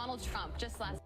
Donald Trump just last.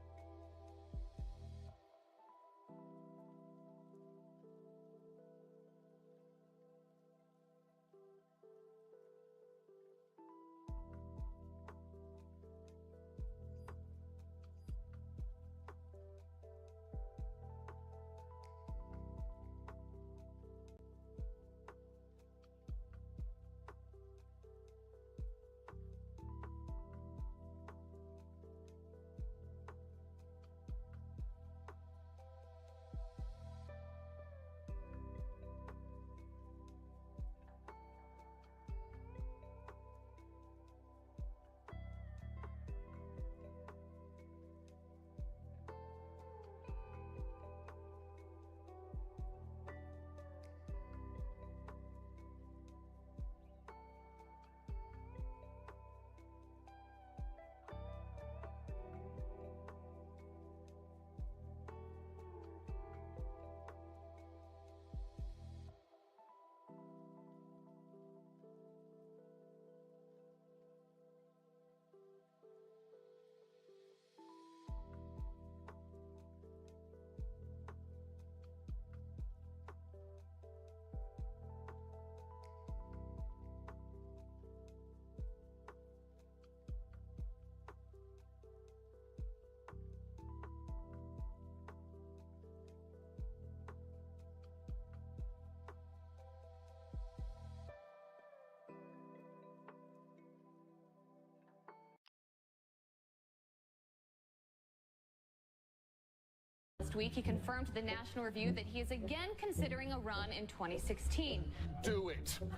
Last week, he confirmed to the National Review that he is again considering a run in 2016. Do it. Do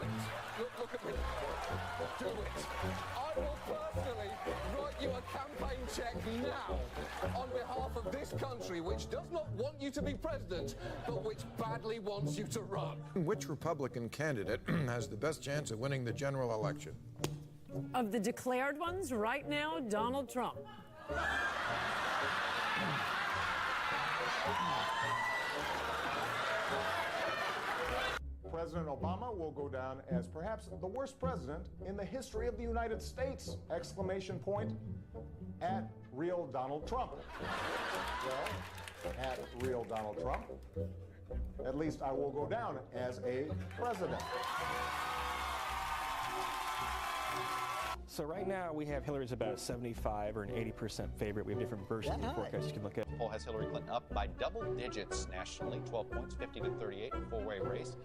it. Look at me. Do it. I will personally write you a campaign check now on behalf of this country, which does not want you to be president, but which badly wants you to run. Which Republican candidate has the best chance of winning the general election? Of the declared ones, right now, Donald Trump. President Obama will go down as perhaps the worst president in the history of the United States! Exclamation point at real Donald Trump. Well, at real Donald Trump, at least I will go down as a president. So right now we have Hillary's about a 75 or an 80% favorite. We have different versions of the forecast you can look at. The poll has Hillary Clinton up by double digits nationally, 12 points, 50 to 38, a four-way race.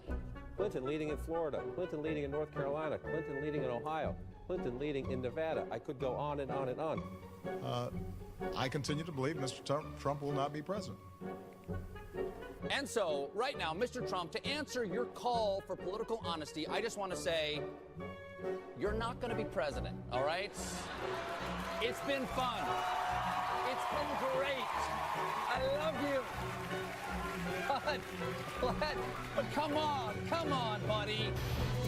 Clinton leading in Florida, Clinton leading in North Carolina, Clinton leading in Ohio, Clinton leading in Nevada. I could go on and on and on. I continue to believe Mr. Trump will not be president. And so, right now, Mr. Trump, to answer your call for political honesty, I just want to say, you're not going to be president, all right? It's been fun. It's been great. I love you. But come on, buddy.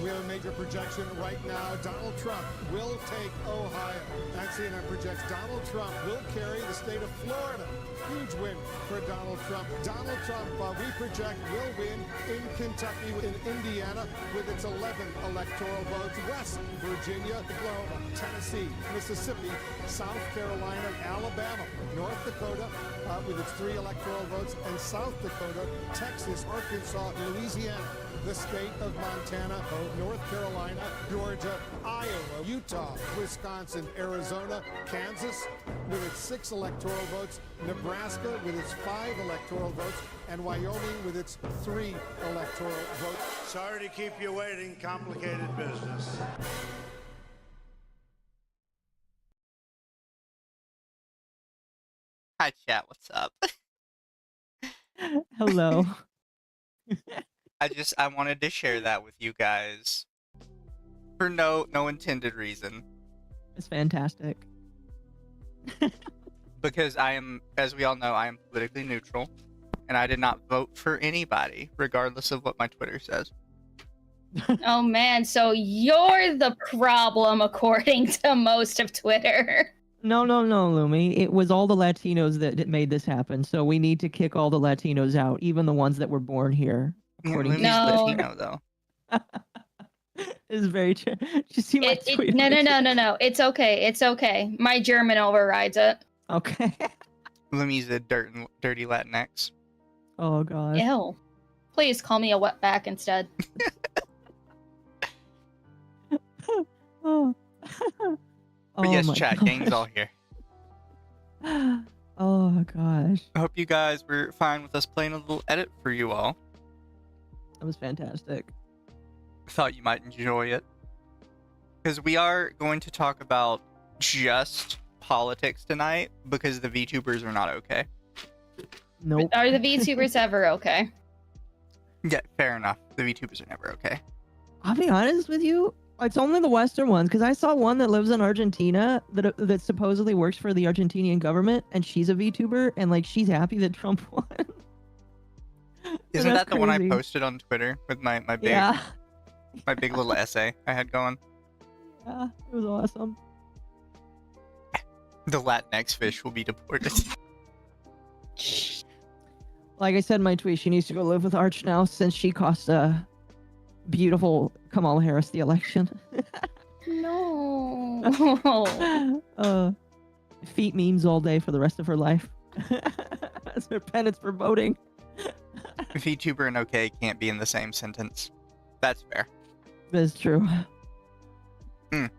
We have a major projection right now. Donald Trump will take Ohio. That CNN projects Donald Trump will carry the state of Florida. Huge win for Donald Trump. Donald Trump, we project, will win in Kentucky, in Indiana, with its 11 electoral votes. West Virginia, Oklahoma, Tennessee, Mississippi, South Carolina, Alabama, North Dakota, with its 3 electoral votes, and South Dakota, Texas, Arkansas, Louisiana, the state of Montana, North Carolina, Georgia, Iowa, Utah, Wisconsin, Arizona, Kansas with its 6 electoral votes, Nebraska with its 5 electoral votes, and Wyoming with its 3 electoral votes. Sorry to keep you waiting, complicated business. Hi, chat. What's up? Hello. I wanted to share that with you guys for no intended reason. It's fantastic. Because I am, as we all know, I am politically neutral, and I did not vote for anybody, regardless of what my Twitter says. Oh man, so you're the problem according to most of Twitter. No, Lumi. It was all the Latinos that made this happen. So we need to kick all the Latinos out, even the ones that were born here. Lumi's No. Latino, though. It's very true. Did you see my tweet? No. It's okay. It's okay. My German overrides it. Okay. Lumi's a dirty Latinx. Oh gosh. Ew. Please call me a wetback instead. Oh. But yes, chat, gang's all here. Oh gosh. I hope you guys were fine with us playing a little edit for you all. That was fantastic. Thought you might enjoy it. Because we are going to talk about just politics tonight, because the VTubers are not okay. Nope. Are the VTubers ever okay? Yeah, fair enough. The VTubers are never okay. I'll be honest with you. It's only the Western ones, because I saw one that lives in Argentina that supposedly works for the Argentinian government, and she's a VTuber, and like she's happy that Trump won. Isn't that the one I posted on Twitter with my big my big little essay I had going? Yeah, it was awesome. The Latinx fish will be deported. Like I said in my tweet, she needs to go live with Arch now, since she cost beautiful Kamala Harris the election. No. Feet memes all day for the rest of her life. That's her penance for voting. VTuber and okay can't be in the same sentence. That's fair. That's true. But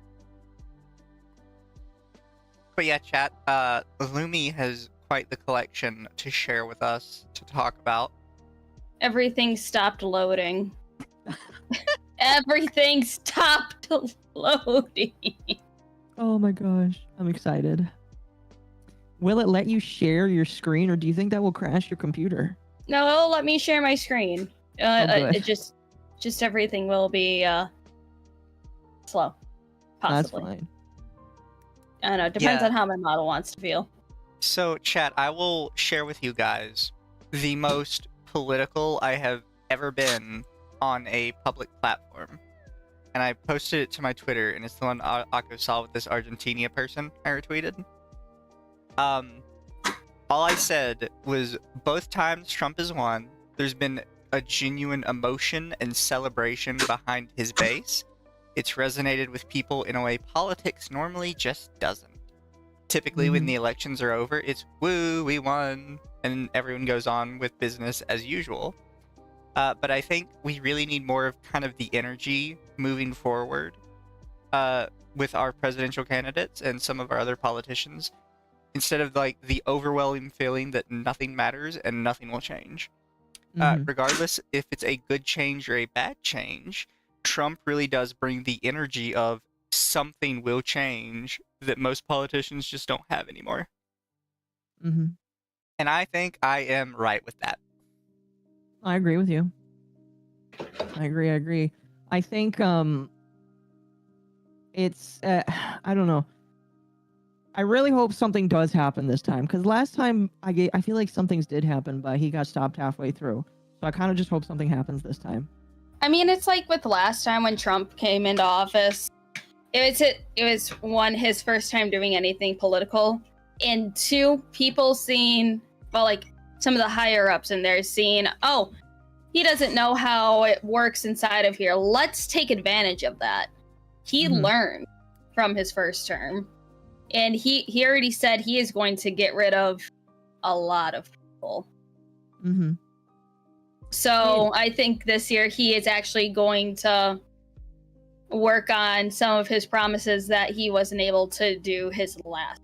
yeah, chat, Lumi has quite the collection to share with us to talk about. Everything stopped loading. Everything stopped loading. Oh my gosh, I'm excited. Will it let you share your screen, or do you think that will crash your computer? No, it'll let me share my screen. Good. It just everything will be slow. Possibly. That's fine. I don't know. Depends on how my model wants to feel. So, chat, I will share with you guys the most political I have ever been on a public platform. And I posted it to my Twitter, and it's the one Occo saw with this Argentina person I retweeted. All I said was, both times Trump has won, there's been a genuine emotion and celebration behind his base. It's resonated with people in a way politics normally just doesn't. Typically, when the elections are over, it's, woo, we won, and everyone goes on with business as usual. But I think we really need more of kind of the energy moving forward with our presidential candidates and some of our other politicians, instead of like the overwhelming feeling that nothing matters and nothing will change. Regardless if it's a good change or a bad change, Trump really does bring the energy of something will change that most politicians just don't have anymore. And I think I am right with that. I agree with you. I agree. I think it's I don't know. I really hope something does happen this time, because last time I feel like some things did happen, but he got stopped halfway through. So I kind of just hope something happens this time. I mean, it's like with last time when Trump came into office. It was one, his first time doing anything political, and two, people seeing, well, like some of the higher ups in there seeing, oh, he doesn't know how it works inside of here. Let's take advantage of that. He learned from his first term, and he already said he is going to get rid of a lot of people. So I think this year he is actually going to work on some of his promises that he wasn't able to do his last.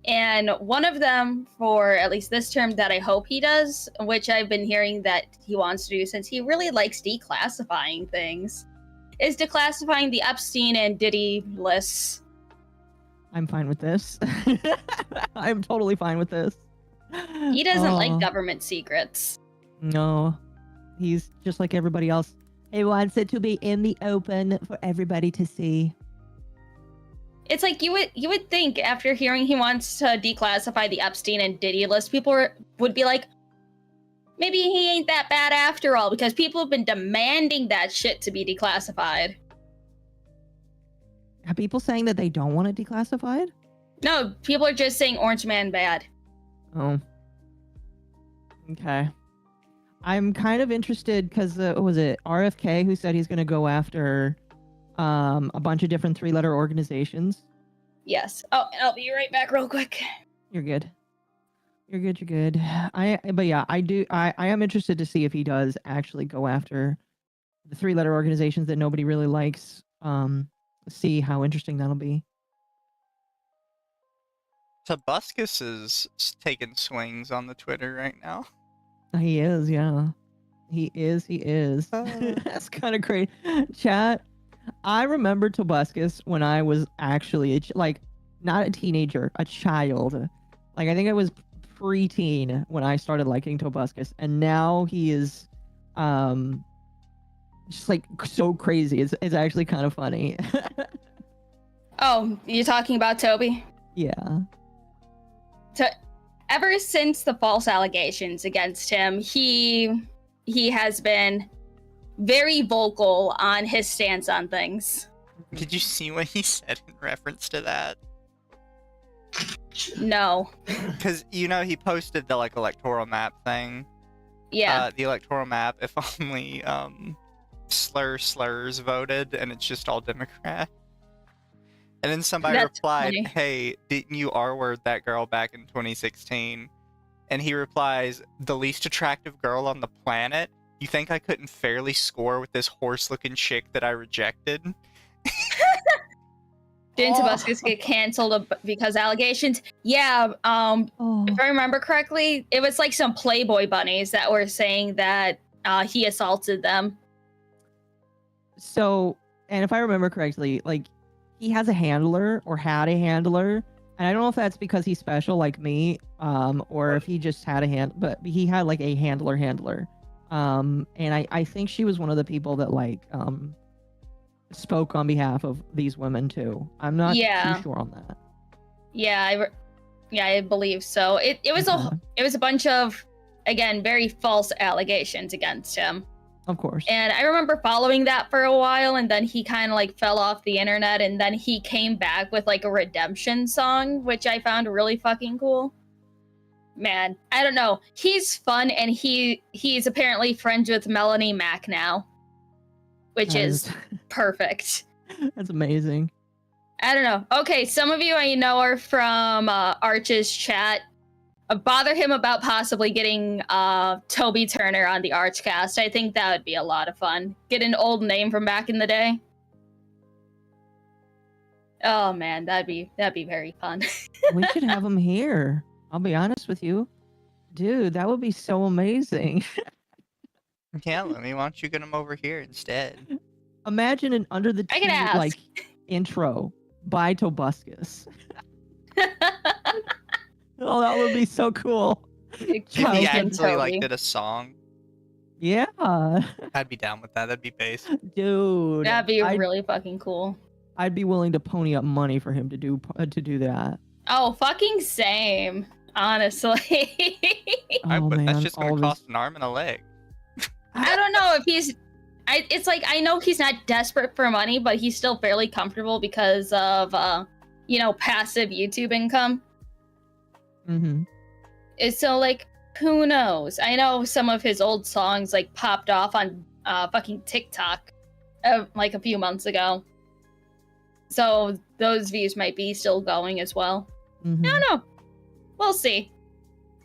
And one of them, for at least this term, that I hope he does, which I've been hearing that he wants to do since he really likes declassifying things, is declassifying the Epstein and Diddy lists. I'm fine with this. I'm totally fine with this. He doesn't like government secrets. No, he's just like everybody else. He wants it to be in the open for everybody to see. It's like you would think after hearing he wants to declassify the Epstein and Diddy list, people would be like, maybe he ain't that bad after all, because people have been demanding that shit to be declassified. Are people saying that they don't want it declassified? No, people are just saying Orange Man bad. Oh. Okay. I'm kind of interested because, was it RFK who said he's going to go after a bunch of different 3-letter organizations. Yes. Oh, I'll be right back real quick. You're good. You're good. You're good. But yeah, I am interested to see if he does actually go after the 3-letter organizations that nobody really likes. See how interesting that'll be. Tobuscus is taking swings on the Twitter right now. He is, yeah. He is. That's kind of great. Chat, I remember Tobuscus when I was actually, not a teenager, a child. Like, I think I was preteen when I started liking Tobuscus. And now he is, just, like, so crazy. It's actually kind of funny. Oh, you're talking about Toby? Yeah. Ever since the false allegations against him, he has been very vocal on his stance on things. Did you see what he said in reference to that? No. Because, he posted the, electoral map thing. Yeah. The electoral map, if only, slurs voted, and it's just all Democrat. And then somebody replied, funny. Hey, didn't you R-word that girl back in 2016? And he replies, the least attractive girl on the planet? You think I couldn't fairly score with this horse-looking chick that I rejected? Didn't Tobuscus get canceled because allegations? Yeah, if I remember correctly, it was like some Playboy bunnies that were saying that he assaulted them. So, and if I remember correctly, he has a handler or had a handler, and I don't know if that's because he's special like me, or if he just had but he had a handler. And I think she was one of the people that spoke on behalf of these women too. I'm not too sure on that. Yeah, I believe so. It was a bunch of, again, very false allegations against him. Of course. And I remember following that for a while, and then he kind of fell off the internet, and then he came back with a redemption song, which I found really fucking cool. Man, I don't know. He's fun, and he's apparently friends with Melanie Mack now, which is perfect. That's amazing. I don't know. Okay, some of you I know are from Arch's chat. Bother him about possibly getting Toby Turner on the Archcast. I think that would be a lot of fun. Get an old name from back in the day. Oh man, that'd be very fun. We should have him here. I'll be honest with you. Dude, that would be so amazing. Yeah, Lemmy, why don't you get him over here instead? Imagine an Under the Tea, intro by Tobuscus. Oh, that would be so cool. If he actually did a song. Yeah. I'd be down with that. That'd be bass. Dude. That'd be really fucking cool. I'd be willing to pony up money for him to do that. Oh, fucking same. Honestly. But that's just gonna cost an arm and a leg. I don't know if he's. It's I know he's not desperate for money, but he's still fairly comfortable because of passive YouTube income. Mm-hmm. So who knows? I know some of his old songs popped off on fucking TikTok a few months ago. So those views might be still going as well. Mm-hmm. I don't know. We'll see.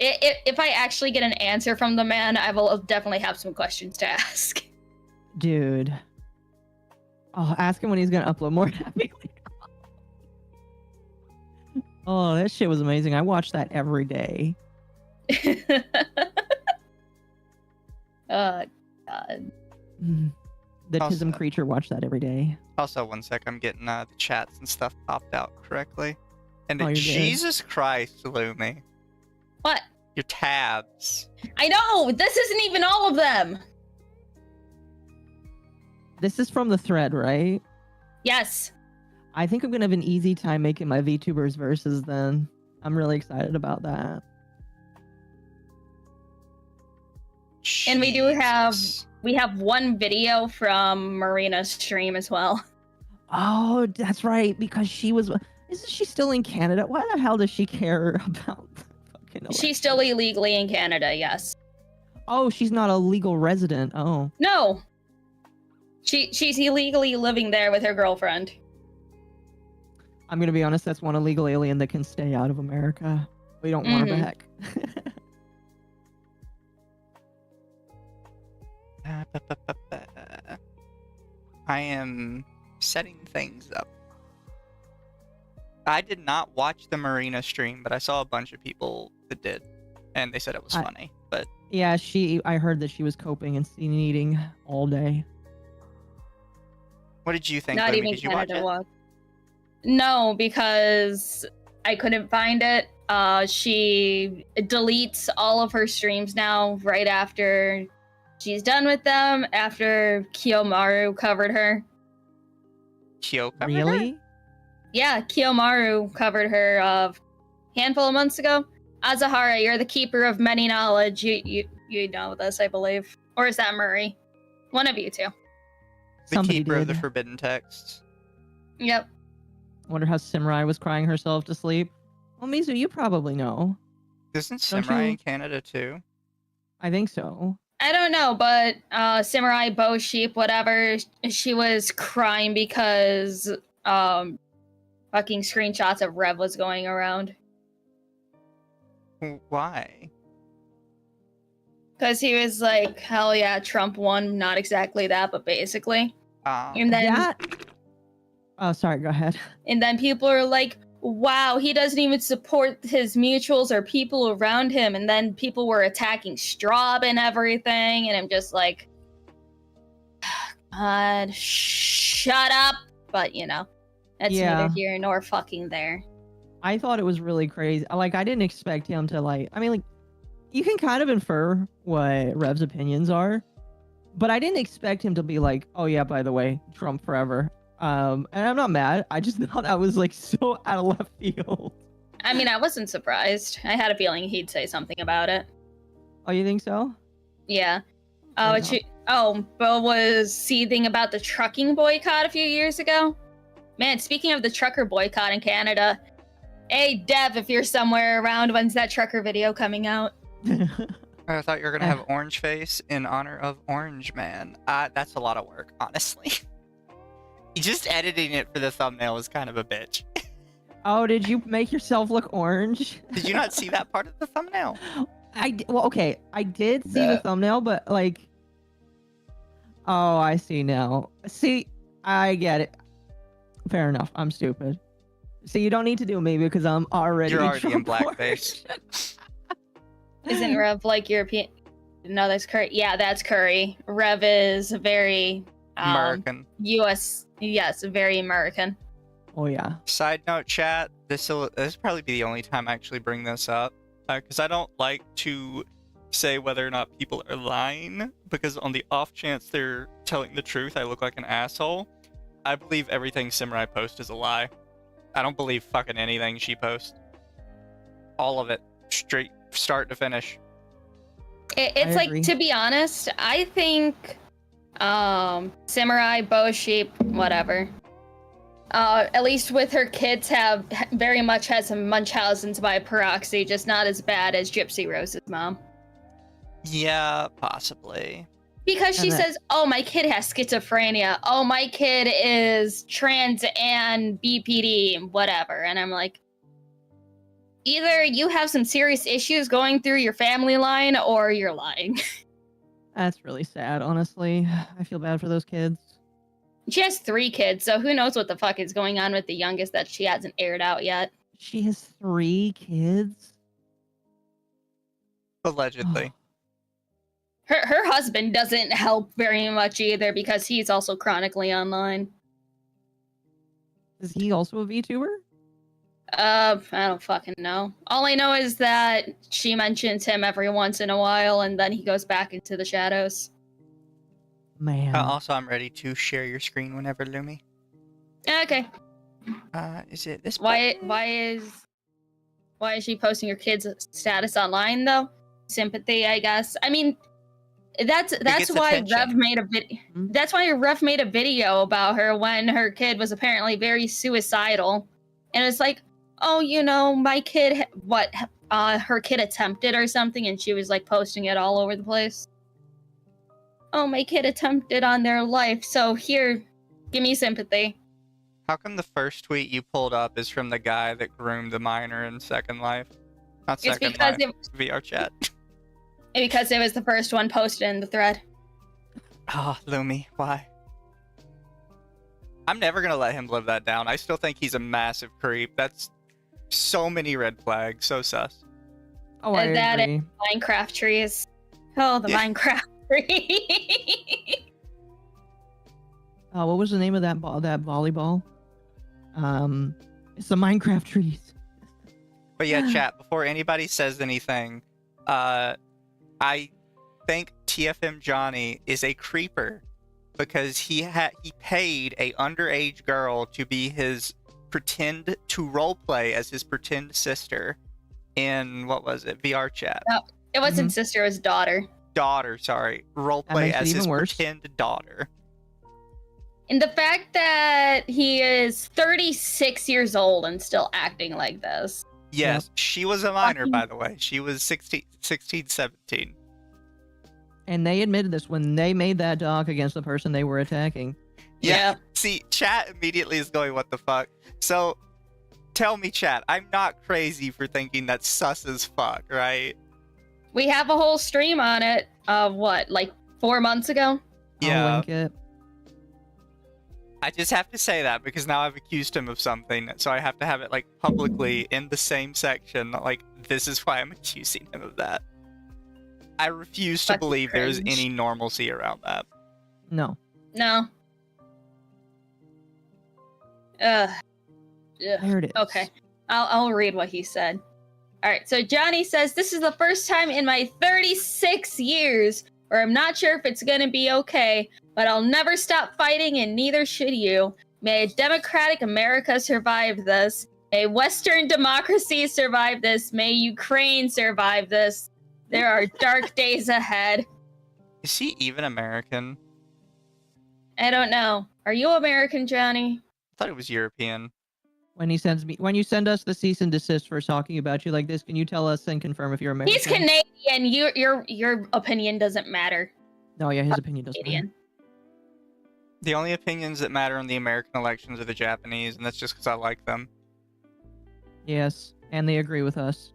If I actually get an answer from the man, I will definitely have some questions to ask. Dude. Oh, ask him when he's gonna upload more Happy Week. Oh, that shit was amazing. I watched that every day. God. The Tism creature watched that every day. Also, one sec, I'm getting the chats and stuff popped out correctly. And you're Jesus Christ, Lumi. What? Your tabs. I know! This isn't even all of them! This is from the thread, right? Yes. I think I'm gonna have an easy time making my VTubers verses then. I'm really excited about that. Jesus. And we have one video from Marina's stream as well. Oh, that's right, because isn't she still in Canada? Why the hell does she care about the fucking election? She's still illegally in Canada, yes. Oh, she's not a legal resident. Oh. No. She's illegally living there with her girlfriend. I'm gonna be honest. That's one illegal alien that can stay out of America. We don't want her back. I am setting things up. I did not watch the Marina stream, but I saw a bunch of people that did, and they said it was funny. But yeah, I heard that she was coping and scene eating all day. What did you think? Not Lumi? even Did you watch Canada it? was. No, because I couldn't find it. She deletes all of her streams now right after she's done with them, after Kiyomaru covered her. Kyo covered Really? her? Yeah, Kiyomaru covered her a handful of months ago. Azahara, you're the keeper of many knowledge. You know this, I believe. Or is that Murray? One of you two. The Somebody keeper of the did. forbidden texts. Yep. Wonder how Samurai was crying herself to sleep. Well, Mizu, you probably know. Isn't Don't Samurai you- in Canada too? I think so. I don't know, but Samurai, Bow Sheep, whatever, she was crying because fucking screenshots of Rev was going around. Why? Because he was like, hell yeah, Trump won. Not exactly that, but basically. And then Oh, sorry. Go ahead. And then people are like, wow, he doesn't even support his mutuals or people around him. And then people were attacking Straub and everything. And I'm just like, God, shut up. But, you know, that's neither here nor fucking there. I thought it was really crazy. Like, I didn't expect him to, like, I mean, like, you can kind of infer what Rev's opinions are, but I didn't expect him to be like, oh, yeah, by the way, Trump forever. And I'm not mad. I just thought that was, like, so out of left field. I mean, I wasn't surprised. I had a feeling he'd say something about it. Oh, you think so? Yeah. Bo was seething about the trucking boycott a few years ago. Man, speaking of the trucker boycott in Canada, hey, Dev, if you're somewhere around, when's that trucker video coming out? I thought you were gonna have Orange Face in honor of Orange Man. That's a lot of work, honestly. Just editing it for the thumbnail is kind of a bitch. Oh, did you make yourself look orange? Did you not see that part of the thumbnail? Well, okay, I did see the thumbnail, but like, oh, I see now. See, I get it. Fair enough. I'm stupid. See, you don't need to do me because I'm already. You're already in Trump blackface. Isn't Rev like European? No, that's Curry. Yeah, that's Curry. Rev is very American. U.S. Yes, very American. Oh yeah. Side note, chat. This will probably be the only time I actually bring this up, because I don't like to say whether or not people are lying, because on the off chance they're telling the truth, I look like an asshole. I believe everything Samurai posts is a lie. I don't believe fucking anything she posts. All of it, straight start to finish. It's like, to be honest, I think Samurai, Bow Sheep, whatever. At least with her kids, have very much has some Munchausens by proxy, just not as bad as Gypsy Rose's mom. Yeah, possibly. Because she says, oh, my kid has schizophrenia. Oh, my kid is trans and BPD, whatever. And I'm like, either you have some serious issues going through your family line or you're lying. That's really sad, honestly. I feel bad for those kids. She has 3 kids, so who knows what the fuck is going on with the youngest that she hasn't aired out yet. She has 3 kids? Allegedly. Her husband doesn't help very much either because he's also chronically online. Is he also a VTuber? I don't fucking know. All I know is that she mentions him every once in a while and then he goes back into the shadows. Man. Also, I'm ready to share your screen whenever, Lumi. Okay. Is it this? Why is she posting her kid's status online though? Sympathy, I guess. I mean, that's why Rev made a video. That's why Rev made a video about her when her kid was apparently very suicidal, and it's like, oh, you know, my kid, her kid attempted or something, and she was like posting it all over the place. oh, my kid attempted on their life, so here, give me sympathy. How come the first tweet you pulled up is from the guy that groomed the minor in Second Life? Not It's Second because Life, VR chat. Because it was the first one posted in the thread. Ah, Lumi, why? I'm never gonna let him live that down. I still think he's a massive creep. That's so many red flags, so sus. Oh, I That agree. and Minecraft trees. Oh, the Yeah. Minecraft tree. What was the name of that volleyball? It's the Minecraft trees. But yeah, chat, before anybody says anything, I think TFM Johnny is a creeper because he paid a underage girl to be his pretend to roleplay as his pretend sister in what was it, VR chat? No, it wasn't sister, it was daughter. Daughter, sorry, roleplay makes it as even his worse. pretend daughter. And the fact that he is 36 years old and still acting like this. Yes, she was a minor, Fucking- by the way. She was 16, 17. And they admitted this when they made that doc against the person they were attacking. Yeah. See, chat immediately is going, what the fuck? So, tell me, chat, I'm not crazy for thinking that's sus as fuck, right? We have a whole stream on it of what, like 4 months ago? Yeah. I'll link it. I just have to say that because now I've accused him of something, so I have to have it, like, publicly in the same section. Like, this is why I'm accusing him of that. I refuse to Fucking believe there's cringe. any normalcy around that. No. No. Ugh. There it is. Okay. I'll read what he said. All right. So Johnny says, this is the first time in my 36 years where I'm not sure if it's going to be okay, but I'll never stop fighting and neither should you. May a democratic America survive this. May Western democracy survive this. May Ukraine survive this. There are dark days ahead. Is he even American? I don't know. Are you American, Johnny? I thought it was European. When you send us the cease and desist for talking about you like this, can you tell us and confirm if you're American? He's Canadian. Your opinion doesn't matter. No, yeah, his opinion doesn't matter. Canadian. The only opinions that matter in the American elections are the Japanese, and that's just because I like them. Yes, and they agree with us.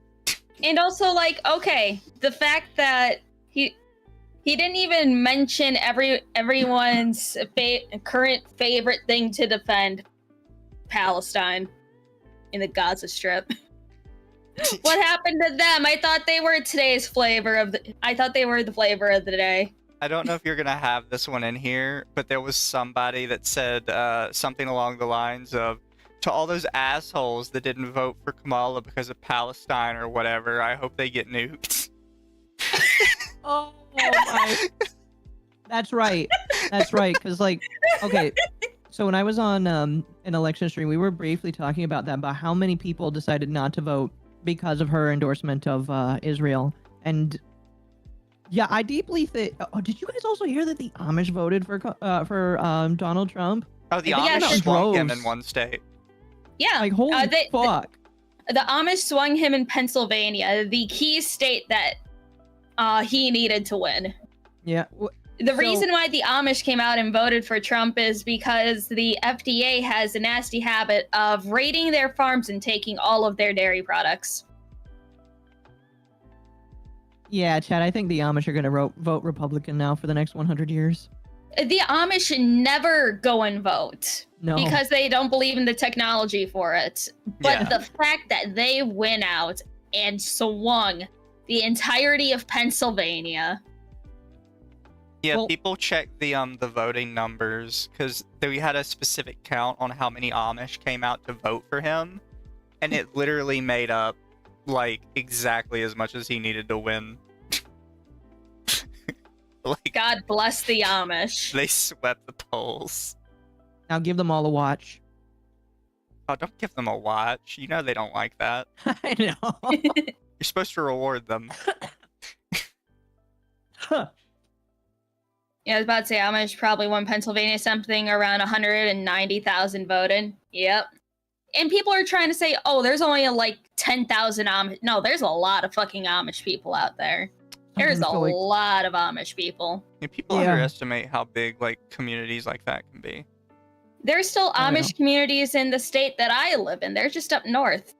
And also, like, okay, the fact that he didn't even mention everyone's current favorite thing to defend, Palestine, in the Gaza Strip. What happened to them? I thought they were today's flavor of the. I thought they were the flavor of the day. I don't know if you're gonna have this one in here, but there was somebody that said something along the lines of, to all those assholes that didn't vote for Kamala because of Palestine or whatever, I hope they get nuked. Oh my. That's right. That's right. Because, like, okay. So when I was on an election stream, we were briefly talking about that, about how many people decided not to vote because of her endorsement of Israel. And yeah, I deeply think. Oh, did you guys also hear that the Amish voted for Donald Trump? Oh, the Yeah, Amish sure. swung him in one state. Yeah, Like, holy fuck. The Amish swung him in Pennsylvania, the key state that he needed to win. Yeah. The reason why the Amish came out and voted for Trump is because the FDA has a nasty habit of raiding their farms and taking all of their dairy products. Yeah, Chad, I think the Amish are going to vote Republican now for the next 100 years. The Amish never go and vote No. because they don't believe in the technology for it. But Yeah. the fact that they went out and swung the entirety of Pennsylvania. Yeah, Well- people check the voting numbers because we had a specific count on how many Amish came out to vote for him, and it literally made up like exactly as much as he needed to win. Like, God bless the Amish. they swept the polls. Now give them all a watch. Oh, don't give them a watch. You know they don't like that. I know. You're supposed to reward them. Huh. Yeah, I was about to say Amish probably won Pennsylvania something around 190,000 voted. Yep. And people are trying to say, oh, there's only like 10,000 Amish. No, there's a lot of fucking Amish people out there. There's a feel like- lot of Amish people. Yeah, people underestimate how big like communities like that can be. There's still Amish communities in the state that I live in. They're just up north.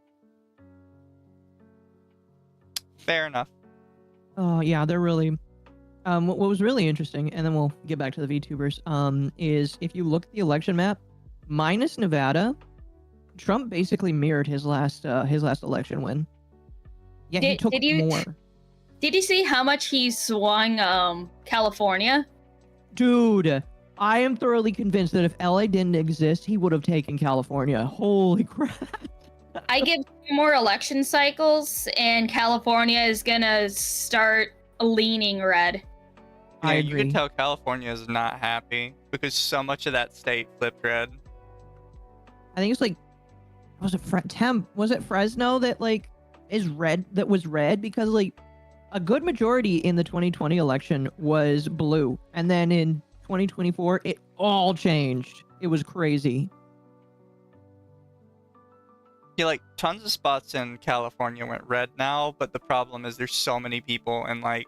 Fair enough. Oh yeah, they're really. What was really interesting, and then we'll get back to the VTubers. Is if you look at the election map, minus Nevada, Trump basically mirrored his last election win. Yeah, he took more. Did you see how much he swung California? Dude, I am thoroughly convinced that if LA didn't exist, he would have taken California. Holy crap. I give 2 more election cycles, and California is gonna start leaning red. Yeah, you can tell California is not happy because so much of that state flipped red. I think it's like, was it Fresno that like is red? That was red because like a good majority in the 2020 election was blue, and then in 2024 it all changed. It was crazy. Yeah, like tons of spots in California went red now, but the problem is there's so many people in like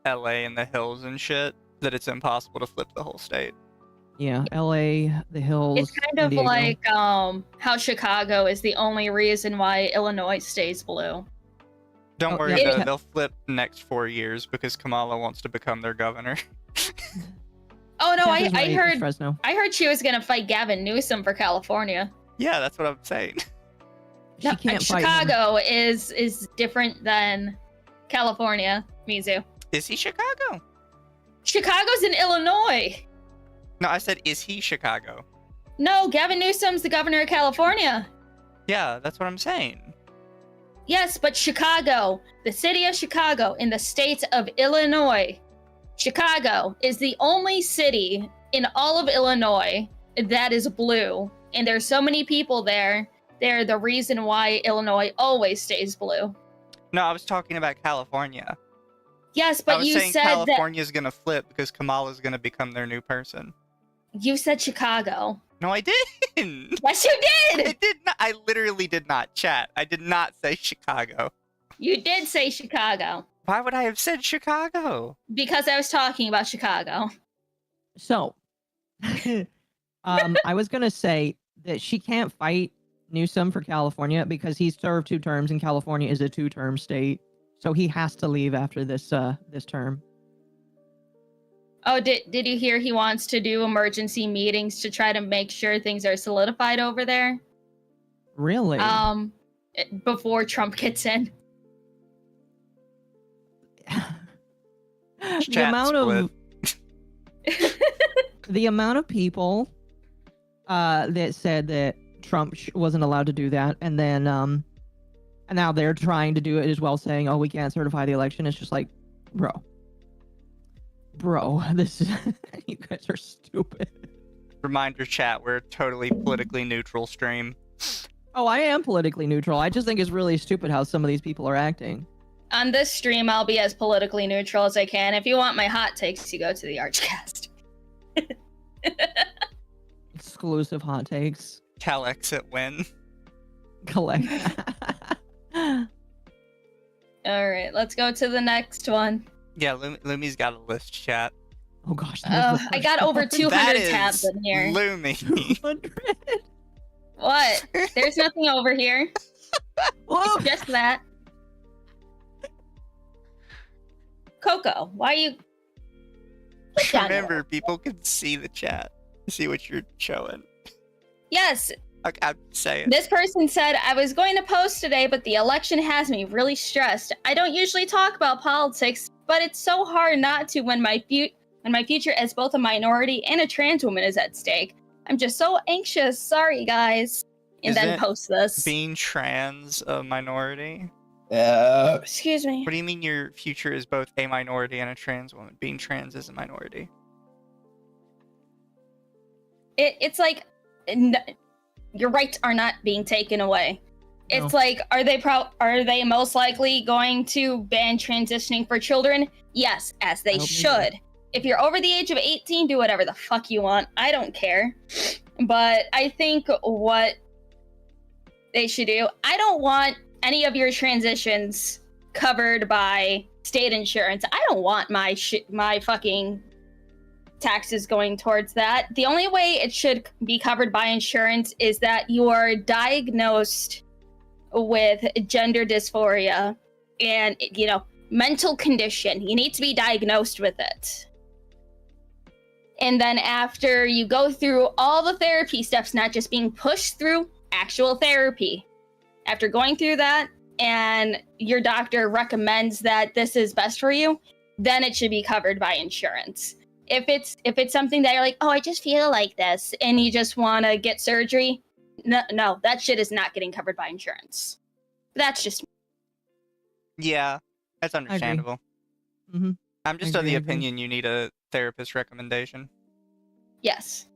LA and the hills and shit that it's impossible to flip the whole state. Yeah, LA, the hills. It's kind of like how Chicago is the only reason why Illinois stays blue. Don't worry, though, they'll flip next 4 years because Kamala wants to become their governor. Oh no, I heard Fresno. I heard she was gonna fight Gavin Newsom for California. Yeah, that's what I'm saying. She can't fight him. Chicago is different than California, Mizu. Is he Chicago? Chicago's in Illinois. No, I said, is he Chicago? No, Gavin Newsom's the governor of California. Yeah, that's what I'm saying. Yes, but Chicago, the city of Chicago in the state of Illinois, Chicago is the only city in all of Illinois that is blue. And there's so many people there. They're the reason why Illinois always stays blue. No, I was talking about California. Yes, but you said California's gonna flip because Kamala's gonna become their new person. You said Chicago. No, I didn't. Yes, you did. I did not. I literally did not, chat. I did not say Chicago. You did say Chicago. Why would I have said Chicago? Because I was talking about Chicago. So, I was gonna say that she can't fight Newsom for California because he's served 2 terms and California is a 2-term state. So he has to leave after this term. Oh, did you hear he wants to do emergency meetings to try to make sure things are solidified over there? Really? Before Trump gets in. The amount of people that said that Trump wasn't allowed to do that, and then and now they're trying to do it as well, saying, "Oh, we can't certify the election." It's just like, bro, this is you guys are stupid. Reminder, chat: we're a totally politically neutral stream. Oh, I am politically neutral. I just think it's really stupid how some of these people are acting. On this stream, I'll be as politically neutral as I can. If you want my hot takes, you go to the Archcast. Exclusive hot takes. Cal exit win. Collect. All right, let's go to the next one. Yeah, Lumi's got a list, chat. Oh gosh. I got over 200 tabs in here. Lumi. 200. What? There's nothing over here. It's just that. Coco, why you... Remember, people can see the chat. See what you're showing. Yes. Okay, I'm saying. This person said, I was going to post today, but the election has me really stressed. I don't usually talk about politics, but it's so hard not to when my future as both a minority and a trans woman is at stake. I'm just so anxious. Sorry, guys. And then post this. Being trans a minority? Excuse me. What do you mean your future is both a minority and a trans woman? Being trans is a minority. It's like your rights are not being taken away. It's like, are they most likely going to ban transitioning for children? Yes, as they should. If you're over the age of 18, do whatever the fuck you want. I don't care. But I think what they should do, I don't want any of your transitions covered by state insurance. I don't want my fucking taxes going towards that. The only way it should be covered by insurance is that you are diagnosed with gender dysphoria and, mental condition. You need to be diagnosed with it. And then after you go through all the therapy steps, not just being pushed through actual therapy, after going through that and your doctor recommends that this is best for you, then it should be covered by insurance. If it's something that you're like, oh, I just feel like this, and you just want to get surgery, no, that shit is not getting covered by insurance. That's just... Yeah, that's understandable. Mm-hmm. I'm just of the opinion you need a therapist recommendation. Yes.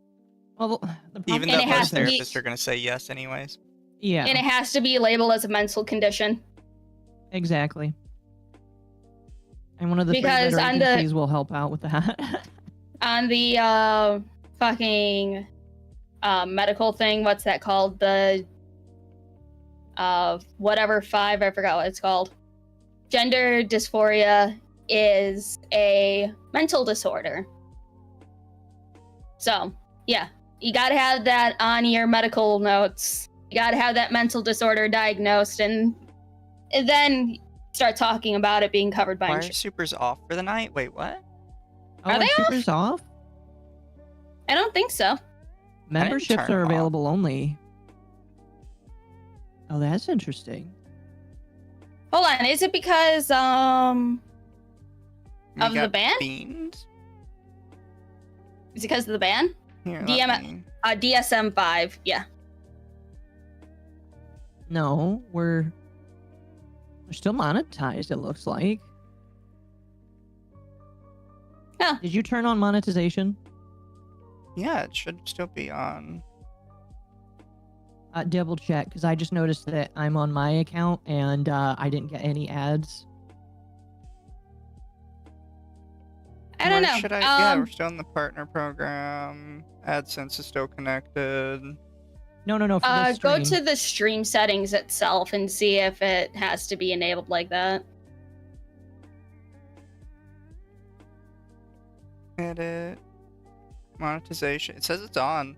Well, even though most therapists are going to say yes anyways. Yeah. And it has to be labeled as a mental condition. Exactly. And one of the because three agencies will help out with that. On the fucking medical thing, what's that called? The whatever 5, I forgot what it's called. Gender dysphoria is a mental disorder. So, yeah, you gotta have that on your medical notes. You gotta have that mental disorder diagnosed, and then start talking about it being covered by Why are insurance. supers off for the night? Wait, what? Are they supers off? I don't think so. Memberships turn are them available only. Oh, that's interesting. Hold on, is it because You of the got ban? Beans? Is it because of the ban? Here, let me- DSM 5, yeah. No, we're still monetized, it looks like. Yeah. Did you turn on monetization? Yeah, it should still be on. Double check, because I just noticed that I'm on my account and I didn't get any ads. I don't know. Should I? Yeah, we're still in the partner program. AdSense is still connected. No, for this go stream. to the stream settings itself and see if it has to be enabled like that. Edit. Monetization. It says it's on.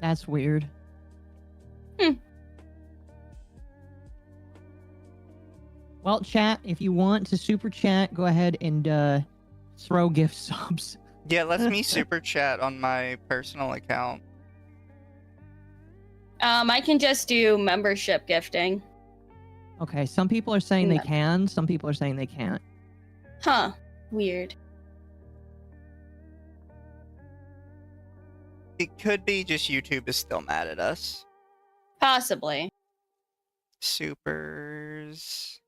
That's weird. Well, chat, if you want to super chat, go ahead and throw gift subs. Yeah, let me super chat on my personal account. I can just do membership gifting. Okay, some people are saying they can, some people are saying they can't. Huh. Weird. It could be just YouTube is still mad at us. Possibly. Supers.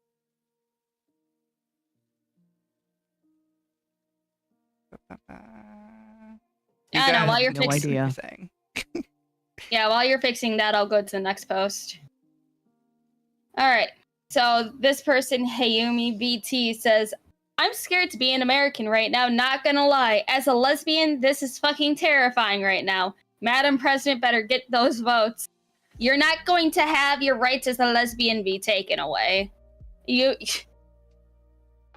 I know, while you're no fixing idea. Everything. Yeah, while you're fixing that, I'll go to the next post. Alright. So this person, Hayumi BT, says, I'm scared to be an American right now, not gonna lie. As a lesbian, this is fucking terrifying right now. Madam President better get those votes. You're not going to have your rights as a lesbian be taken away.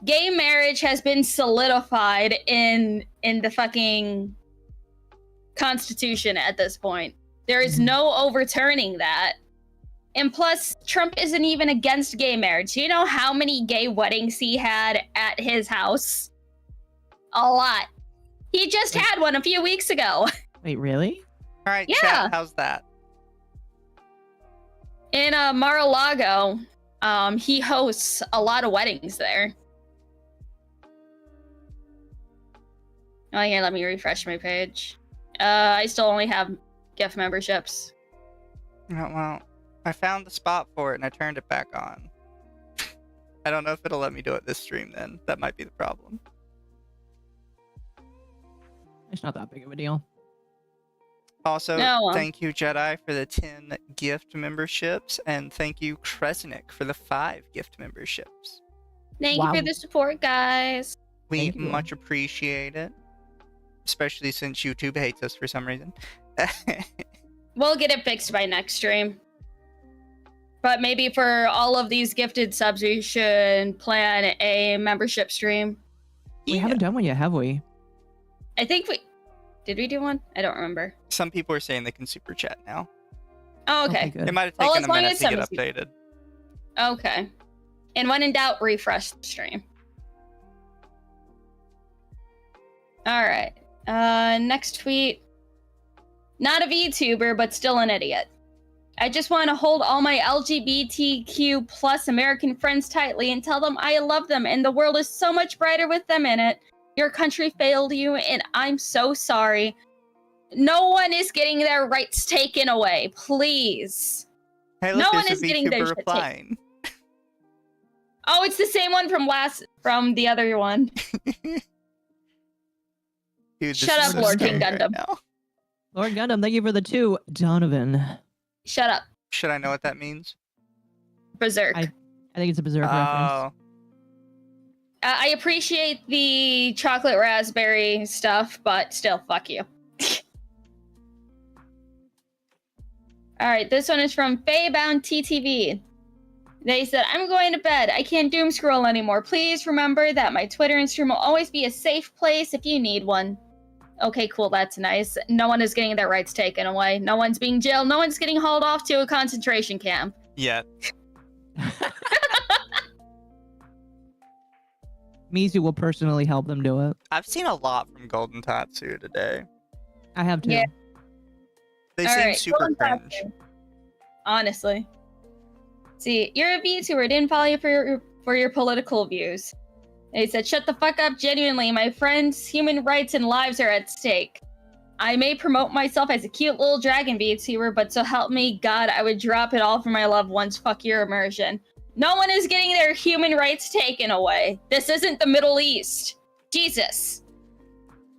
Gay marriage has been solidified in the fucking Constitution at this point. There is no overturning that. And plus, Trump isn't even against gay marriage. Do you know how many gay weddings he had at his house? A lot. He just had one a few weeks ago. Wait, really? All right, Yeah. chat, how's that? In Mar-a-Lago, he hosts a lot of weddings there. Oh, here, let me refresh my page. I still only have gift memberships. Oh, well, I found the spot for it and I turned it back on. I don't know if it'll let me do it this stream then. That might be the problem. It's not that big of a deal. Also, No. thank you, Jedi, for the 10 gift memberships, and thank you, Kresnik, for the 5 gift memberships. Thank Wow. you for the support, guys. We Thank you. much appreciate it, especially since YouTube hates us for some reason. We'll get it fixed by next stream. But maybe for all of these gifted subs, we should plan a membership stream. We haven't done one yet, have we? I think we... Did we do one? I don't remember. Some people are saying they can super chat now. Oh, okay. good. It might have Well, taken as a long minute as to get somebody's- updated. Okay. And when in doubt, refresh the stream. All right. Next tweet. Not a VTuber, but still an idiot. I just want to hold all my LGBTQ plus American friends tightly and tell them I love them and the world is so much brighter with them in it. Your country failed you and I'm so sorry. No one is getting their rights taken away, please. Hey, look, No one there's is a getting their VTuber shit replying. Oh, it's the same one from the other one. Dude, this Shut is up, so Lord King scary right Gundam. now. Lord Gundam, thank you for the 2. Donovan. Shut up, Should I know what that means? Berserk. I think it's a Berserk reference. Oh, I appreciate the chocolate raspberry stuff, but still, fuck you. All right, this one is from Faybound TTV. They said, I'm going to bed. I can't doom scroll anymore. Please remember that my Twitter and stream will always be a safe place if you need one. Okay, cool. That's nice. No one is getting their rights taken away. No one's being jailed. No one's getting hauled off to a concentration camp. yeah. Mizu will personally help them do it. I've seen a lot from Golden Tatsu today. I have too. Yeah. They All seem right, super Golden cringe. Tatsu. Honestly. See, you're a VTuber. Didn't follow you for your political views. They said, shut the fuck up, genuinely. My friends' human rights and lives are at stake. I may promote myself as a cute little dragon VTuber, but so help me God, I would drop it all for my loved ones. Fuck your immersion. No one is getting their human rights taken away. This isn't the Middle East. Jesus.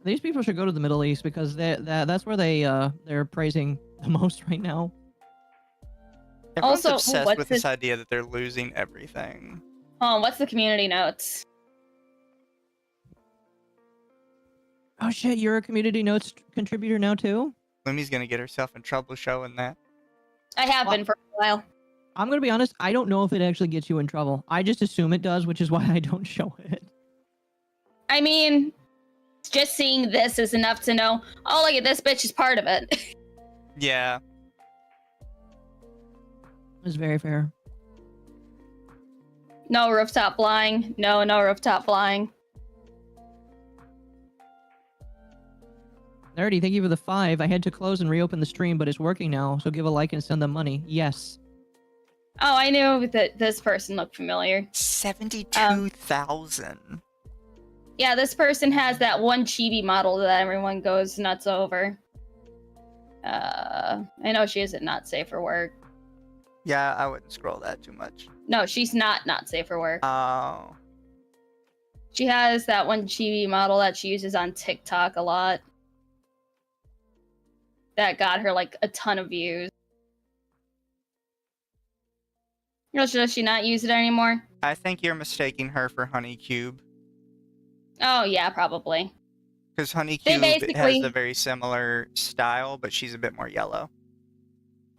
These people should go to the Middle East because that's where they're praising the most right now. Everyone's Also, obsessed what's with this idea that they're losing everything. Oh, what's the community notes? Oh shit, you're a community notes contributor now too? Lumi's gonna get herself in trouble showing that. I have been for a while. I'm gonna be honest, I don't know if it actually gets you in trouble. I just assume it does, which is why I don't show it. I mean, just seeing this is enough to know, oh, look at this bitch is part of it. Yeah. It's very fair. No rooftop flying. No rooftop flying. Nerdy, thank you for the 5. I had to close and reopen the stream, but it's working now, so give a like and send them money. Yes. Oh, I knew that this person looked familiar. 72,000. Yeah, this person has that one chibi model that everyone goes nuts over. I know she isn't not safe for work. Yeah, I wouldn't scroll that too much. No, she's not safe for work. Oh. She has that one chibi model that she uses on TikTok a lot. That got her like a ton of views. Or does she not use it anymore? I think you're mistaking her for Honeycube. Oh yeah, probably. Because They Honeycube basically- has a very similar style, but she's a bit more yellow.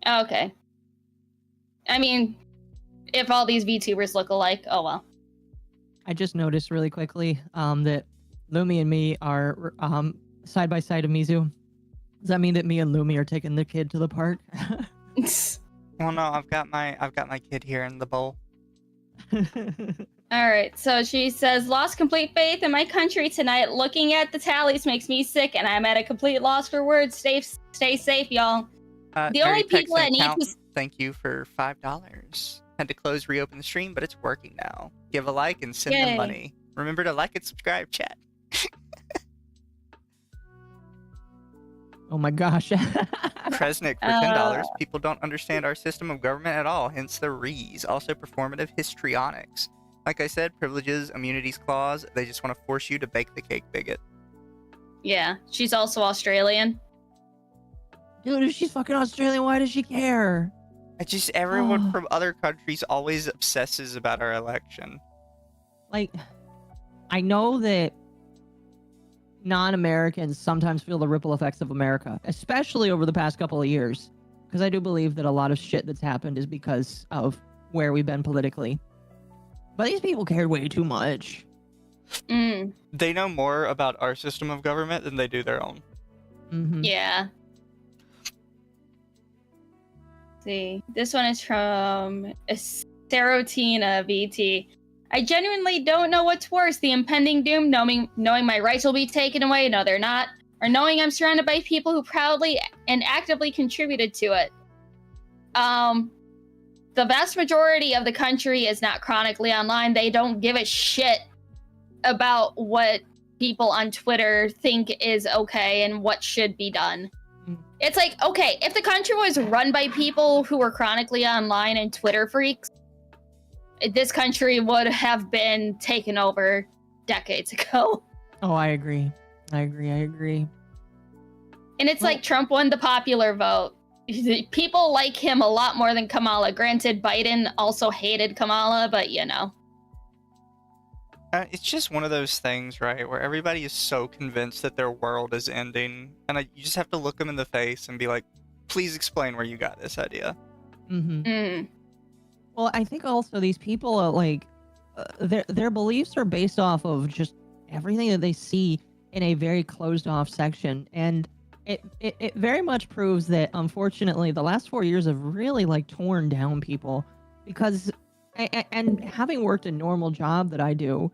Okay. I mean, if all these VTubers look alike, oh well. I just noticed really quickly that Lumi and me are side by side of Mizu. Does that mean that me and Lumi are taking the kid to the park? Well, no, I've got my kid here in the bowl. All right, so she says, lost complete faith in my country tonight. Looking at the tallies makes me sick, and I'm at a complete loss for words. Stay safe, y'all. The only Nerdy people that Texan need to... Accountant, thank you for $5. Had to close, reopen the stream, but it's working now. Give a like and send Yay. them money. Remember to like and subscribe, chat. Oh my gosh. Kresnik for $10. People don't understand our system of government at all, hence the rees. Also performative histrionics. Like I said, privileges, immunities clause, they just want to force you to bake the cake, bigot. Yeah, she's also Australian. Dude, if she's fucking Australian, why does she care? Everyone from other countries always obsesses about our election. Like, I know that non-Americans sometimes feel the ripple effects of America, especially over the past couple of years. because I do believe that a lot of shit that's happened is because of where we've been politically. But these people cared way too much. They know more about our system of government than they do their own. Yeah. Let's see, this one is from Serotina VT. I genuinely don't know what's worse, the impending doom, knowing my rights will be taken away, no they're not, or knowing I'm surrounded by people who proudly and actively contributed to it. The vast majority of the country is not chronically online. They don't give a shit about what people on Twitter think is okay and what should be done. It's like, okay, if the country was run by people who were chronically online and Twitter freaks, this country would have been taken over decades ago. Oh, I agree. I agree. And it's like Trump won the popular vote. People like him a lot more than Kamala. Granted, Biden also hated Kamala, but you know. It's just one of those things, right, where everybody is so convinced that their world is ending, and you just have to look them in the face and be like, please explain where you got this idea. Well, I think also these people are like, their beliefs are based off of just everything that they see in a very closed off section. And it very much proves that, unfortunately, the last 4 years have really like torn down people because, and having worked a normal job that I do,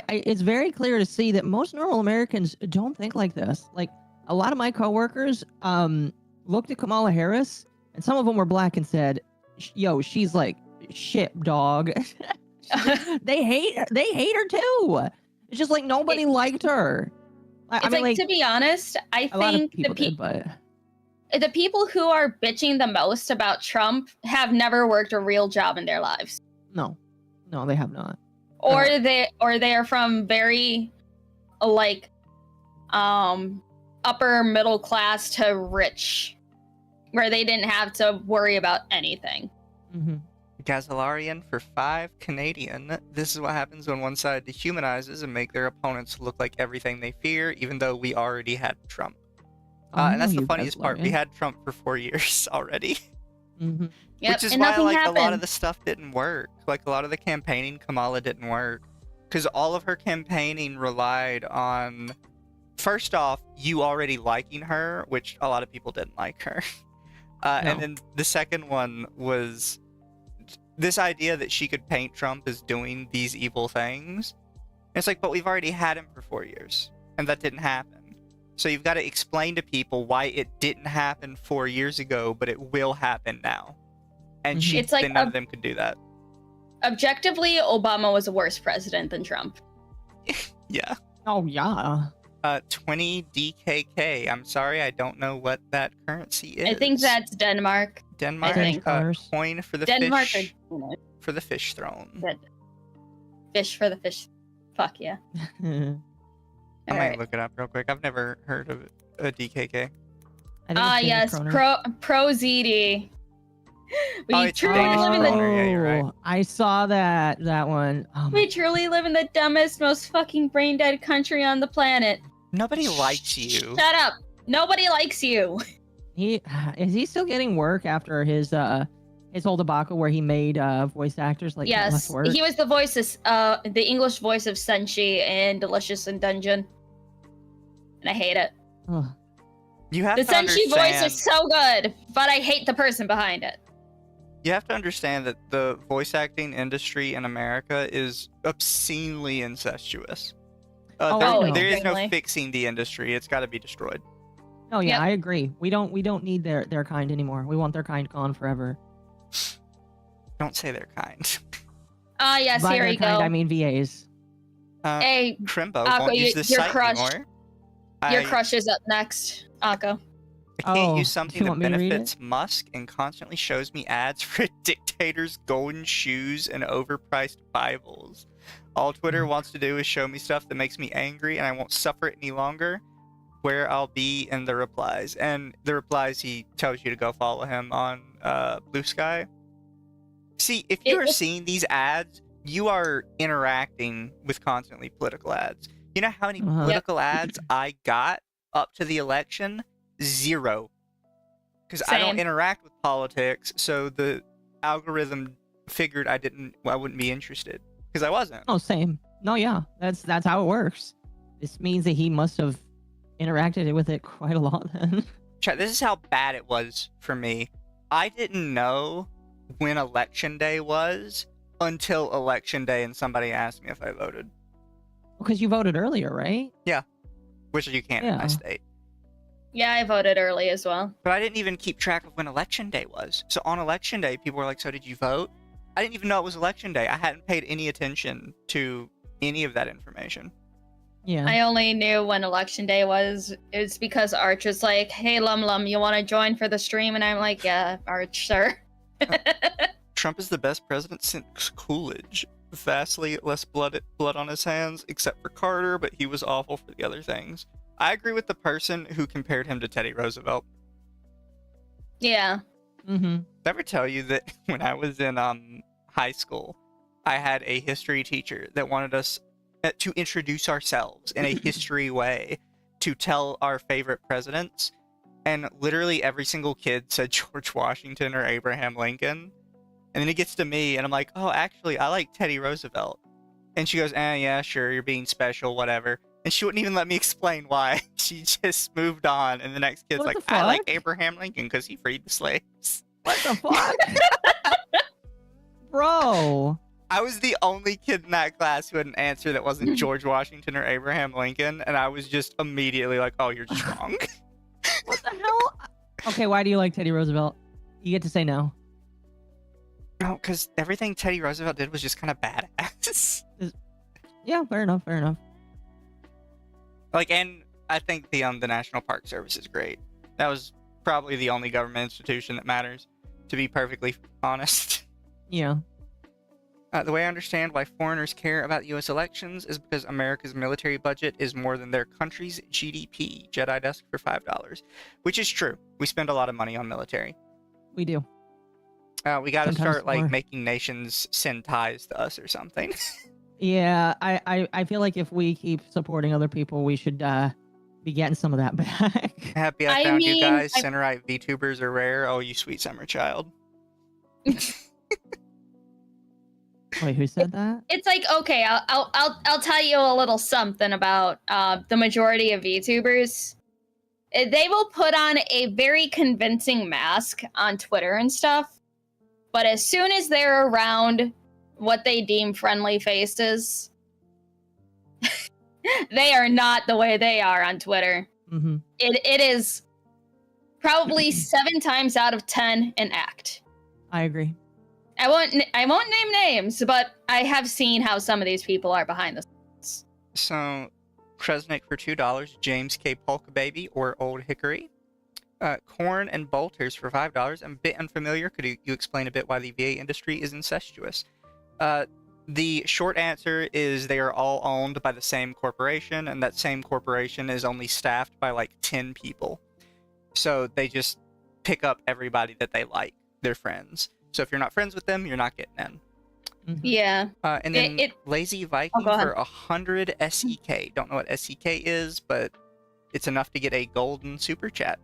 it's very clear to see that most normal Americans don't think like this. Like a lot of my coworkers looked at Kamala Harris, and some of them were black and said, yo, she's like shit, dog. they hate her too. It's just like nobody liked her. I mean, to be honest, I think the people who are bitching the most about Trump have never worked a real job in their lives. No, they have not. Or they are from very like upper middle class to rich, where they didn't have to worry about anything. Gazalarian for 5 Canadian. This is what happens when one side dehumanizes and make their opponents look like everything they fear, even though we already had Trump. And that's the funniest part. We had Trump for 4 years already. Which is why a lot of the stuff didn't work. Like a lot of the campaigning, Kamala didn't work. Because all of her campaigning relied on, first off, you already liking her, which a lot of people didn't like her. And then the second one was this idea that she could paint Trump as doing these evil things. And it's like, but we've already had him for 4 years, and that didn't happen. So you've got to explain to people why it didn't happen 4 years ago, but it will happen now. And It's like none of them could do that. Objectively, Obama was a worse president than Trump. Yeah. Oh, yeah. 20 DKK. I'm sorry, I don't know what that currency is. I think that's Denmark. Denmark. Coin for the Denmark fish. For the fish throne. Fish for the fish. Fuck yeah. I might look it up real quick. I've never heard of a DKK. Yes, Pro ZD. We truly live in the... Yeah, you're right. I saw that one. We truly live in the dumbest, most fucking brain dead country on the planet. Nobody likes you. Shut up. Nobody likes you. Is he still getting work after his whole debacle where he made voice actors like yes, work? He was the voice of the English voice of Senshi in Delicious in Dungeon, and I hate it. Ugh. You have the to Senshi understand... voice is so good, but I hate the person behind it. You have to understand that the voice acting industry in America is obscenely incestuous. There is no fixing the industry. It's got to be destroyed. Oh yeah, I agree. We don't need their kind anymore. We want their kind gone forever. Don't say their kind. Yes, By here their we kind, go. I mean VAs. Hey, Crimbo Occo, won't use this site anymore. Your crush is up next, Occo. I can't use something that benefits Musk and constantly shows me ads for a dictator's golden shoes and overpriced Bibles. All Twitter wants to do is show me stuff that makes me angry, and I won't suffer it any longer. Where I'll be in the replies. And the replies, he tells you to go follow him on Blue Sky. See, if you are seeing these ads, you are interacting with constantly political ads. You know how many political ads I got up to the election? 0. because I don't Same. interact with politics, so the algorithm figured I wouldn't be interested because I wasn't. Oh, same. No, yeah, that's how it works. This means that he must have interacted with it quite a lot then. Chat, this is how bad it was for me. I didn't know when election day was until election day and somebody asked me if I voted. Because you voted earlier, right? Yeah. Which you can't in my Yeah. state. Yeah, I voted early as well. But I didn't even keep track of when election day was. So on election day, people were like, so did you vote? I didn't even know it was election day. I hadn't paid any attention to any of that information. Yeah. I only knew when election day was. It was because Arch was like, hey, LumLum, you want to join for the stream? And I'm like, yeah, Arch, sure. Trump is the best president since Coolidge. Vastly less blood on his hands, except for Carter, but he was awful for the other things. I agree with the person who compared him to Teddy Roosevelt. Yeah. Mm-hmm. Did I ever tell you that when I was in high school, I had a history teacher that wanted us to introduce ourselves in a history way to tell our favorite presidents, and literally every single kid said George Washington or Abraham Lincoln, and then it gets to me and I'm like, oh, actually I like Teddy Roosevelt, and she goes, yeah, sure, you're being special, whatever, and she wouldn't even let me explain why. She just moved on, and the next kid's What like, the I like fuck? Abraham Lincoln because he freed the slaves. What the fuck? Bro. I was the only kid in that class who had an answer that wasn't George Washington or Abraham Lincoln, and I was just immediately like, oh, you're just wrong. What the hell? Okay, why do you like Teddy Roosevelt? You get to say no. No, because everything Teddy Roosevelt did was just kind of badass. Yeah, fair enough, fair enough. Like, and I think the National Park Service is great. That was probably the only government institution that matters, to be perfectly honest. Yeah. The way I understand why foreigners care about U.S. elections is because America's military budget is more than their country's GDP. Jedi Desk for $5. Which is true. We spend a lot of money on military. We do. We got to Sometimes start, like, more. making nations send ties to us or something. Yeah, I feel like if we keep supporting other people, we should be getting some of that back. Happy I I found you mean, guys. I- Centerite VTubers are rare. Oh, you sweet summer child. Wait, who said that? It's like, okay, I'll tell you a little something about the majority of VTubers. They will put on a very convincing mask on Twitter and stuff, but as soon as they're around what they deem friendly faces, they are not the way they are on Twitter. Mm-hmm. It is probably 7 times out of 10 an act. I agree. I won't name names, but I have seen how some of these people are behind the scenes. So, Kresnik for $2, James K. Polka Baby or Old Hickory. Corn and Bolters for $5. I'm a bit unfamiliar. Could you explain a bit why the VA industry is incestuous? The short answer is they are all owned by the same corporation, and that same corporation is only staffed by like 10 people. So they just pick up everybody that they like, their friends. So if you're not friends with them, you're not getting in. Mm-hmm. Yeah. And then Lazy Viking go ahead. for 100 SEK. Don't know what SEK is, but it's enough to get a golden super chat.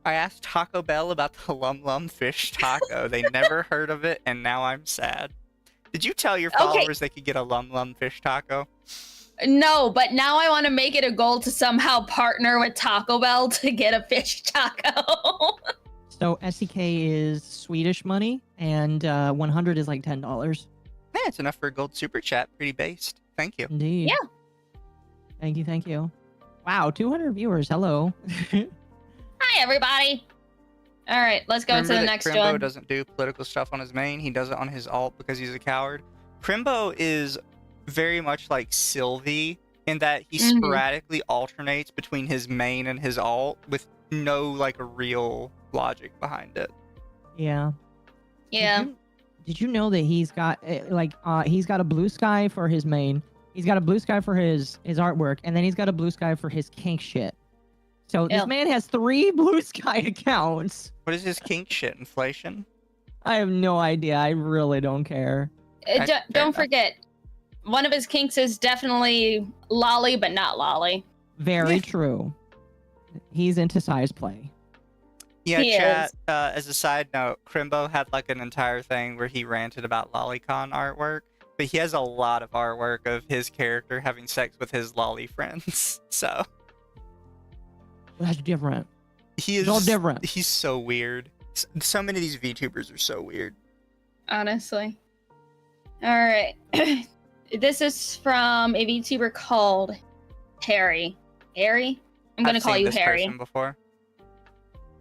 I asked Taco Bell about the LumLum fish taco. They never heard of it, and now I'm sad. Did you tell your followers they could get a LumLum fish taco? No, but now I want to make it a goal to somehow partner with Taco Bell to get a fish taco. So SEK is Swedish money, and 100 is like $10. Yeah, it's enough for a gold super chat. Pretty based. Thank you. Indeed. Yeah. Thank you. Wow, 200 viewers. Hello. Hi, everybody. All right, let's go to Remember the that next Crimbo one. doesn't do political stuff on his main. He does it on his alt because he's a coward. Crimbo is very much like Sylvie in that he sporadically alternates between his main and his alt with no like real logic behind it. Yeah. Yeah. Did you know that he's got he's got a blue sky for his main, he's got a blue sky for his artwork, and then he's got a blue sky for his kink shit. So this man has 3 blue sky accounts. What is his kink shit? Inflation? I have no idea. I really don't care. Don't forget, one of his kinks is definitely lolly, but not lolly. Very true. He's into size play. Yeah, He chat, is. as a side note, Crimbo had like an entire thing where he ranted about lolicon artwork, but he has a lot of artwork of his character having sex with his lolly friends. So That's different. he is It's all different. He's so weird. So many of these VTubers are so weird. Honestly. Alright. This is from a VTuber called Harry. Harry? I'm gonna I've call seen you this Harry. person before.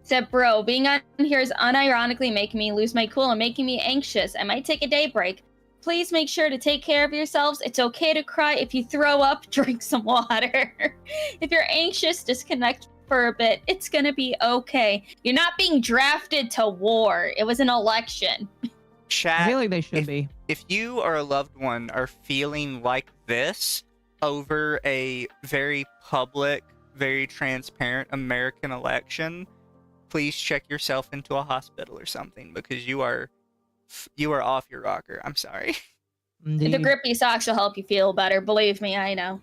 Said, bro, being on here is unironically making me lose my cool and making me anxious. I might take a day break. Please make sure to take care of yourselves. It's okay to cry. If you throw up, drink some water. If you're anxious, disconnect for a bit. It's gonna be okay. You're not being drafted to war. It was an election. Chat, I feel like they should be. if you or a loved one are feeling like this over a very public, very transparent American election, please check yourself into a hospital or something, because you are off your rocker. I'm sorry. Indeed. The grippy socks will help you feel better. Believe me, I know.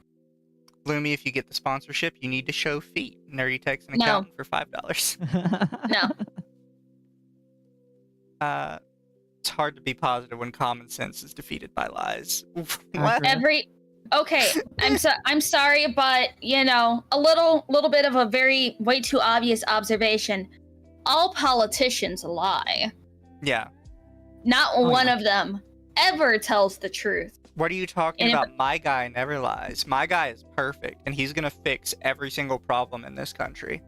Lumi, if you get the sponsorship, you need to show feet. Nerdy takes an No. accountant for $5. No. It's hard to be positive when common sense is defeated by lies. What? Okay, I'm sorry, but you know, a little bit of a very way too obvious observation. All politicians lie. Yeah. Not one of them ever tells the truth. What are you talking And about? My guy never lies. My guy is perfect, and he's gonna fix every single problem in this country.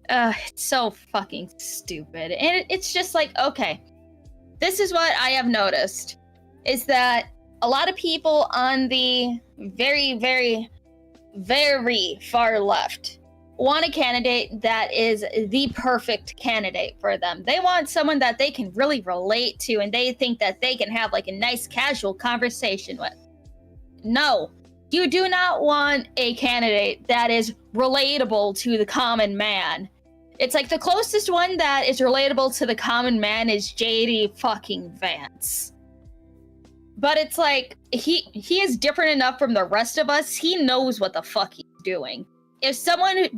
It's so fucking stupid. And it's just like, okay, this is what I have noticed, is that a lot of people on the very, very, very far left want a candidate that is the perfect candidate for them. They want someone that they can really relate to, and they think that they can have like a nice casual conversation with. No, you do not want a candidate that is relatable to the common man. It's like the closest one that is relatable to the common man is JD fucking Vance. But it's like, he is different enough from the rest of us. He knows what the fuck he's doing. If someone,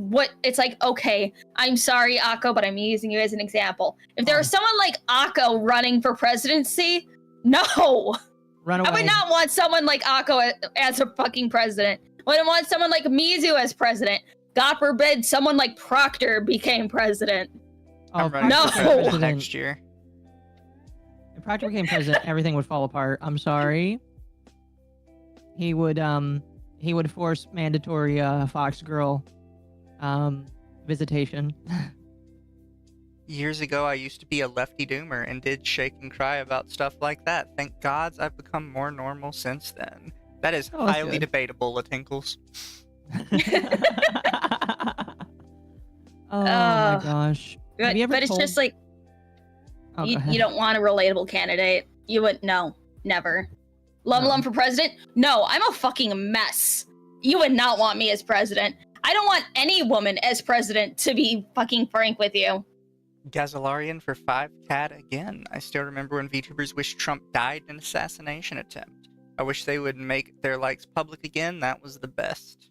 it's like, okay, I'm sorry, Occo, but I'm using you as an example. If there was someone like Occo running for presidency, no. Run away. I would not want someone like Occo as a fucking president. I wouldn't want someone like Mizu as president. God forbid someone like Proctor became president. I'm running no. for president next year. If Proctor became president, everything would fall apart. I'm sorry. He would force mandatory Fox Girl visitation. Years ago, I used to be a lefty doomer and did shake and cry about stuff like that. Thank gods I've become more normal since then. That is highly good. debatable, Latinkles. Oh my gosh. Have you ever But it's told- just like, Oh, go ahead. you don't want a relatable candidate. You would, no, never. LumLum for president? No, I'm a fucking mess. You would not want me as president. I don't want any woman as president, to be fucking frank with you. Gazalarian for 5 cat again. I still remember when VTubers wished Trump died in an assassination attempt. I wish they would make their likes public again. That was the best.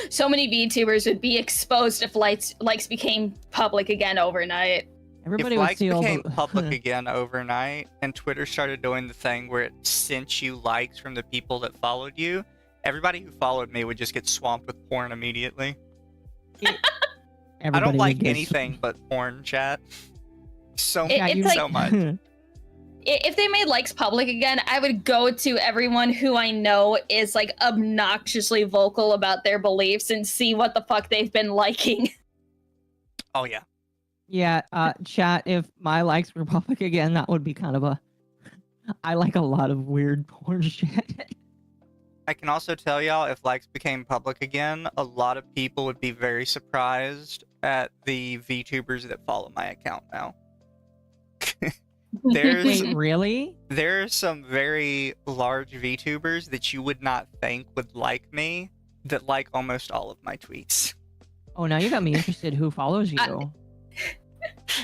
So many VTubers would be exposed if likes became public again overnight. Everybody if would likes see all became the- public again overnight and Twitter started doing the thing where it sent you likes from the people that followed you, everybody who followed me would just get swamped with porn immediately. I Everybody don't would like get- anything but porn, chat. So, It's like- so much. If they made likes public again, I would go to everyone who I know is like obnoxiously vocal about their beliefs and see what the fuck they've been liking. Oh, yeah. Yeah, chat, if my likes were public again, that would be kind of a... I like a lot of weird porn shit. I can also tell y'all, if likes became public again, a lot of people would be very surprised at the VTubers that follow my account now. Wait, really? There are some very large VTubers that you would not think would like me that like almost all of my tweets. Oh, now you got me interested. Who follows you?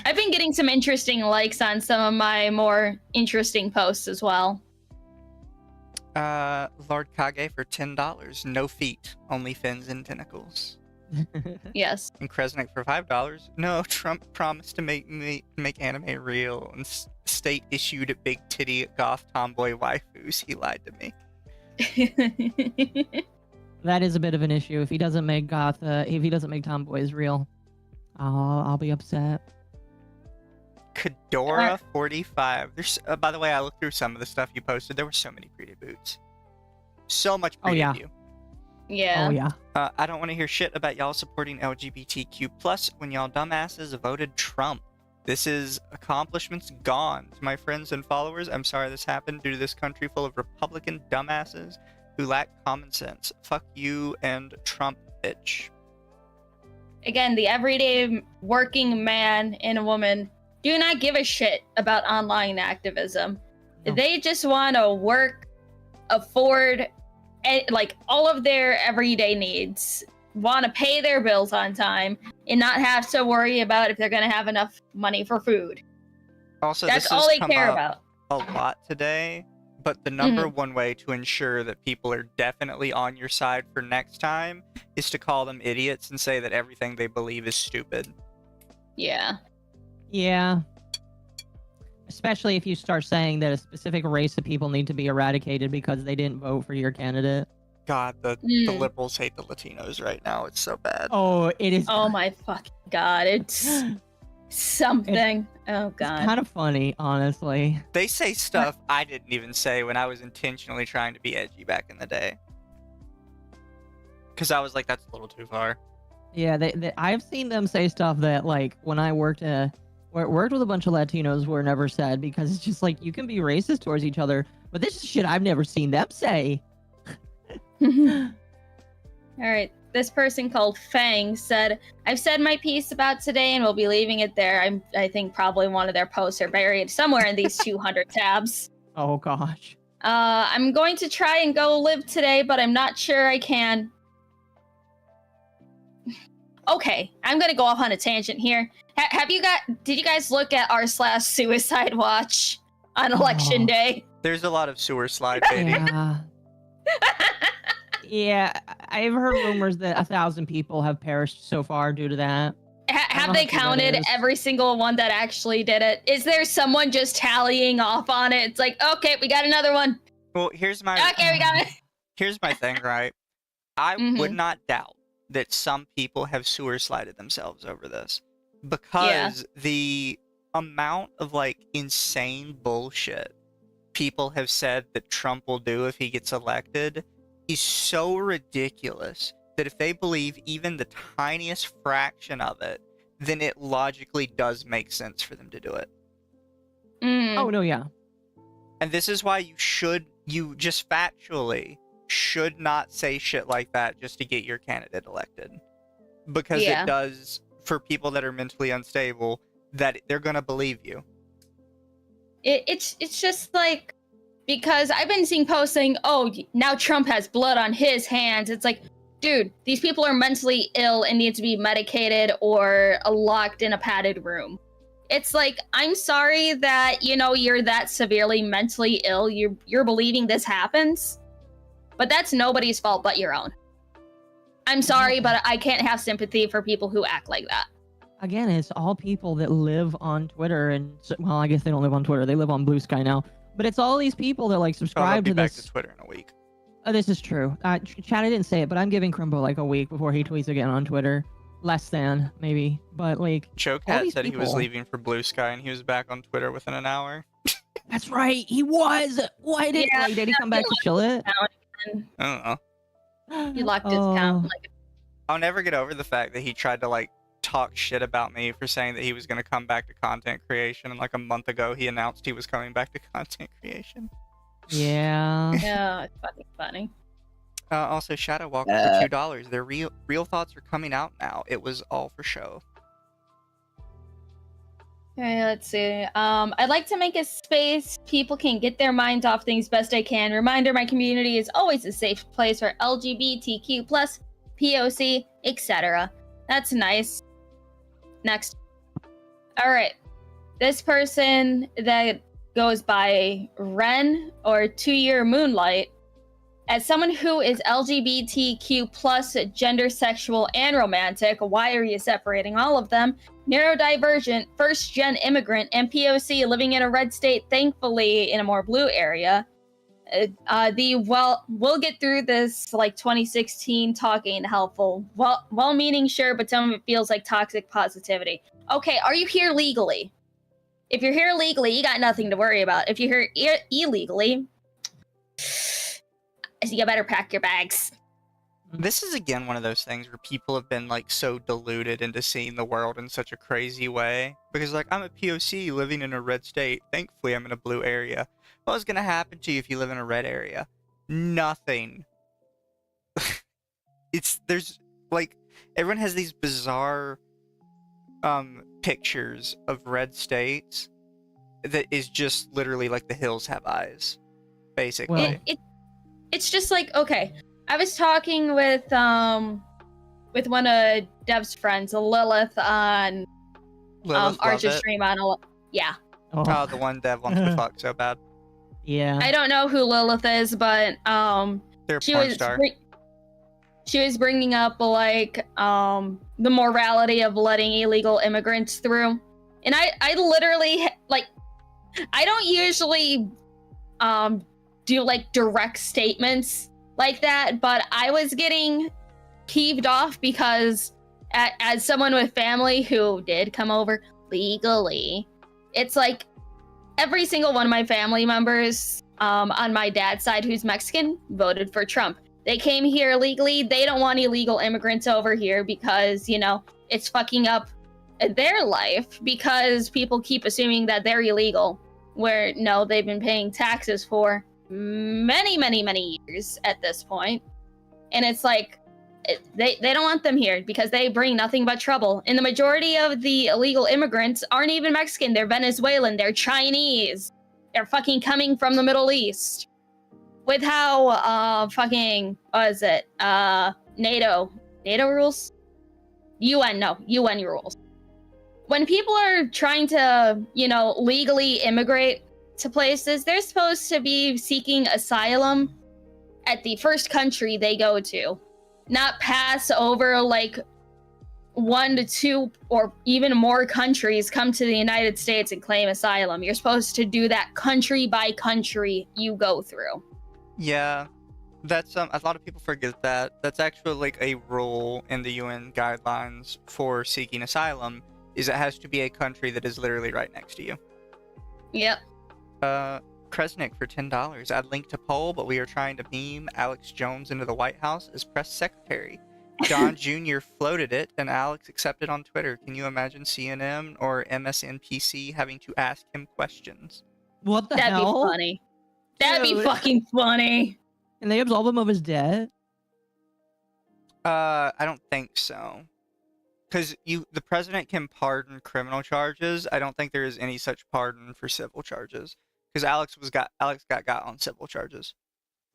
I've been getting some interesting likes on some of my more interesting posts as well. Lord Kage for $10. No feet, only fins and tentacles. Yes. And Kresnik for $5. No, Trump promised to make anime real, and state issued a big titty goth tomboy waifus. He lied to me. That is a bit of an issue. If he doesn't make if he doesn't make tomboys real, I'll be upset. Kadora 45. There's by the way, I looked through some of the stuff you posted. There were so many pretty boots. So much pretty yeah. you. Yeah. Oh yeah. I don't want to hear shit about y'all supporting LGBTQ+ when y'all dumbasses voted Trump. This is accomplishments gone. To my friends and followers, I'm sorry this happened due to this country full of Republican dumbasses who lack common sense. Fuck you and Trump, bitch. Again, the everyday working man and woman do not give a shit about online activism. No. They just want to work, afford, like all of their everyday needs, want to pay their bills on time, and not have to worry about if they're going to have enough money for food. Also, that's this all has they come care up about. A lot today, but the number one way to ensure that people are definitely on your side for next time is to call them idiots and say that everything they believe is stupid. Yeah. Yeah. Especially if you start saying that a specific race of people need to be eradicated because they didn't vote for your candidate. God, the liberals hate the Latinos right now. It's so bad. Oh, it is. Oh my fucking god, it's something. Oh god. It's kind of funny, honestly. They say stuff I didn't even say when I was intentionally trying to be edgy back in the day. Because I was like, that's a little too far. Yeah, I've seen them say stuff that, like, when I worked with a bunch of Latinos were never said, because it's just like, you can be racist towards each other, but this is shit I've never seen them say. Alright, this person called Fang said, I've said my piece about today and we'll be leaving it there. I think probably one of their posts are buried somewhere in these 200 tabs. Oh gosh. I'm going to try and go live today, but I'm not sure I can. Okay, I'm gonna go off on a tangent here. Did you guys look at r/suicide watch on election day? There's a lot of sewer slide baiting. Yeah. Yeah, I've heard rumors that 1,000 people have perished so far due to that. Have they counted every single one that actually did it? Is there someone just tallying off on it? It's like, okay, we got another one. Well, here's my we got it. Here's my thing, right? I would not doubt that some people have sewer slided themselves over this, because the amount of like insane bullshit people have said that Trump will do if he gets elected is so ridiculous that if they believe even the tiniest fraction of it, then it logically does make sense for them to do it. Oh no, yeah. And this is why you just factually should not say shit like that just to get your candidate elected. Because it does, for people that are mentally unstable, that they're gonna believe you. It's just like, because I've been seeing posts saying, oh, now Trump has blood on his hands. It's like, dude, these people are mentally ill and need to be medicated or locked in a padded room. It's like, I'm sorry that, you're that severely mentally ill. You're believing this happens, but that's nobody's fault but your own. I'm sorry, but I can't have sympathy for people who act like that. Again, it's all people that live on Twitter, and well, I guess they don't live on Twitter. They live on Blue Sky now. But it's all these people that like subscribe to this. Back to Twitter in a week. This is true. Chad, I didn't say it, but I'm giving Crimbo like a week before he tweets again on Twitter. Less than, maybe. But like, Chocat said he was leaving for Blue Sky and he was back on Twitter within an hour. That's right, he was. Why did he come back to chill it? I don't know. He locked his account. I'll never get over the fact that he tried to like talk shit about me for saying that he was going to come back to content creation, and like a month ago he announced he was coming back to content creation. Yeah. Yeah, it's fucking funny. Also, Shadow Walker for $2. Their real thoughts are coming out now. It was all for show. Okay, let's see. I'd like to make a space people can get their minds off things best I can. Reminder, my community is always a safe place for LGBTQ+, POC, etc. That's nice. Next. Alright. This person that goes by Ren or 2 Year Moonlight As someone who is LGBTQ plus, gender, sexual, and romantic, why are you separating all of them? Neurodivergent, first-gen immigrant, and POC living in a red state, thankfully in a more blue area. We'll get through this like 2016 talk ain't helpful. Well-meaning, sure, but some of it feels like toxic positivity. Okay, are you here legally? If you're here legally, you got nothing to worry about. If you're here illegally, you better pack your bags. This is again one of those things where people have been like so deluded into seeing the world in such a crazy way. Because like, I'm a POC living in a red state. Thankfully, I'm in a blue area. What's gonna happen to you if you live in a red area? Nothing. There's like, everyone has these bizarre pictures of red states that is just literally like the hills have eyes, basically. It's just like, okay, I was talking with one of Dev's friends, Lilith, on Archer stream on yeah. Oh, the one Dev wants to fuck so bad. Yeah. I don't know who Lilith is, but they're a porn star. She was bringing up like the morality of letting illegal immigrants through, and I literally like, I don't usually do like direct statements like that, but I was getting peeved off because as someone with family who did come over legally, it's like every single one of my family members on my dad's side who's Mexican voted for Trump. They came here legally. They don't want illegal immigrants over here because, you know, it's fucking up their life because people keep assuming that they're illegal, where no, they've been paying taxes for many years at this point. And it's like, they don't want them here because they bring nothing but trouble. And the majority of the illegal immigrants aren't even Mexican. They're Venezuelan. They're Chinese. They're fucking coming from the Middle East. With how fucking, what is it? NATO rules? UN rules. When people are trying to, you know, legally immigrate to places, they're supposed to be seeking asylum at the first country they go to, not pass over like 1 to 2 or even more countries come to the United States and claim asylum. You're supposed to do that country by country you go through. Yeah, that's a lot of people forget that. That's actually like a rule in the UN guidelines for seeking asylum, is it has to be a country that is literally right next to you. Yep. Kresnik for $10. I'd link to poll, but we are trying to meme Alex Jones into the White House as press secretary. Don Jr. floated it, and Alex accepted on Twitter. Can you imagine CNN or MSNBC having to ask him questions? What the That'd hell? Be funny. That'd be fucking funny. Can they absolve him of his debt? I don't think so. Because the president can pardon criminal charges. I don't think there is any such pardon for civil charges. Because Alex got on civil charges.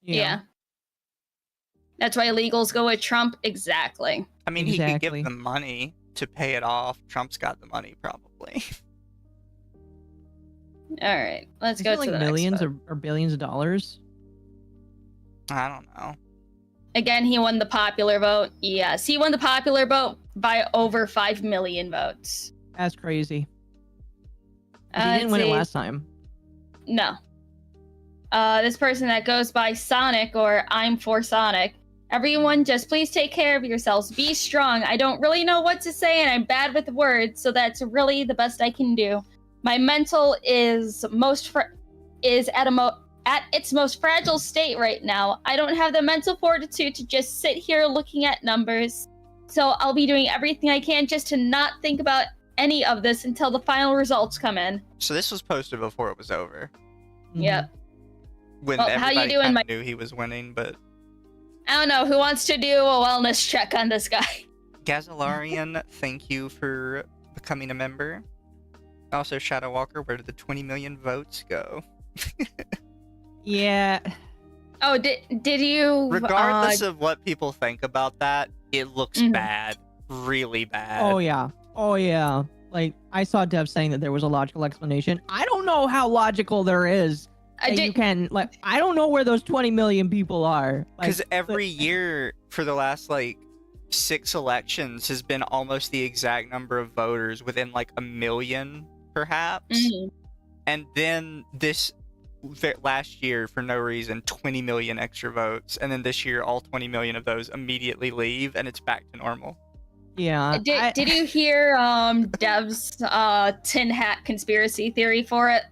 Yeah. That's why illegals go with Trump. Exactly. I mean, he could give them money to pay it off. Trump's got the money, probably. All right, let's go to like the millions next or billions of dollars. I don't know. Again, he won the popular vote. Yes, he won the popular vote by over 5 million votes. That's crazy. He didn't win it last time. No. This person that goes by Sonic, or I'm for Sonic. Everyone, just please take care of yourselves. Be strong. I don't really know what to say, and I'm bad with words, so that's really the best I can do. My mental is at its most fragile state right now. I don't have the mental fortitude to just sit here looking at numbers. So I'll be doing everything I can just to not think about any of this until the final results come in. So this was posted before it was over. Yep. When Well, how you everybody doing, kind my- of knew he was winning, but... I don't know, who wants to do a wellness check on this guy? Gazalarian, thank you for becoming a member. Also, Shadow Walker, where did the 20 million votes go? Yeah. Oh, did you... Regardless of what people think about that, it looks bad. Really bad. Oh, yeah. Oh, yeah. Like, I saw Dev saying that there was a logical explanation. I don't know how logical there is You can, like, I don't know where those 20 million people are. Because every year for the last, like, 6 elections has been almost the exact number of voters, within, like, 1 million, perhaps. And then this last year, for no reason, 20 million extra votes. And then this year, all 20 million of those immediately leave, and it's back to normal. Yeah. Did you hear Dev's tin hat conspiracy theory for it?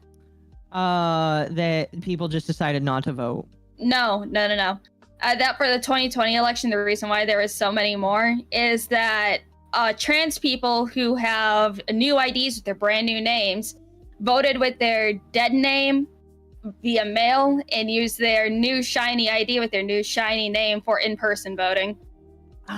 That people just decided not to vote. No. That for the 2020 election, the reason why there was so many more is that trans people who have new IDs with their brand new names voted with their dead name via mail and used their new shiny ID with their new shiny name for in-person voting.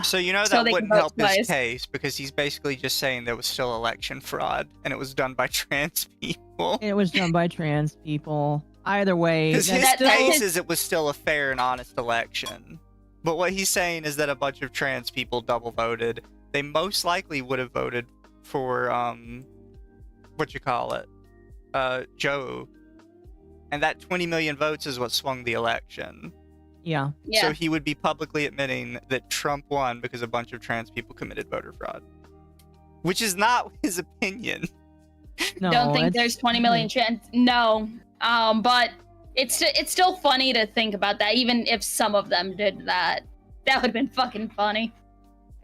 So you know that wouldn't help his case, because he's basically just saying there was still election fraud and it was done by trans people. It was done by trans people. Either way, because his case is it was still a fair and honest election. But what he's saying is that a bunch of trans people double voted. They most likely would have voted for Joe. And that 20 million votes is what swung the election. Yeah. So he would be publicly admitting that Trump won because a bunch of trans people committed voter fraud. Which is not his opinion. No, don't think there's 20 million trans. No. But it's still funny to think about that, even if some of them did that. That would have been fucking funny.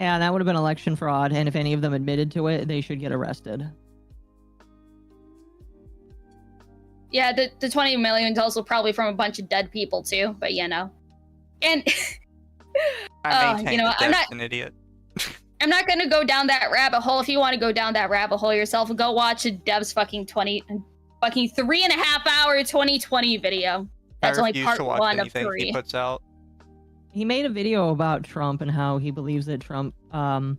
Yeah, that would have been election fraud, and if any of them admitted to it, they should get arrested. Yeah, the 20 million is also probably from a bunch of dead people too, but you know. And I'm not an idiot. I'm not gonna go down that rabbit hole. If you want to go down that rabbit hole yourself, go watch Dev's fucking 3.5-hour 2020 video. That's only part 1 of 3. He puts out. He made a video about Trump and how he believes that Trump tried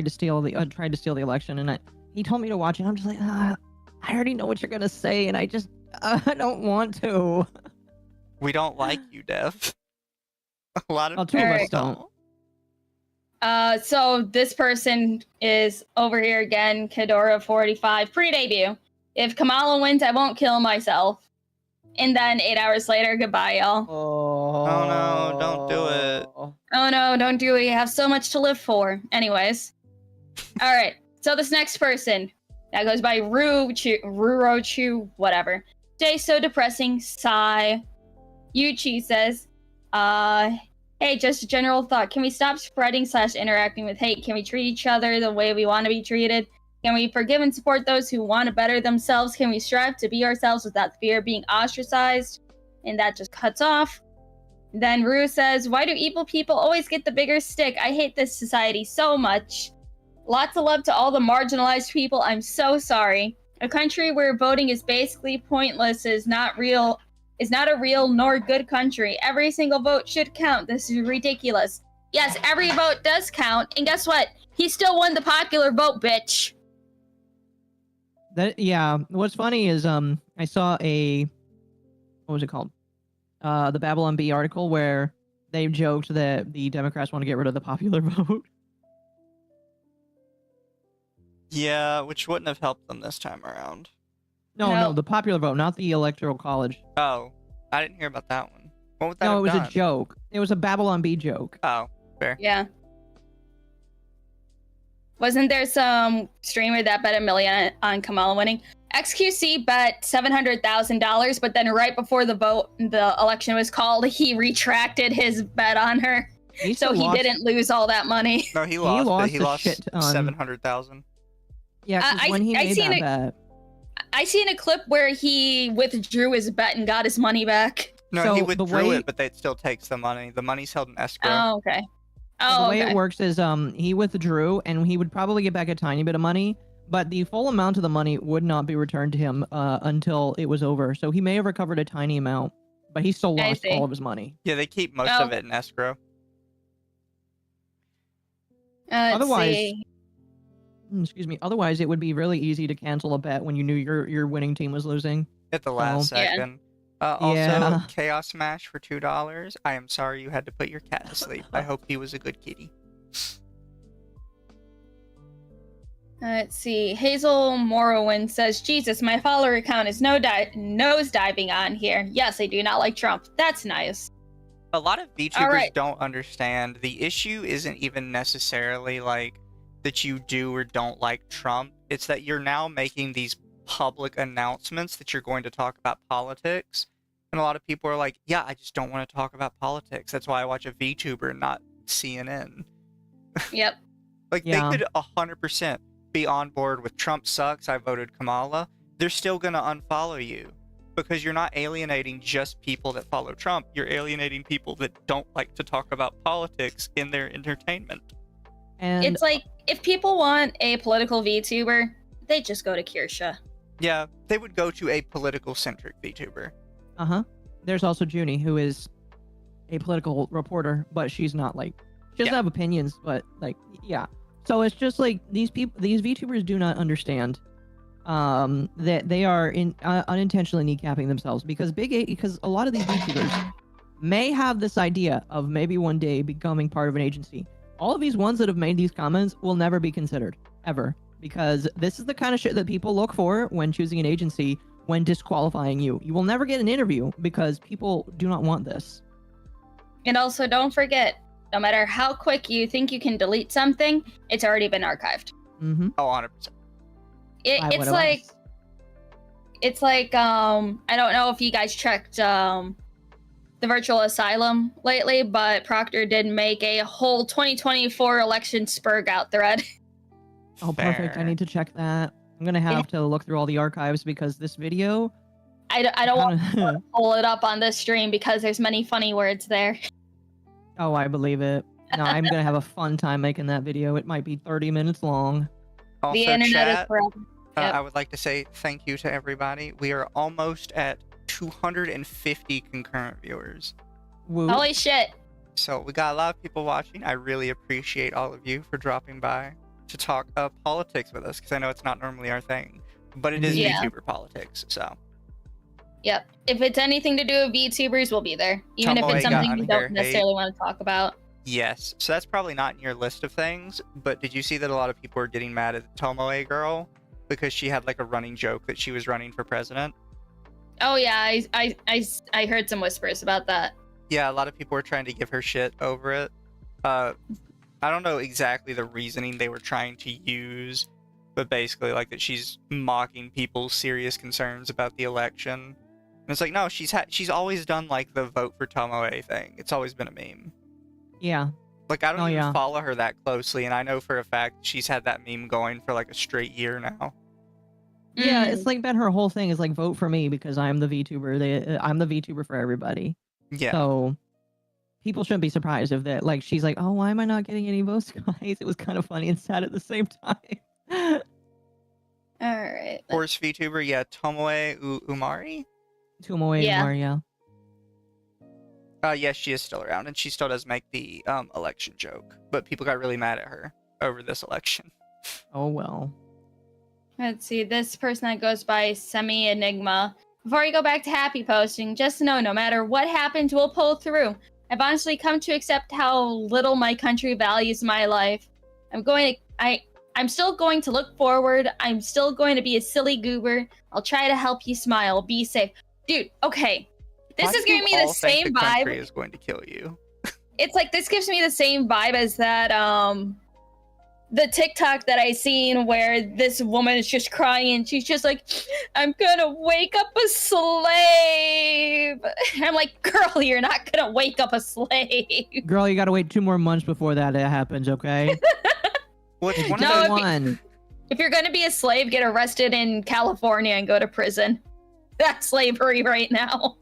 to steal the election, and he told me to watch it. I'm just like, I already know what you're gonna say, and I don't want to. We don't like you, Dev. A lot of two of us don't. So this person is over here again, Kadora45, pre-debut. If Kamala wins, I won't kill myself. And then 8 hours later, goodbye, y'all. Oh no, don't do it. Oh no, don't do it. You have so much to live for. Anyways. All right. So this next person, that goes by Rurochu, whatever. Day so depressing, sigh. Yuchi says, hey, just a general thought. Can we stop spreading / interacting with hate? Can we treat each other the way we want to be treated? Can we forgive and support those who want to better themselves? Can we strive to be ourselves without fear of being ostracized? And that just cuts off. Then Rue says, why do evil people always get the bigger stick? I hate this society so much. Lots of love to all the marginalized people. I'm so sorry. A country where voting is basically pointless is not a real nor good country. Every single vote should count. This is ridiculous. Yes, every vote does count. And guess what? He still won the popular vote, bitch. Yeah. What's funny is I saw what was it called? The Babylon Bee article where they joked that the Democrats want to get rid of the popular vote. Yeah, which wouldn't have helped them this time around. No, the popular vote, not the electoral college. Oh, I didn't hear about that one. What would that No, have it was done? a joke. It was a Babylon Bee joke. Oh, fair. Yeah. Wasn't there some streamer that bet $1 million on Kamala winning? XQC bet $700,000, but then right before the election was called, he retracted his bet on her. So he didn't lose all that money. No, he lost. He lost shit ton. 700,000. Yeah, when he made that bet. I seen a clip where he withdrew his bet and got his money back. No, he withdrew it, but it still takes the money. The money's held in escrow. Oh, okay. The way it works is he withdrew, and he would probably get back a tiny bit of money, but the full amount of the money would not be returned to him until it was over. So he may have recovered a tiny amount, but he still lost all of his money. Yeah, they keep most of it in escrow. Otherwise, it would be really easy to cancel a bet when you knew your winning team was losing. At the last second. Also, Chaos Smash for $2. I am sorry you had to put your cat to sleep. I hope he was a good kitty. Let's see. Hazel Morrowind says, Jesus, my follower count is nose diving on here. Yes, I do not like Trump. That's nice. A lot of VTubers right. don't understand. The issue isn't even necessarily like that you do or don't like Trump. It's that you're now making these public announcements that you're going to talk about politics. And a lot of people are like, yeah, I just don't want to talk about politics. That's why I watch a VTuber and not CNN. Yep. Like, Yeah. they could 100% be on board with Trump sucks, I voted Kamala. They're still going to unfollow you because you're not alienating just people that follow Trump. You're alienating people that don't like to talk about politics in their entertainment. And It's like, if people want a political VTuber, they just go to Kirsha. Yeah, they would go to a political-centric VTuber. there's also Junie, who is a political reporter, but she's not like, she doesn't have opinions, but like, yeah. So it's just like these VTubers do not understand that they are unintentionally kneecapping themselves because because a lot of these VTubers may have this idea of maybe one day becoming part of an agency. All of these ones that have made these comments will never be considered, ever. Because this is the kind of shit that people look for when choosing an agency, when disqualifying you. You will never get an interview because people do not want this. And also, don't forget, no matter how quick you think you can delete something, it's already been archived. Mm-hmm. Oh, 100%. It's like I don't know if you guys checked the virtual asylum lately, but Proctor did make a whole 2024 election spurg out thread. Oh, perfect. I need to check that. I'm gonna have to look through all the archives because this video. I don't want to pull it up on this stream because there's many funny words there. Oh, I believe it. No, I'm gonna have a fun time making that video. It might be 30 minutes long. Also, The internet chat, is forever. Yep. I would like to say thank you to everybody. We are almost at 250 concurrent viewers. Woo. Holy shit. So we got a lot of people watching. I really appreciate all of you for dropping by to talk politics with us, because I know it's not normally our thing, but it is VTuber politics, so. Yep. If it's anything to do with VTubers, we'll be there. Even Tomo if it's got something we unfair don't necessarily want to talk about. Yes, so that's probably not in your list of things, but did you see that a lot of people are getting mad at the Tomo girl because she had like a running joke that she was running for president? Oh yeah, I heard some whispers about that. Yeah, a lot of people were trying to give her shit over it. I don't know exactly the reasoning they were trying to use, but basically like that she's mocking people's serious concerns about the election. And it's like, no, she's always done like the vote for Tomo thing. It's always been a meme. Yeah. Like, I don't even follow her that closely, and I know for a fact she's had that meme going for like a straight year now. Yeah, it's like been her whole thing is like vote for me because I'm the VTuber. I'm the VTuber for everybody. Yeah. So people shouldn't be surprised if that, like, she's like, oh, why am I not getting any votes, guys? It was kind of funny and sad at the same time. All right. Horse VTuber, yeah, Tomoe Umari? Tomoe Umari, yeah. Yes, she is still around, and she still does make the election joke, but people got really mad at her over this election. Oh, well. Let's see, this person that goes by Semi-Enigma. Before we go back to happy posting, just know no matter what happens, we'll pull through. I've honestly come to accept how little my country values my life. I'm still going to look forward. I'm still going to be a silly goober. I'll try to help you smile. Be safe. Dude, okay. This is giving me the same the vibe. Country is going to kill you. It's like this gives me the same vibe as that the TikTok that I seen where this woman is just crying and she's just like, I'm gonna wake up a slave. I'm like, girl, you're not gonna wake up a slave. Girl, you gotta wait 2 more months before that happens, okay? If you're gonna be a slave, get arrested in California and go to prison. That's slavery right now.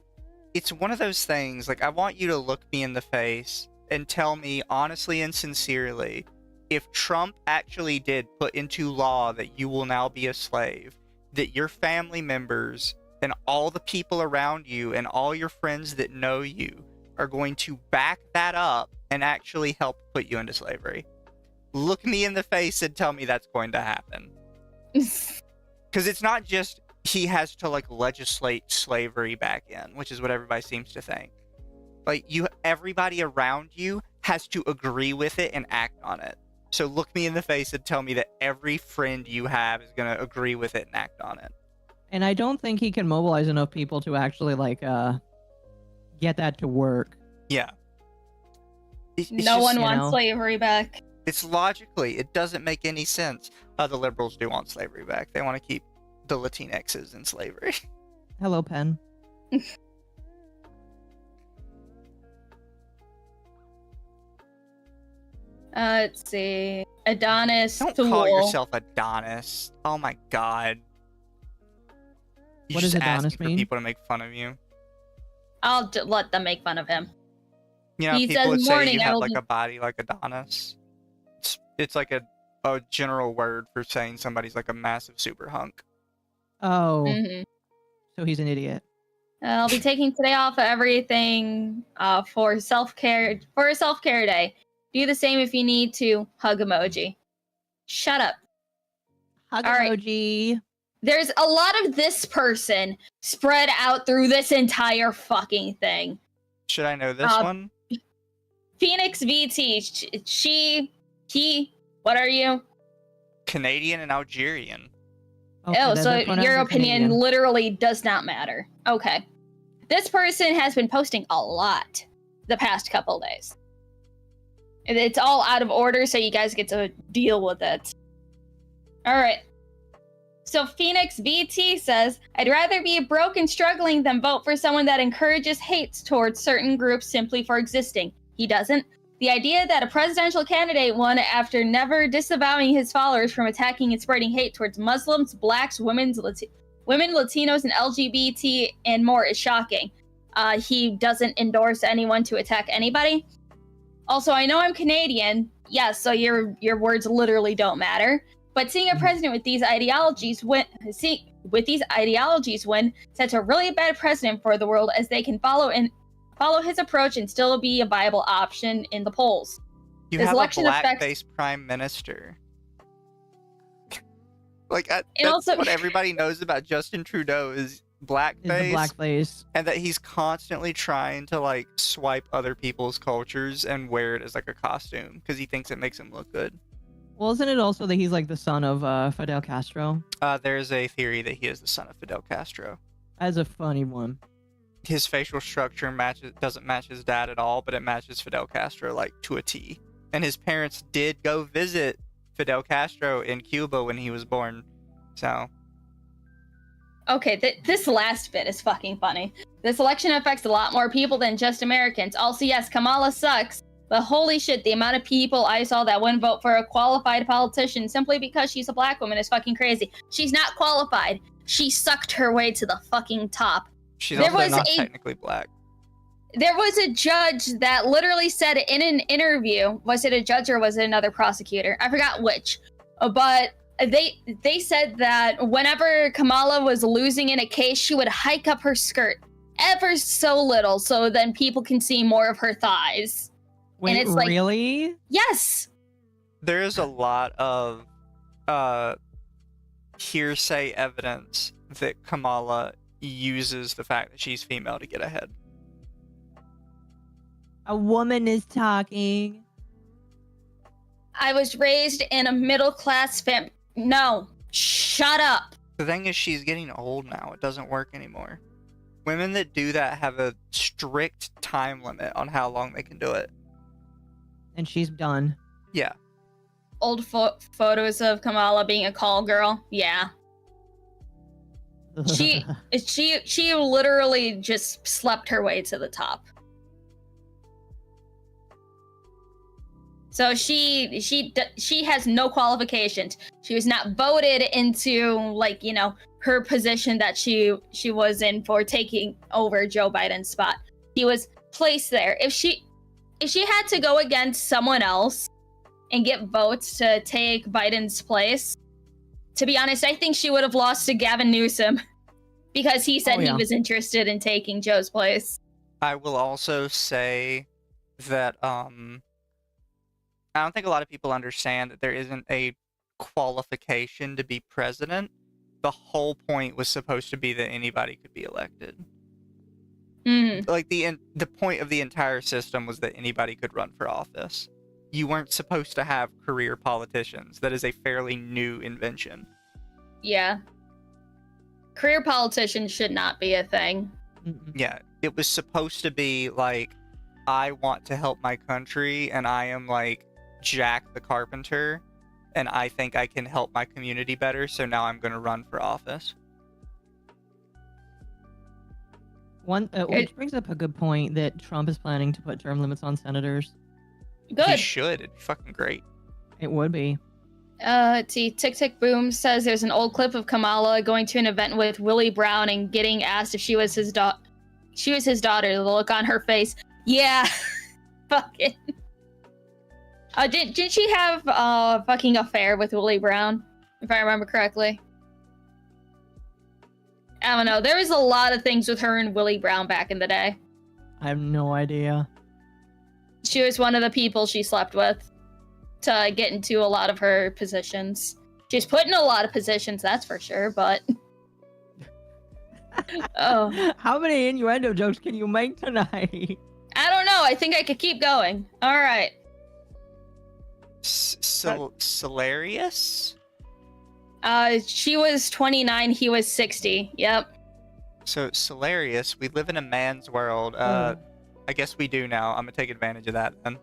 It's one of those things, like, I want you to look me in the face and tell me honestly and sincerely, if Trump actually did put into law that you will now be a slave, that your family members and all the people around you and all your friends that know you are going to back that up and actually help put you into slavery. Look me in the face and tell me that's going to happen. Because it's not just he has to like legislate slavery back in, which is what everybody seems to think. Like, everybody around you has to agree with it and act on it. So look me in the face and tell me that every friend you have is going to agree with it and act on it. And I don't think he can mobilize enough people to actually like get that to work. Yeah. No one wants slavery back. It's logically, it doesn't make any sense. The liberals do want slavery back. They want to keep the Latinxes in slavery. Hello, Penn. Let's see. Adonis. Don't Thule. call yourself Adonis. Oh my god. You What does just Adonis asking mean? for people to make fun of you. I'll let them make fun of him. You know, He people says, would say "Morning, you I have will like be-" a body like Adonis. It's like a general word for saying somebody's like a massive super hunk. Oh. Mhm. So he's an idiot. I'll be taking today off of everything for self-care for a self-care day. Do the same if you need to. Hug emoji. Shut up. Hug All right. emoji. There's a lot of this person spread out through this entire fucking thing. Should I know this one? Phoenix VT. He. What are you? Canadian and Algerian. Okay, Oh, their so pronouns your are opinion Canadian. literally does not matter. Okay. This person has been posting a lot the past couple days. It's all out of order, so you guys get to deal with it. Alright. So Phoenix VT says, I'd rather be broke and struggling than vote for someone that encourages hate towards certain groups simply for existing. He doesn't. The idea that a presidential candidate won after never disavowing his followers from attacking and spreading hate towards Muslims, blacks, women, Latinos, and LGBT and more is shocking. He doesn't endorse anyone to attack anybody. Also, I know I'm Canadian. Yes, so your words literally don't matter. But seeing a president with these ideologies win sets a really bad precedent for the world, as they can follow his approach and still be a viable option in the polls. You This have election a affects- blackface prime minister. Like that's also- what everybody knows about Justin Trudeau is blackface, blackface, and that he's constantly trying to like swipe other people's cultures and wear it as like a costume because he thinks it makes him look good. Well, isn't it also that he's like the son of Fidel Castro? There's a theory that he is the son of Fidel Castro. As a funny one. His facial structure doesn't match his dad at all, but it matches Fidel Castro like to a T. And his parents did go visit Fidel Castro in Cuba when he was born. So Okay, this last bit is fucking funny. This election affects a lot more people than just Americans. Also, yes, Kamala sucks, but holy shit, the amount of people I saw that wouldn't vote for a qualified politician simply because she's a black woman is fucking crazy. She's not qualified. She sucked her way to the fucking top. she's also not technically black. There was a judge that literally said in an interview, was it a judge or was it another prosecutor? I forgot which, but they said that whenever Kamala was losing in a case, she would hike up her skirt ever so little so then people can see more of her thighs. Wait, and it's like, really? yes. There is a lot of hearsay evidence that Kamala uses the fact that she's female to get ahead. A woman is talking. I was raised in a middle-class family. No, shut up. The thing is, she's getting old now. It doesn't work anymore. Women that do that have a strict time limit on how long they can do it. And she's done. Yeah. Old photos of Kamala being a call girl. Yeah. She literally just slept her way to the top. So she has no qualifications. She was not voted into, like, you know, her position that she was in for taking over Joe Biden's spot. He was placed there. If she had to go against someone else and get votes to take Biden's place, to be honest, I think she would have lost to Gavin Newsom because he said he was interested in taking Joe's place. I will also say that I don't think a lot of people understand that there isn't a qualification to be president. The whole point was supposed to be that anybody could be elected. Mm. Like the point of the entire system was that anybody could run for office. you weren't supposed to have career politicians. That is a fairly new invention. Yeah. Career politicians should not be a thing. Yeah, it was supposed to be like, I want to help my country, and I am like Jack the Carpenter, and I think I can help my community better, so now I'm going to run for office. Which brings up a good point that Trump is planning to put term limits on senators. Good. He should. It'd be fucking great. It would be. Let's see. Tick Tick Boom says there's an old clip of Kamala going to an event with Willie Brown and getting asked if she was his daughter. The look on her face. Yeah. Fucking. Did she have a fucking affair with Willie Brown? If I remember correctly. I don't know. There was a lot of things with her and Willie Brown back in the day. I have no idea. She was one of the people she slept with to get into a lot of her positions. She's put in a lot of positions, that's for sure, but... Oh. How many innuendo jokes can you make tonight? I don't know. I think I could keep going. All right. Hilarious? She was 29, he was 60. Yep. So, hilarious. We live in a man's world. I guess we do now. I'm gonna take advantage of that then.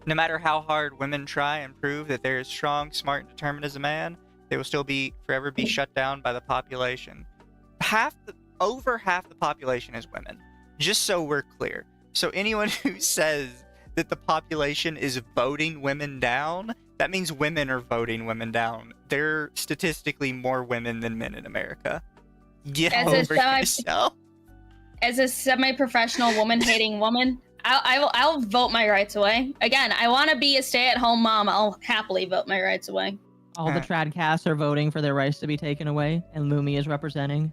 No matter how hard women try and prove that they're as strong, smart, and determined as a man, they will still forever be shut down by the population. Over half the population is women. Just so we're clear. So anyone who says that the population is voting women down, that means women are voting women down. There are statistically more women than men in America. Get over yourself. As a semi-professional woman-hating woman, I'll vote my rights away. Again, I want to be a stay-at-home mom. I'll happily vote my rights away. All the tradcasts are voting for their rights to be taken away, and Lumi is representing.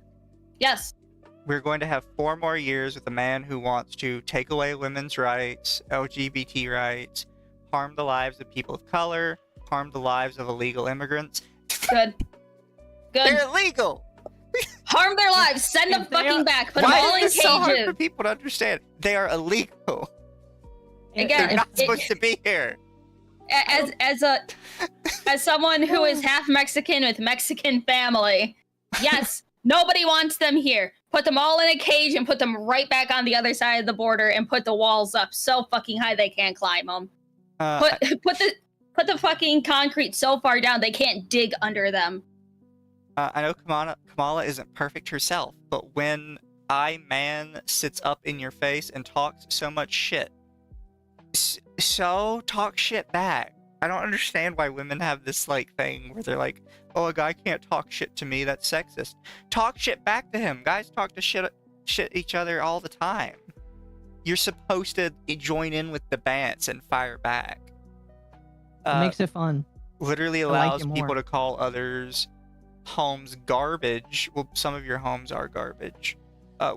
Yes. We're going to have 4 more years with a man who wants to take away women's rights, LGBT rights, harm the lives of people of color, harm the lives of illegal immigrants. Good. They're illegal! Harm their lives. Send them fucking back. Put them all in cages. Why is it so hard for people to understand? They are illegal. Again, they're not supposed to be here. As someone who is half Mexican with Mexican family, yes, nobody wants them here. Put them all in a cage and put them right back on the other side of the border and put the walls up so fucking high they can't climb them. Put the fucking concrete so far down they can't dig under them. I know Kamala isn't perfect herself, but when man sits up in your face and talks so much shit, so talk shit back. I don't understand why women have this like thing where they're like, oh, a guy can't talk shit to me, that's sexist. Talk shit back to him. Guys talk to shit each other all the time. You're supposed to join in with the bants and fire back. It makes it fun. Literally allows people to call others homes garbage. Well, some of your homes are garbage.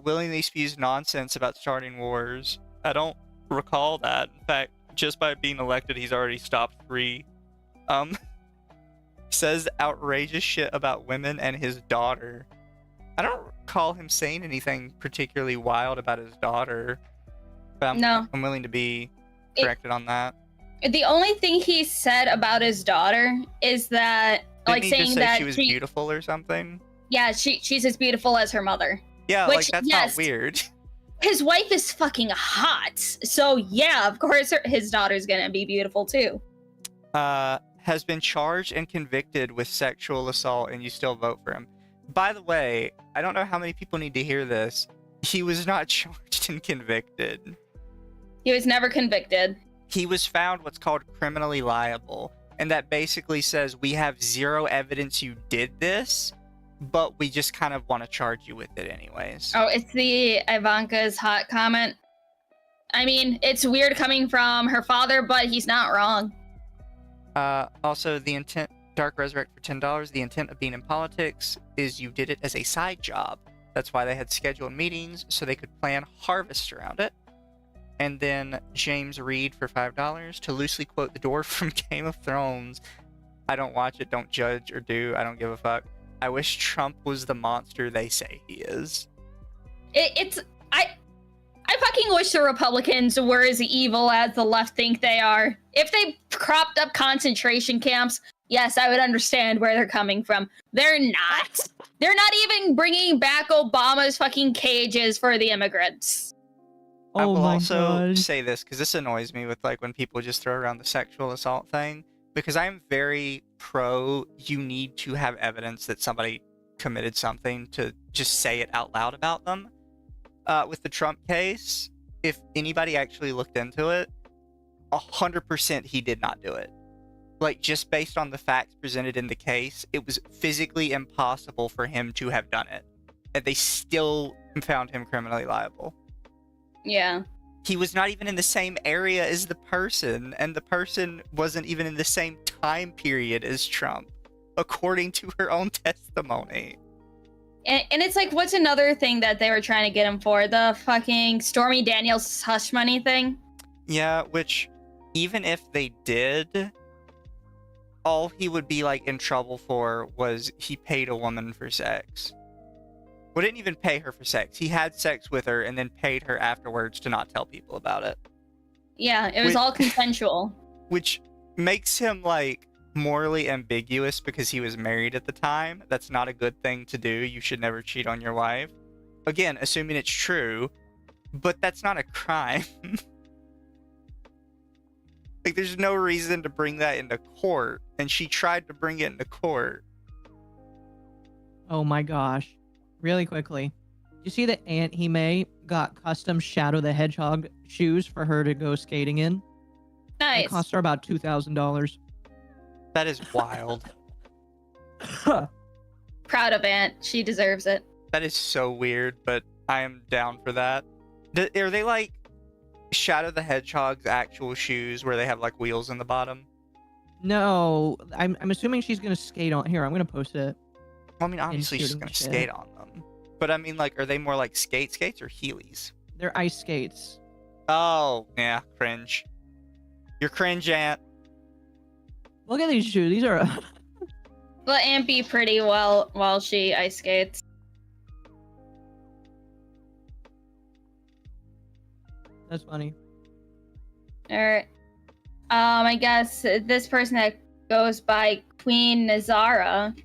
Willingly spews nonsense about starting wars. I don't recall that. In fact, just by being elected, he's already stopped 3. Says outrageous shit about women and his daughter. I don't recall him saying anything particularly wild about his daughter. But I'm willing to be corrected on that. The only thing he said about his daughter is that, Didn't he just say she was beautiful or something? Yeah, she's as beautiful as her mother. Yeah, like that's not weird. His wife is fucking hot, so yeah, of course his daughter's gonna be beautiful too. Has been charged and convicted with sexual assault, and you still vote for him. By the way, I don't know how many people need to hear this. He was not charged and convicted. He was never convicted. He was found what's called criminally liable, and that basically says we have 0 evidence you did this, but we just kind of want to charge you with it anyways. Oh, it's the Ivanka's hot comment. I mean, it's weird coming from her father, but he's not wrong. Also, the intent, Dark Resurrect for $10, the intent of being in politics is you did it as a side job. That's why they had scheduled meetings, so they could plan harvest around it. And then James Reed for $5, to loosely quote the dwarf from Game of Thrones. I don't watch it, don't judge or do, I don't give a fuck. I wish Trump was the monster they say he is. I fucking wish the Republicans were as evil as the left think they are. If they propped up concentration camps, yes, I would understand where they're coming from. They're not. They're not even bringing back Obama's fucking cages for the immigrants. I Oh will my also God. say this, because this annoys me with like when people just throw around the sexual assault thing, because I'm very pro you need to have evidence that somebody committed something to just say it out loud about them. With the Trump case, if anybody actually looked into it, 100% he did not do it. Like, just based on the facts presented in the case, it was physically impossible for him to have done it. And they still found him criminally liable. Yeah. He was not even in the same area as the person, and the person wasn't even in the same time period as Trump, according to her own testimony. And it's like, what's another thing that they were trying to get him for? The fucking Stormy Daniels hush money thing? Yeah, which, even if they did, all he would be, like, in trouble for was he paid a woman for sex. Well, didn't even pay her for sex. He had sex with her and then paid her afterwards to not tell people about it. Yeah, it was all consensual. Which makes him, like, morally ambiguous because he was married at the time. That's not a good thing to do. You should never cheat on your wife. Again, assuming it's true, but that's not a crime. Like, there's no reason to bring that into court, and she tried to bring it into court. Oh my gosh. Really quickly. You see that Aunt Hime got custom Shadow the Hedgehog shoes for her to go skating in? Nice. It cost her about $2,000. That is wild. Proud of Aunt. She deserves it. That is so weird, but I am down for that. Are they like Shadow the Hedgehog's actual shoes where they have like wheels in the bottom? No, I'm assuming she's gonna skate on. Here, I'm gonna post it. Well, I mean, obviously she's shooting gonna shit. skate on them. But I mean, like, are they more like skates or Heelys? They're ice skates. Oh, yeah, cringe. You're cringe, Aunt. Look at these shoes. These are. Let Aunt be pretty while she ice skates. That's funny. Alright. I guess this person that goes by Queen Nazara.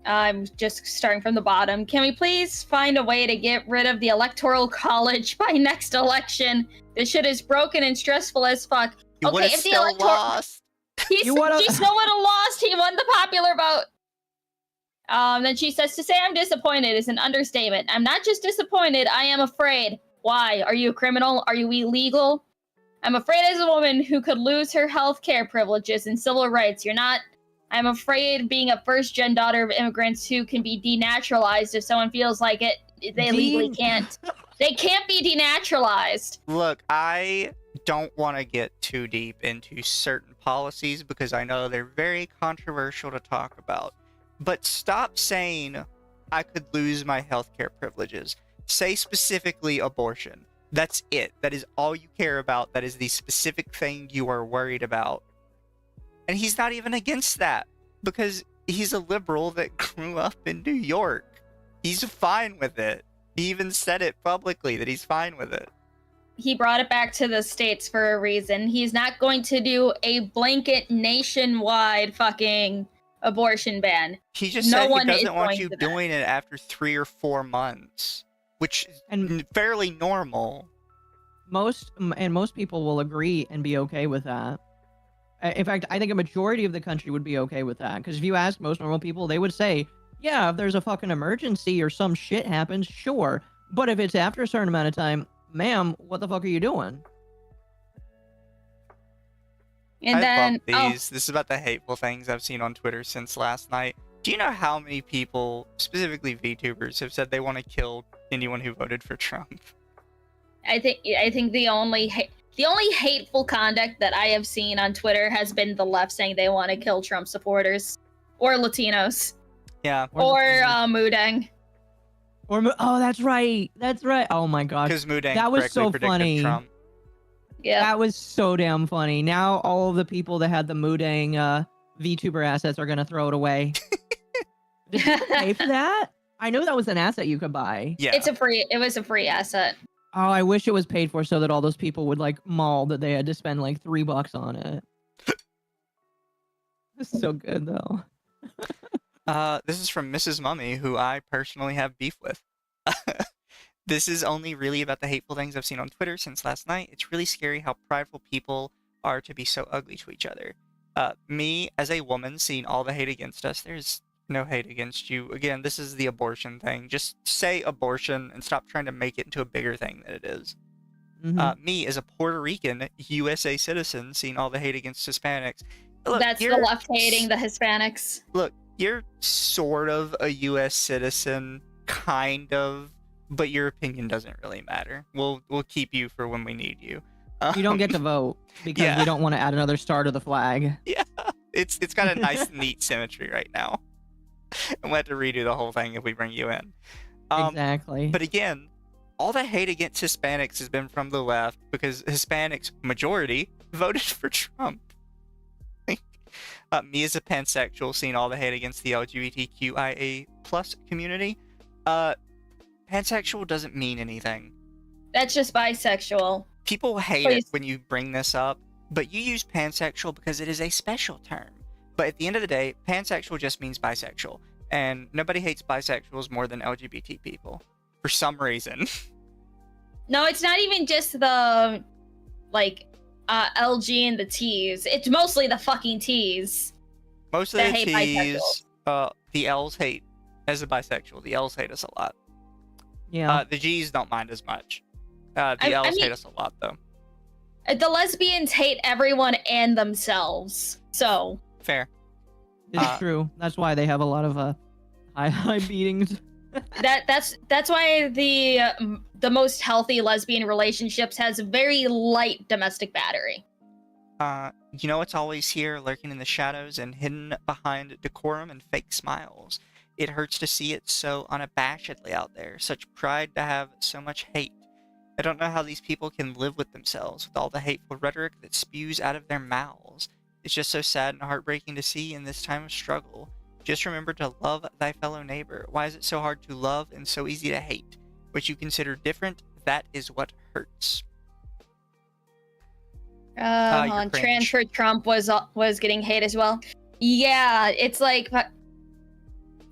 I'm just starting from the bottom. Can we please find a way to get rid of the Electoral College by next election? This shit is broken and stressful as fuck. You Okay, if the Electoral... lost. He still would have lost. He won the popular vote. Then she says, to say I'm disappointed is an understatement. I'm not just disappointed, I am afraid. Why? Are you a criminal? Are you illegal? I'm afraid as a woman who could lose her health care privileges and civil rights. You're not. I'm afraid being a first-gen daughter of immigrants who can be denaturalized if someone feels like it. They legally can't. They can't be denaturalized. Look, I don't want to get too deep into certain policies because I know they're very controversial to talk about. But stop saying I could lose my healthcare privileges. Say specifically abortion. That's it. That is all you care about. That is the specific thing you are worried about. And he's not even against that because he's a liberal that grew up in New York. He's fine with it. He even said it publicly that he's fine with it. He brought it back to the States for a reason. He's not going to do a blanket nationwide fucking abortion ban. He just said he doesn't want you doing it after 3 or 4 months, which is fairly normal. Most people will agree and be okay with that. In fact, I think a majority of the country would be okay with that. Because if you ask most normal people, they would say, yeah, if there's a fucking emergency or some shit happens, sure. But if it's after a certain amount of time, ma'am, what the fuck are you doing? And then, this is about the hateful things I've seen on Twitter since last night. Do you know how many people, specifically VTubers, have said they want to kill anyone who voted for Trump? I think the only hateful conduct that I have seen on Twitter has been the left saying they want to kill Trump supporters or Latinos. Yeah. Or Mudang. Oh, that's right. That's right. Oh my gosh. Because Mudang that was correctly so predicted funny. Trump. Yeah. That was so damn funny. Now all of the people that had the Mudang VTuber assets are gonna throw it away. Did you pay for that? I know that was an asset you could buy. Yeah. It was a free asset. Oh, I wish it was paid for so that all those people would like maul that they had to spend like $3 on it. This is so good though. This is from Mrs. Mummy, who I personally have beef with. This is only really about the hateful things I've seen on Twitter since last night. It's really scary how prideful people are to be so ugly to each other. Me, as a woman, seeing all the hate against us, there's no hate against you. Again, this is the abortion thing. Just say abortion and stop trying to make it into a bigger thing than it is. Me, as a Puerto Rican USA citizen, seeing all the hate against Hispanics. Look, That's the left hating the Hispanics. Look, you're sort of a US citizen, kind of, but your opinion doesn't really matter. We'll keep you for when we need you. You don't get to vote because we don't want to add another star to the flag. Yeah, it's got a nice, neat symmetry right now. And we'll have to redo the whole thing if we bring you in. Exactly. But again, all the hate against Hispanics has been from the left because Hispanics, majority, voted for Trump. Me as a pansexual, seeing all the hate against the LGBTQIA+ community. Pansexual doesn't mean anything. That's just bisexual. People hate it when you bring this up, but you use pansexual because it is a special term. But at the end of the day, pansexual just means bisexual. And nobody hates bisexuals more than LGBT people. For some reason. No, it's not even just the, like, LG and the T's. It's mostly the fucking T's. Most of the T's, the L's hate as a bisexual. The L's hate us a lot. Yeah. The G's don't mind as much. The L's hate us a lot, though. The lesbians hate everyone and themselves. So fair. It's true. That's why they have a lot of high beatings. that's why the most healthy lesbian relationships has very light domestic battery. You know what's always here, lurking in the shadows and hidden behind decorum and fake smiles. It hurts to see it so unabashedly out there. Such pride to have so much hate. I don't know how these people can live with themselves with all the hateful rhetoric that spews out of their mouths. It's just so sad and heartbreaking to see in this time of struggle. Just remember to love thy fellow neighbor. Why is it so hard to love and so easy to hate? What you consider different, that is what hurts. Transfer Trump was getting hate as well. Yeah, it's like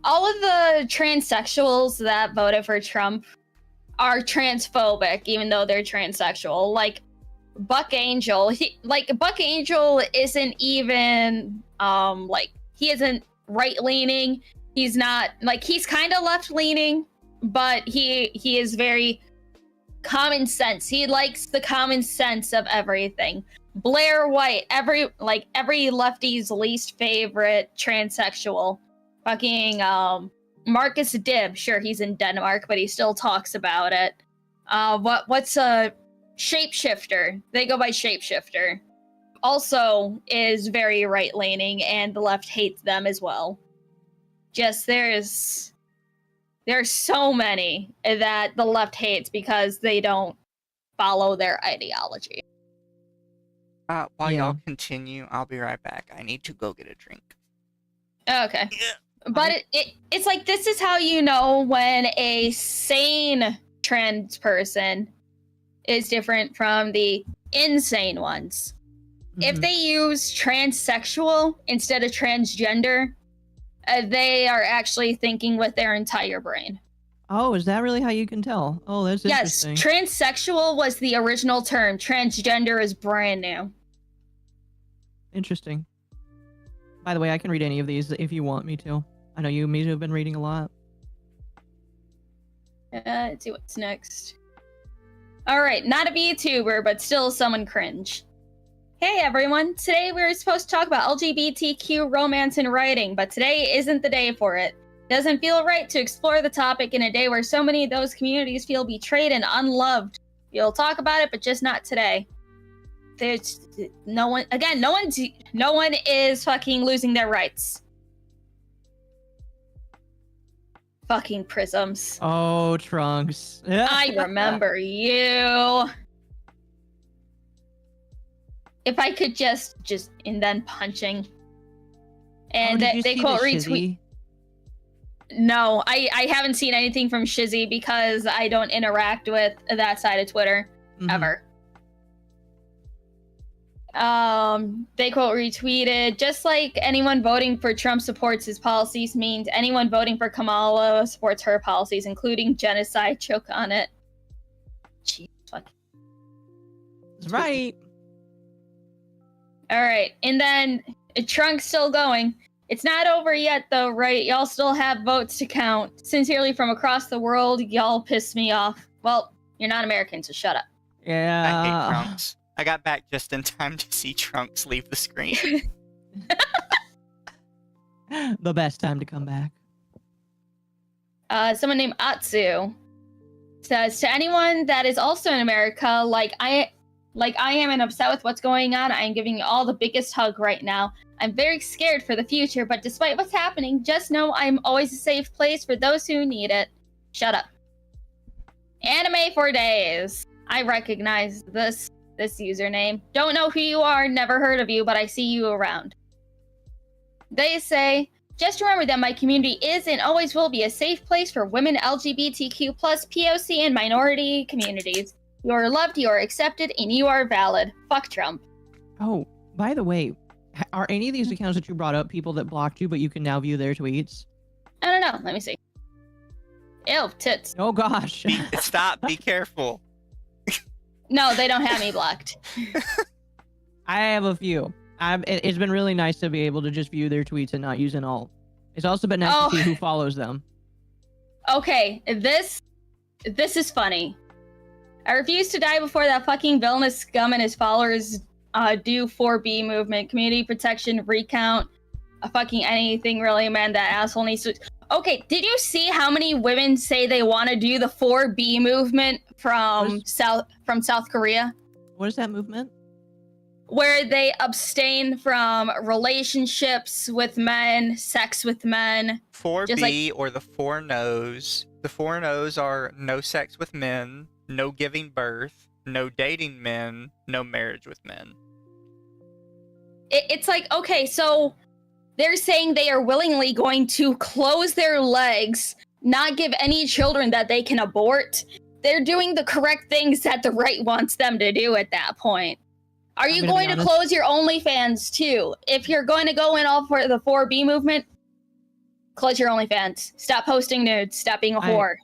all of the transsexuals that voted for Trump are transphobic, even though they're transsexual. Like Buck Angel, Buck Angel isn't even he isn't right leaning. He's not he's kind of left leaning, but he is very common sense. He likes the common sense of everything. Blair White, every lefty's least favorite transsexual. Fucking Marcus Dibb, sure he's in Denmark, but he still talks about it. What's a Shapeshifter? They go by Shapeshifter. Also is very right leaning, and the left hates them as well. Just there's so many that the left hates because they don't follow their ideology. While y'all continue, I'll be right back. I need to go get a drink. Okay. But it's like, this is how you know when a sane trans person is different from the insane ones. If they use transsexual instead of transgender, they are actually thinking with their entire brain. Oh, is that really how you can tell? Oh, that's yes, interesting. Transsexual was the original term. Transgender is brand new. Interesting. By the way, I can read any of these if you want me to. I know you, Mizu, have been reading a lot. Let's see what's next. Alright, not a VTuber, but still someone cringe. Hey everyone, today we were supposed to talk about LGBTQ romance and writing, but today isn't the day for it. Doesn't feel right to explore the topic in a day where so many of those communities feel betrayed and unloved. We'll talk about it, but just not today. There's no one is fucking losing their rights. Fucking prisms. Oh, Trunks. I remember you. If I could just and then punching. And they quote retweet. No, I haven't seen anything from Shizzy because I don't interact with that side of Twitter ever. They quote retweeted, just like anyone voting for Trump supports his policies means anyone voting for Kamala supports her policies, including genocide. Choke on it. Jeez, fuck. That's right. All right, and then Trunk's still going. It's not over yet, though, right? Y'all still have votes to count. Sincerely from across the world, y'all piss me off. Well, you're not American, so shut up. Yeah. I hate Trunks. I got back just in time to see Trunks leave the screen. The best time to come back. Someone named Atsu says, to anyone that is also in America, like I am and upset with what's going on, I am giving you all the biggest hug right now. I'm very scared for the future, but despite what's happening, just know I'm always a safe place for those who need it. Shut up. Anime for days. I recognize this username. Don't know who you are, never heard of you, but I see you around. They say, just remember that my community is and always will be a safe place for women, LGBTQ+, POC, and minority communities. You are loved, you are accepted, and you are valid. Fuck Trump. Oh, by the way, are any of these accounts that you brought up people that blocked you, but you can now view their tweets? I don't know. Let me see. Ew, tits. Oh, gosh. Stop. Be careful. No, they don't have me blocked. I have a few. It's been really nice to be able to just view their tweets and not use an alt. It's also been nice to see who follows them. Okay, this is funny. I refuse to die before that fucking villainous scum and his followers do 4B movement, community protection, recount, fucking anything really, man. That asshole needs to... Okay, did you see how many women say they want to do the 4B movement from South Korea? What is that movement? Where they abstain from relationships with men, sex with men. 4B or the 4 no's. The 4 no's are no sex with men, no giving birth, no dating men, no marriage with men. It's like, okay, so they're saying they are willingly going to close their legs, not give any children that they can abort. They're doing the correct things that the right wants them to do at that point. Are you going to close your OnlyFans too? If you're going to go in all for the 4B movement, close your OnlyFans. Stop posting nudes. Stop being a whore.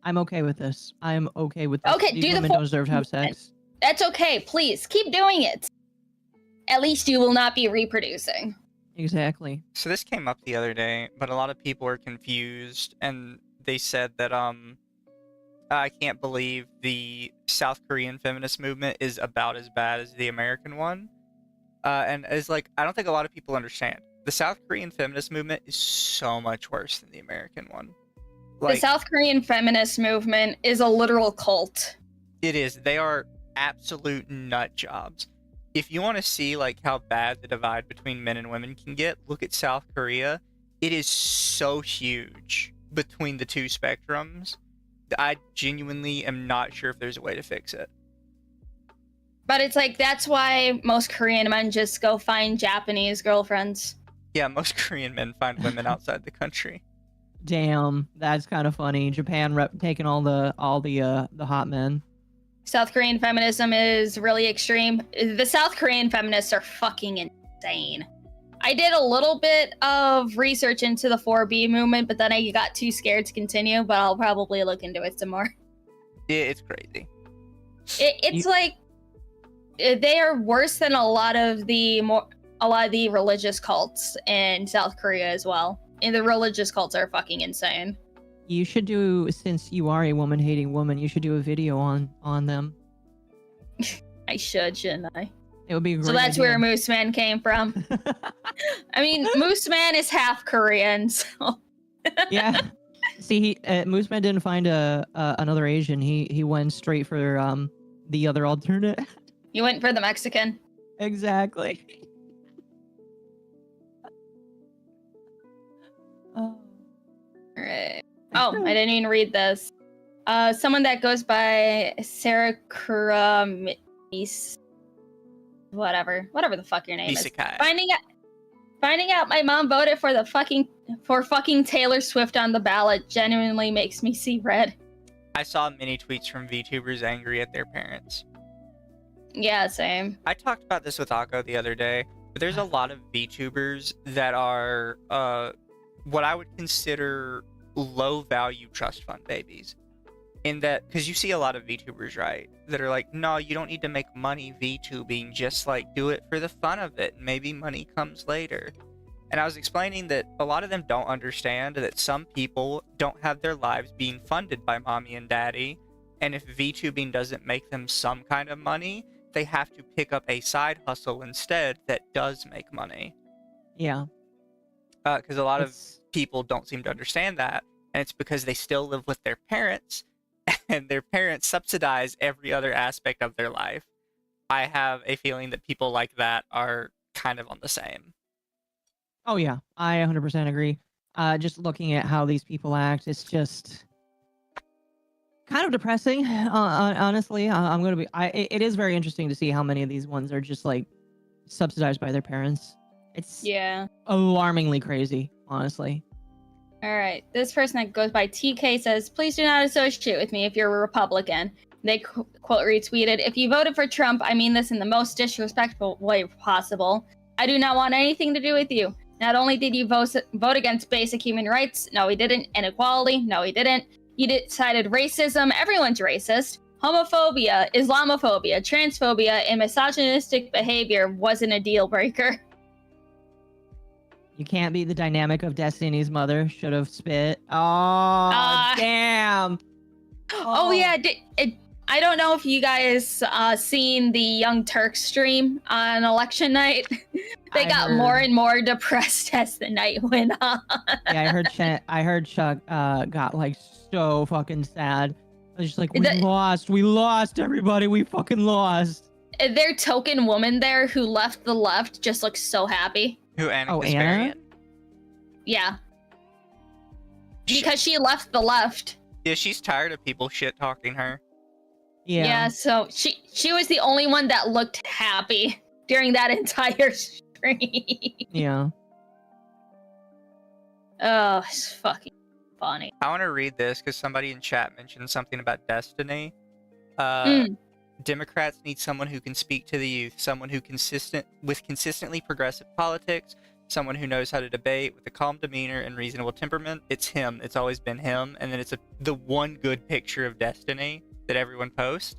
I'm okay with this. I'm okay with this. Okay, These do women the don't deserve to have sex. That's okay. Please keep doing it. At least you will not be reproducing. Exactly. So this came up the other day, but a lot of people are confused, and they said that I can't believe the South Korean feminist movement is about as bad as the American one. And it's like, I don't think a lot of people understand. The South Korean feminist movement is so much worse than the American one. The South Korean feminist movement is a literal cult. It is. They are absolute nut jobs. If you want to see like how bad the divide between men and women can get, look at South Korea. It is so huge between the two spectrums. I genuinely am not sure if there's a way to fix it. But it's like, that's why most Korean men just go find Japanese girlfriends. Yeah, most Korean men find women outside the country. Damn, that's kind of funny. Japan taking all the hot men. South Korean feminism is really extreme. The South Korean feminists are fucking insane. I did a little bit of research into the 4B movement, but then I got too scared to continue, but I'll probably look into it some more. Yeah, it's crazy. It's like they are worse than a lot of the religious cults in South Korea as well. And the religious cults are fucking insane. You should do, since you are a woman-hating woman, you should do a video on them. I shouldn't I? It would be a great So that's idea. where Moose Man came from. I mean, Moose Man is half Korean, so... Yeah. See, Moose Man didn't find another Asian. He went straight for the other alternate. You went for the Mexican. Exactly. Oh. Alright. Oh, I didn't even read this. Someone that goes by Sarah Kura whatever the fuck your name is. Finding out my mom voted for the fucking for fucking Taylor Swift on the ballot genuinely makes me see red. I saw many tweets from VTubers angry at their parents. Yeah, same. I talked about this with Occo the other day, but there's a lot of VTubers that are what I would consider low-value trust fund babies. In that, because you see a lot of VTubers, right, that are like, no, you don't need to make money VTubing, just like do it for the fun of it, and maybe money comes later. And I was explaining that a lot of them don't understand that some people don't have their lives being funded by mommy and daddy, and if VTubing doesn't make them some kind of money, they have to pick up a side hustle instead that does make money. Yeah. Because a lot of people don't seem to understand that, and it's because they still live with their parents, and their parents subsidize every other aspect of their life. I have a feeling that people like that are kind of on the same. Oh yeah, I 100% agree. Just looking at how these people act, it's just kind of depressing. Honestly, I'm gonna be. It is very interesting to see how many of these ones are just like subsidized by their parents. It's alarmingly crazy, honestly. All right, this person that goes by TK says, "Please do not associate with me if you're a Republican." They quote retweeted, "If you voted for Trump, I mean this in the most disrespectful way possible. I do not want anything to do with you. Not only did you vote against basic human rights, no he didn't, inequality, no he didn't. You decided racism, everyone's racist. Homophobia, Islamophobia, transphobia, and misogynistic behavior wasn't a deal breaker." You can't beat the dynamic of Destiny's mother. Should have spit. Oh, damn. Oh yeah, I don't know if you guys seen the Young Turks stream on election night. They got more and more depressed as the night went on. Yeah, I heard Chuck got like so fucking sad. I was just like, we lost everybody, we fucking lost. Their token woman there who left the left just looks so happy. Who, Anna? Anna? Yeah. Because she left the left. Yeah, she's tired of people shit talking her. Yeah, so she was the only one that looked happy during that entire stream. Yeah. Oh, it's fucking funny. I want to read this because somebody in chat mentioned something about Destiny. Democrats need someone who can speak to the youth, someone who consistently progressive politics, someone who knows how to debate with a calm demeanor and reasonable temperament. It's him. It's always been him. And then it's the one good picture of Destiny that everyone posts.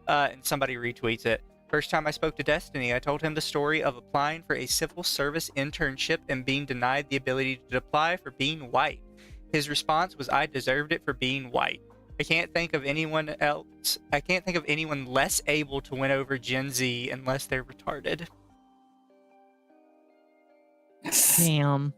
And somebody retweets it. First time I spoke to Destiny, I told him the story of applying for a civil service internship and being denied the ability to apply for being white. His response was, I deserved it for being white. I can't think of anyone else. I can't think of anyone less able to win over Gen Z unless they're retarded. Damn.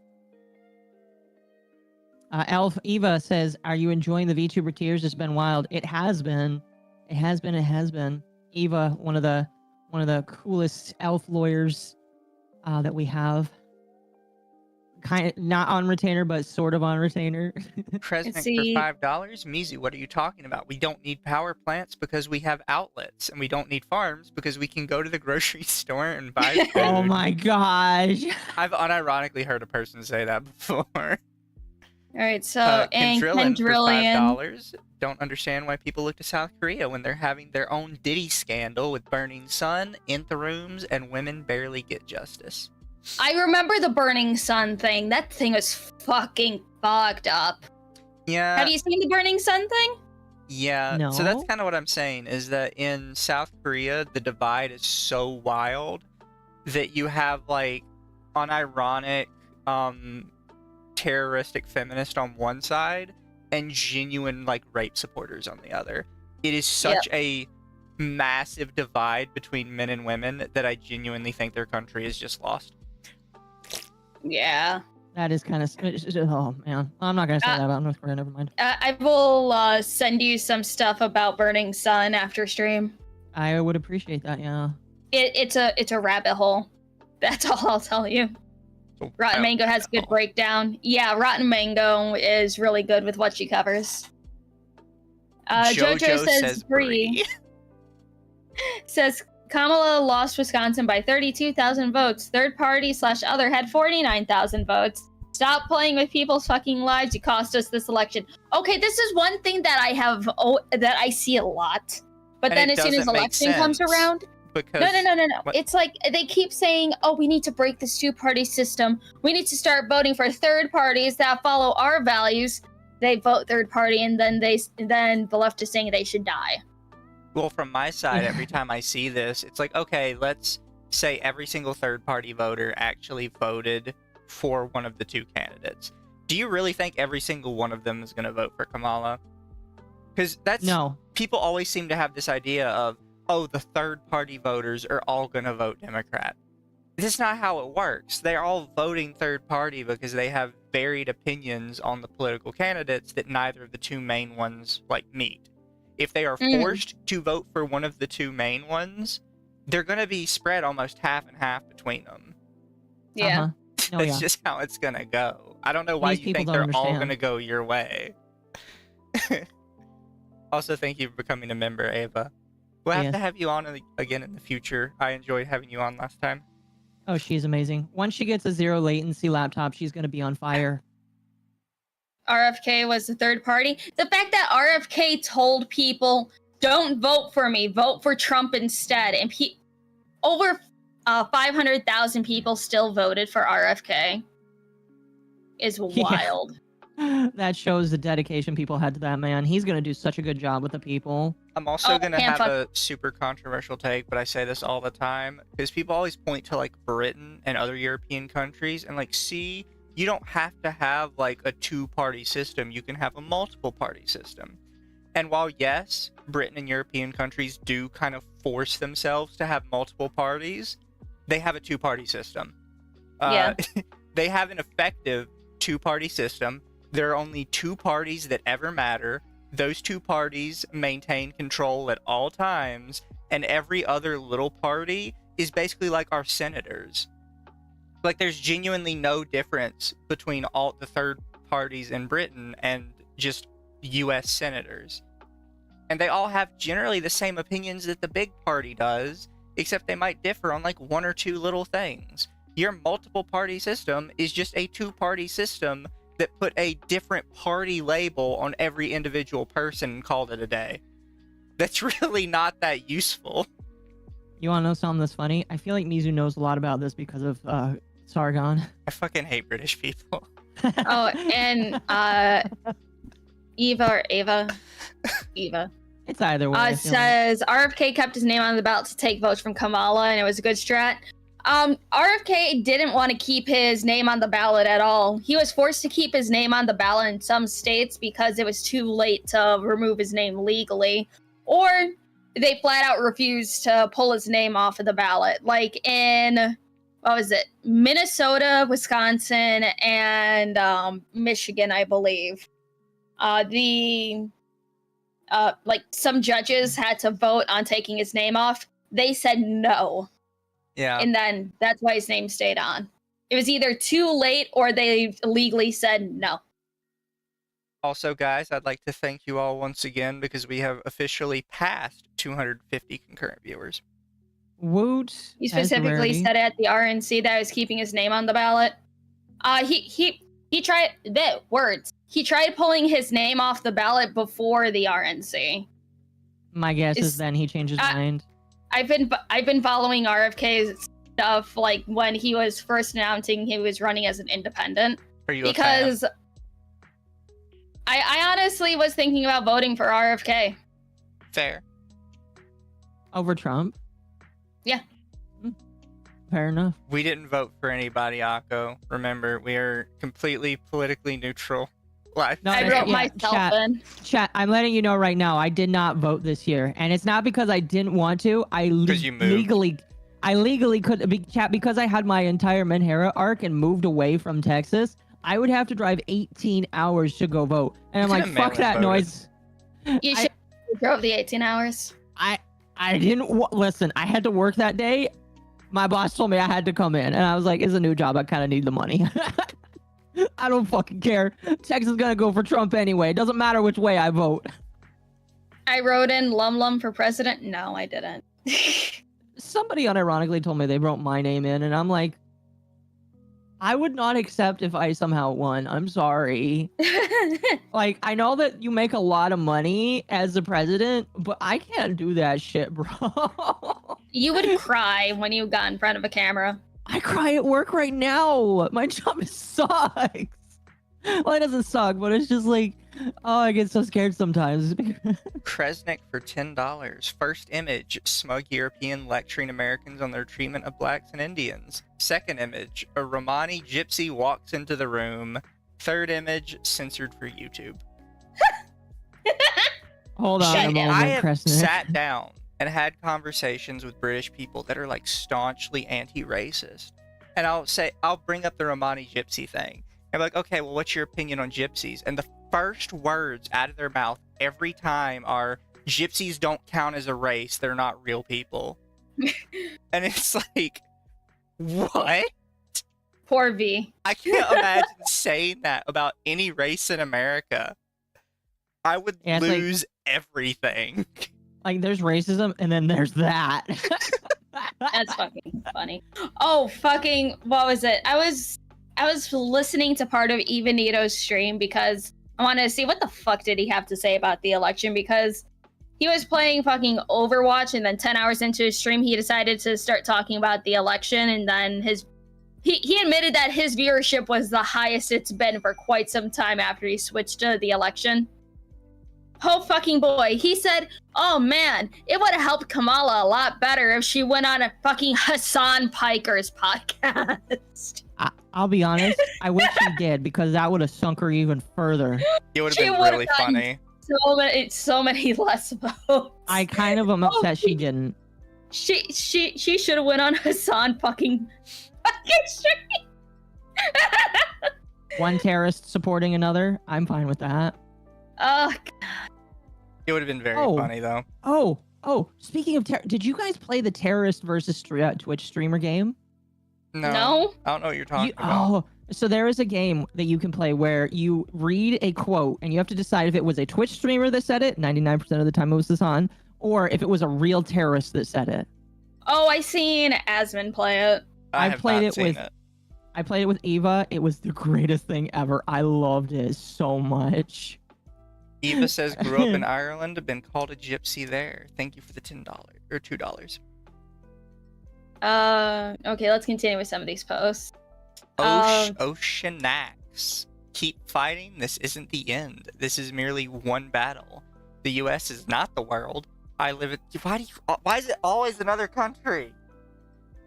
Elf Eva says, "Are you enjoying the VTuber tears? It's been wild." It has been. It has been. It has been. Eva, one of the coolest elf lawyers that we have. Kind of not on retainer, but sort of on retainer. President for $5? Mizu, what are you talking about? We don't need power plants because we have outlets, and we don't need farms because we can go to the grocery store and buy food. Oh my gosh. I've unironically heard a person say that before. All right, so Kendrillian for $5. Don't understand why people look to South Korea when they're having their own Diddy scandal with burning sun, nth rooms, and women barely get justice. I remember the Burning Sun thing. That thing was fucking fucked up. Yeah. Have you seen the Burning Sun thing? Yeah. No. So that's kind of what I'm saying, is that in South Korea, the divide is so wild that you have, like, unironic, terroristic feminist on one side and genuine, like, rape supporters on the other. It is such a massive divide between men and women that I genuinely think their country is just lost. Yeah. That is kind of... Oh, man. I'm not going to say that about North Korea. Never mind. I will send you some stuff about Burning Sun after stream. I would appreciate that, yeah. It's a rabbit hole. That's all I'll tell you. Rotten Mango has a good breakdown. Yeah, Rotten Mango is really good with what she covers. Jojo says Bree. Says Kamala lost Wisconsin by 32,000 votes. Third party / other had 49,000 votes. Stop playing with people's fucking lives. You cost us this election. Okay, this is one thing that that I see a lot. But And then as soon as election comes around, because no. what? It's like they keep saying, "Oh, we need to break this two-party system. We need to start voting for third parties that follow our values." They vote third party, and then the left is saying they should die. Well, from my side, every time I see this, it's like, okay, let's say every single third-party voter actually voted for one of the two candidates. Do you really think every single one of them is going to vote for Kamala? Because No. People always seem to have this idea of, oh, the third-party voters are all going to vote Democrat. This is not how it works. They're all voting third-party because they have varied opinions on the political candidates that neither of the two main ones, meet. If they are forced to vote for one of the two main ones, they're going to be spread almost half and half between them. Yeah. That's just how it's going to go. I don't know why you think they're all going to go your way. Also, thank you for becoming a member, Ava. We'll have to have you on again in the future. I enjoyed having you on last time. Oh, she's amazing. Once she gets a zero latency laptop, she's going to be on fire. RFK was the third party. The fact that RFK told people, don't vote for me, vote for Trump instead. And over 500,000 people still voted for RFK is wild. That shows the dedication people had to that man. He's going to do such a good job with the people. I'm also going to have a super controversial take, but I say this all the time because people always point to Britain and other European countries and see, you don't have to have a two-party system. You can have a multiple-party system. And while yes, Britain and European countries do kind of force themselves to have multiple parties, they have a two-party system. Yeah. They have an effective two-party system. There are only two parties that ever matter. Those two parties maintain control at all times, and every other little party is basically like our senators. There's genuinely no difference between all the third parties in Britain and just U.S. senators. And they all have generally the same opinions that the big party does, except they might differ on one or two little things. Your multiple party system is just a two-party system that put a different party label on every individual person and called it a day. That's really not that useful. You want to know something that's funny? I feel like Mizu knows a lot about this because of Sargon. I fucking hate British people. Oh, and Eva. It's either way. Says RFK kept his name on the ballot to take votes from Kamala, and it was a good strat. RFK didn't want to keep his name on the ballot at all. He was forced to keep his name on the ballot in some states because it was too late to remove his name legally, or they flat out refused to pull his name off of the ballot. In Minnesota, Wisconsin, and Michigan, I believe. Some judges had to vote on taking his name off. They said no. Yeah. And then that's why his name stayed on. It was either too late or they legally said no. Also, guys, I'd like to thank you all once again because we have officially passed 250 concurrent viewers. Woot. He specifically said at the RNC that I was keeping his name on the ballot. He tried He tried pulling his name off the ballot before the RNC. My guess is then he changed his mind. I've been following RFK's stuff when he was first announcing he was running as an independent. Are you a fan? I honestly was thinking about voting for RFK. Fair. Over Trump? Yeah. Fair enough. We didn't vote for anybody, Occo. Remember, we are completely politically neutral. I wrote myself in. Chat, I'm letting you know right now, I did not vote this year. And it's not because I didn't want to. I legally could be, chat, because I had my entire Menhera arc and moved away from Texas. I would have to drive 18 hours to go vote. And I'm like, fuck that noise. You should have drove the 18 hours. I didn't listen. I had to work that day. My boss told me I had to come in, and I was like, it's a new job. I kind of need the money. I don't fucking care. Texas is gonna go for Trump anyway. It doesn't matter which way I vote. I wrote in LumLum for president. No, I didn't. Somebody unironically told me they wrote my name in, and I'm like, I would not accept if I somehow won. I'm sorry. Like, I know that you make a lot of money as the president, but I can't do that shit, bro. You would cry when you got in front of a camera. I cry at work right now. My job sucks. Well, it doesn't suck, but it's just like, oh, I get so scared sometimes. Kresnik for $10. First image, smug European lecturing Americans on their treatment of blacks and Indians. Second image, a Romani gypsy walks into the room. Third image, censored for YouTube. Hold on a moment, I have Kresnik. sat down and had conversations with British people that are like staunchly anti-racist. And I'll bring up the Romani gypsy thing. I'm like, okay, well, what's your opinion on gypsies? And the first words out of their mouth every time are, gypsies don't count as a race. They're not real people. And it's like, what? Poor V. I can't imagine saying that about any race in America. I would lose everything. Like, there's racism, and then there's that. That's fucking funny. Oh, fucking, what was it? I was listening to part of Evanito's stream because I wanted to see what the fuck did he have to say about the election, because he was playing fucking Overwatch, and then 10 hours into his stream, he decided to start talking about the election, and then he admitted that his viewership was the highest it's been for quite some time after he switched to the election. Oh fucking boy. He said, oh man, it would have helped Kamala a lot better if she went on a fucking Hassan Piker's podcast. I'll be honest, I wish she did, because that would have sunk her even further. It would have been really funny. So many less votes. I kind of am upset she didn't. She should have went on Hassan fucking stream. One terrorist supporting another. I'm fine with that. Oh, it would have been very funny, though. Oh, speaking of did you guys play the terrorist versus Twitch streamer game? No. I don't know what you're talking about. Oh, so there is a game that you can play where you read a quote and you have to decide if it was a Twitch streamer that said it, 99% of the time it was Hassan, or if it was a real terrorist that said it. Oh, I seen Asmon play it. I played it with Eva. It was the greatest thing ever. I loved it so much. Eva says, grew up in Ireland, been called a gypsy there. Thank you for the $10 or $2. Okay, let's continue with some of these posts. Oceanax. Keep fighting. This isn't the end. This is merely one battle. The U.S. is not the world. I live in... Why is it always another country?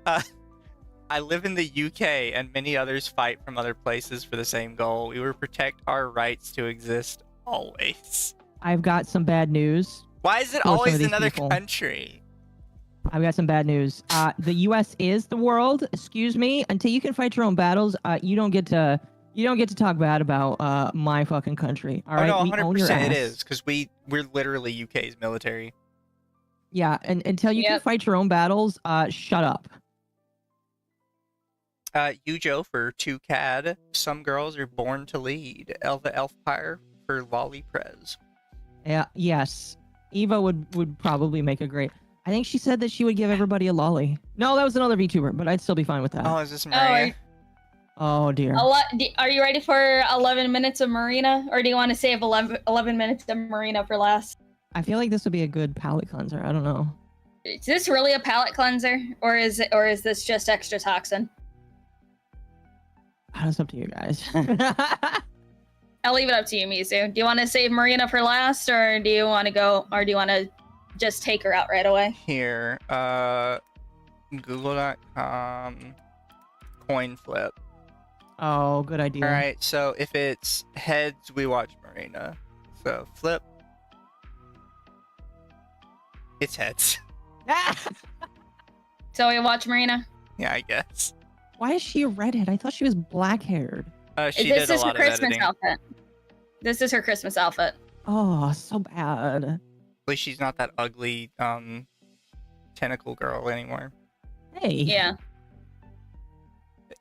I live in the UK, and many others fight from other places for the same goal. We will protect our rights to exist always. I've got some bad news. Why is it always another country? I've got some bad news. The U.S. is the world. Excuse me. Until you can fight your own battles, you don't get to talk bad about my fucking country. All right. No, 100% it is, because we're literally UK's military. Yeah, and until you can fight your own battles, shut up. Joe for 2CAD. Some girls are born to lead. Elva Elfpire for Lolly Prez. Yeah. Yes. Eva would probably make a great. I think she said that she would give everybody a lolly. No, that was another VTuber, but I'd still be fine with that. Oh, is this Maria? Oh dear. Are you ready for 11 minutes of Marina, or do you want to save 11 minutes of Marina for last? I feel like this would be a good palate cleanser. I don't know. Is this really a palate cleanser, or is this just extra toxin? That's up to you guys. I'll leave it up to you, Mizu. Do you want to save Marina for last, or do you want to just take her out right away? Here, Google.com, coin flip. Oh, good idea. All right, so if it's heads, we watch Marina. So flip. It's heads. So we watch Marina? Yeah, I guess. Why is she a redhead? I thought she was black-haired. This is her Christmas outfit. This is her Christmas outfit. Oh, so bad. At least she's not that ugly tentacle girl anymore. Hey. Yeah.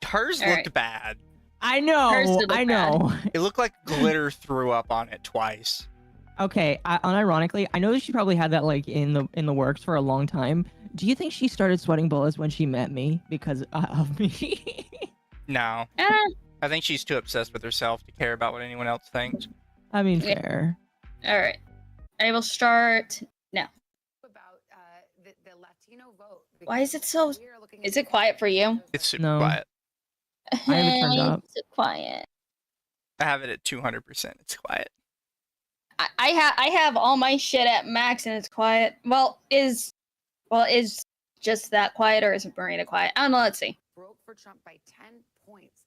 Hers looked bad. I know. I know. It looked like glitter threw up on it twice. Okay, unironically, I know that she probably had that like in the works for a long time. Do you think she started sweating bullets when she met me because of me? No. Eh, I think she's too obsessed with herself to care about what anyone else thinks. I mean, Yeah. fair. all right. I will start now. About the Latino vote. Why is it so? We are looking Is at it quiet for you? It's super No. quiet. I have it turned up. It's quiet. I have it at 200%. It's quiet. I have all my shit at max and it's quiet. Is just that quiet or is Marina quiet? I don't know. Let's see. broke for Trump by 10 points.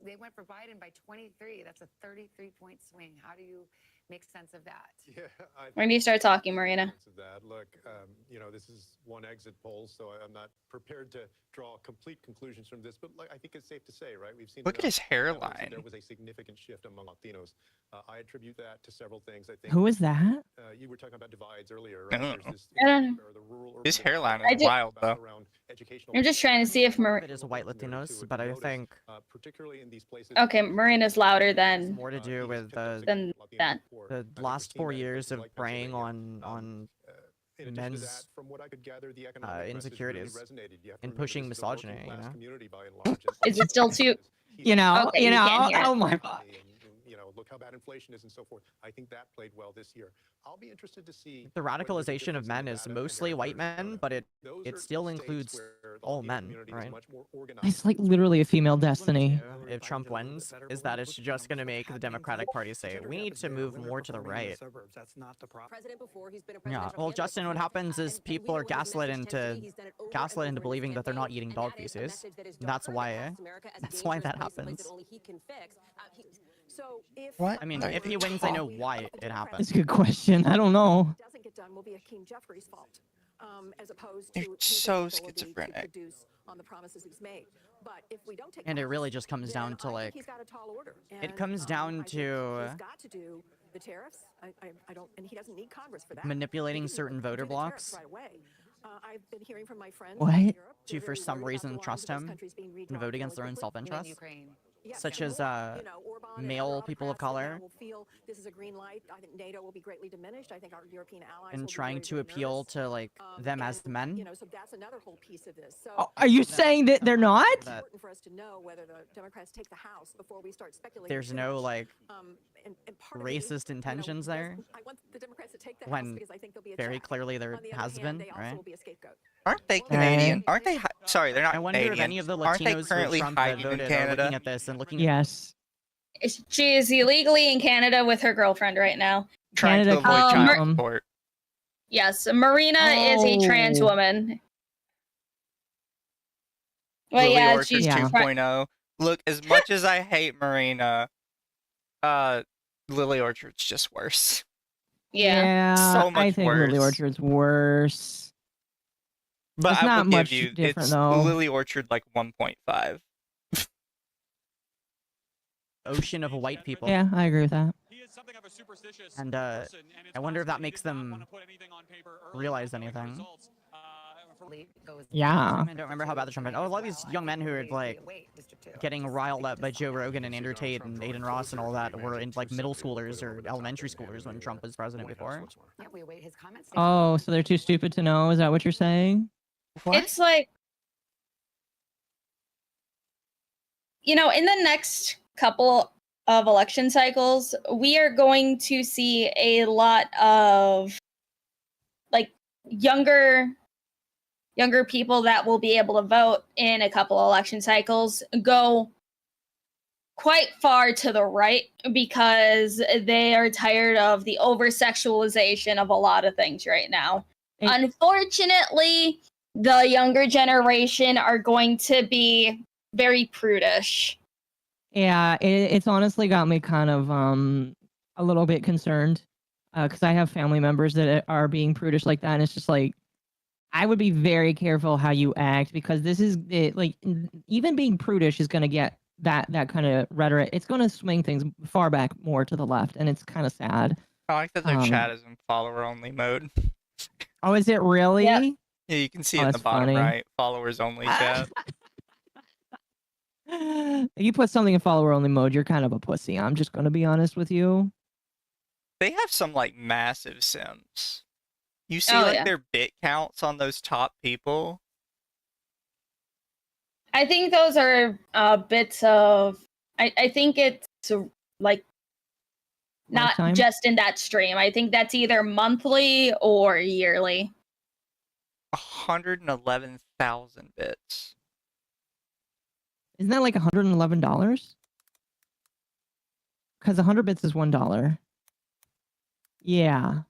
They went for Biden by 23. That's a 33-point swing. How do you make sense of that? Yeah, When do you start talking, Marina? of that. Look, this is one exit poll, so I'm not prepared to draw complete conclusions from this, but I think it's safe to say, right? We've seen Look at his evidence that hairline. there was a significant shift among Latinos. I attribute that to several things. I think Who is that? you were talking about divides earlier, right? Oh. There's this, I don't know. the rural, His urban hairline I is did- wild, though. around educational. I'm just trying to see if It is white Latinos, but I think particularly in these places. Okay, Marina's louder than more to do with the that. last 4 years of preying on In addition to men's that, from what I could gather, the economic press has insecurities really resonated. You have to and remember pushing this is a working misogyny, you class know? community by and large. Is it still too? You know, Okay, you you know. can't hear it. Oh my god. Look how bad inflation is and so forth. I think that played well this year. I'll be interested to see the radicalization of men is mostly white men, but it still includes all men, right? It's like literally a female destiny. If Trump wins, is that it's just going to make the Democratic Party say, we need to move more to the right. Yeah, well, Justin, what happens is people are gaslit into believing that they're not eating dog feces. That's why that happens. What? I mean, if he wins, I know why it happens. That's a good question. I don't know. doesn't get done will be Akeem Jeffrey's fault, as opposed They're to so his inability to schizophrenic. produce on the promises he's made. But if we don't take And it Congress, really just comes then down to, I think like, he's got a tall order. it And, comes down I think to he's got to do the tariffs. I don't, and he doesn't need Congress for that. manipulating He can certain do voter the tariffs blocks. right away. I've been hearing from my friends What? in Europe, To, they're for very some worried about reason, the lines trust of those him countries being and redrawn vote against their own fairly quickly. self-interest. Ukraine. Yes, Such and as, Orban and male other people of autocrats that now color. will feel this is a green light. I think NATO will be greatly diminished. I think our European allies will And be trying very, to very appeal nervous. to, like, them as the men. So that's another whole piece of this. So Oh, are you saying that they're not? it's important for us to know whether the Democrats take the House before we start speculating. There's too no, much. like, And part of me, racist intentions does- there. I want the Democrats to take the House When because I think there'll be a very check. clearly there On the has other hand, been, they also right? will be a scapegoat. Aren't they Right. Canadian? Aren't they? Sorry, they're not I wonder if Canadian. any of the Aren't they Latinos currently for Trump that hiding in voted are Canada? looking at this and looking Yes. She is illegally in Canada with her girlfriend right now. Trying to Canada avoid Um, child um, support. Yes, Marina is a trans Oh. woman. Well, Lily yeah, Orchard she's Yeah. 2.0. Look, as much as I hate Marina, Lily Orchard's just worse. yeah. So much I think Lily worse. Orchard's worse. But It's I not will much give you, different, it's though. Lily Orchard like 1.5. ocean of white people. Yeah, I agree with that. And I wonder if that makes them realize anything. Yeah. I don't remember how bad the Trump. Oh, a lot of these young men who are like getting riled up by Joe Rogan and Andrew Tate and Aiden Ross and all that were in like middle schoolers or elementary schoolers when Trump was president before. Yeah, we await his comments. Oh, so they're too stupid to know? Is that what you're saying? It's like, in the next couple of election cycles, we are going to see a lot of like younger people that will be able to vote in a couple election cycles go quite far to the right because they are tired of the over sexualization of a lot of things right now. Unfortunately, the younger generation are going to be very prudish. Yeah, it's honestly got me kind of a little bit concerned because I have family members that are being prudish like that, and it's just like I would be very careful how you act because this is like even being prudish is going to get that kind of rhetoric. It's going to swing things far back more to the left, and it's kind of sad. I like that their chat is in follower only mode. Oh, is it really? Yep. Yeah, you can see Oh, it in the that's bottom funny. right, followers only chat. If you put something in follower only mode, you're kind of a pussy. I'm just going to be honest with you. They have some like massive sims. You see Oh, like yeah. their bit counts on those top people. I think those are bits of. I think it's like not Lifetime? just in that stream. I think that's either monthly or yearly. 111,000 bits. Isn't that like $111? Because 100 bits is $1. Yeah.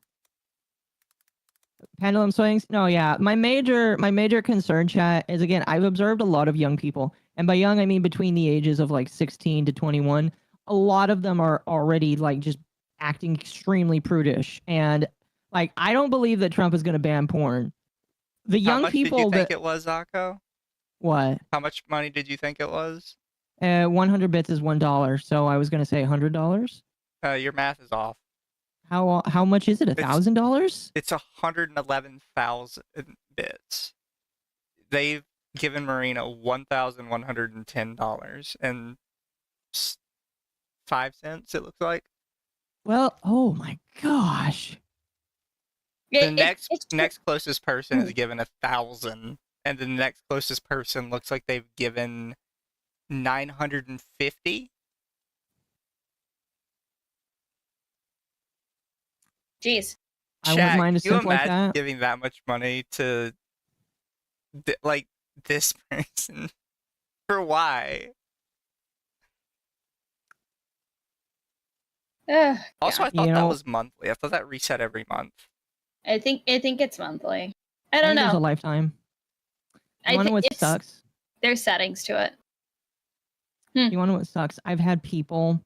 Pendulum swings? No, yeah. My major concern, chat, is again, I've observed a lot of young people, and by young I mean between the ages of like 16 to 21. A lot of them are already like just acting extremely prudish, and like I don't believe that Trump is going to ban porn. The How young much people did you think that it was, Occo? what? How much money did you think it was? 100 bits is $1, so I was going to say $100. Your math is off. How much is it? $1,000? It's 111,000 bits. They've given Marina $1,110 and 5 cents. It looks like. Well, oh my gosh. The next closest person is given 1,000, and the next closest person looks like they've given 950. Jeez. I wouldn't mind a Can you simp like imagine that. giving that much money to like this person? For why? Also, I thought that was monthly. I thought that reset every month. I think it's monthly. I I don't think there's a know. lifetime. I You want to know think what sucks? There's settings to it. You want to know what sucks? I've had people,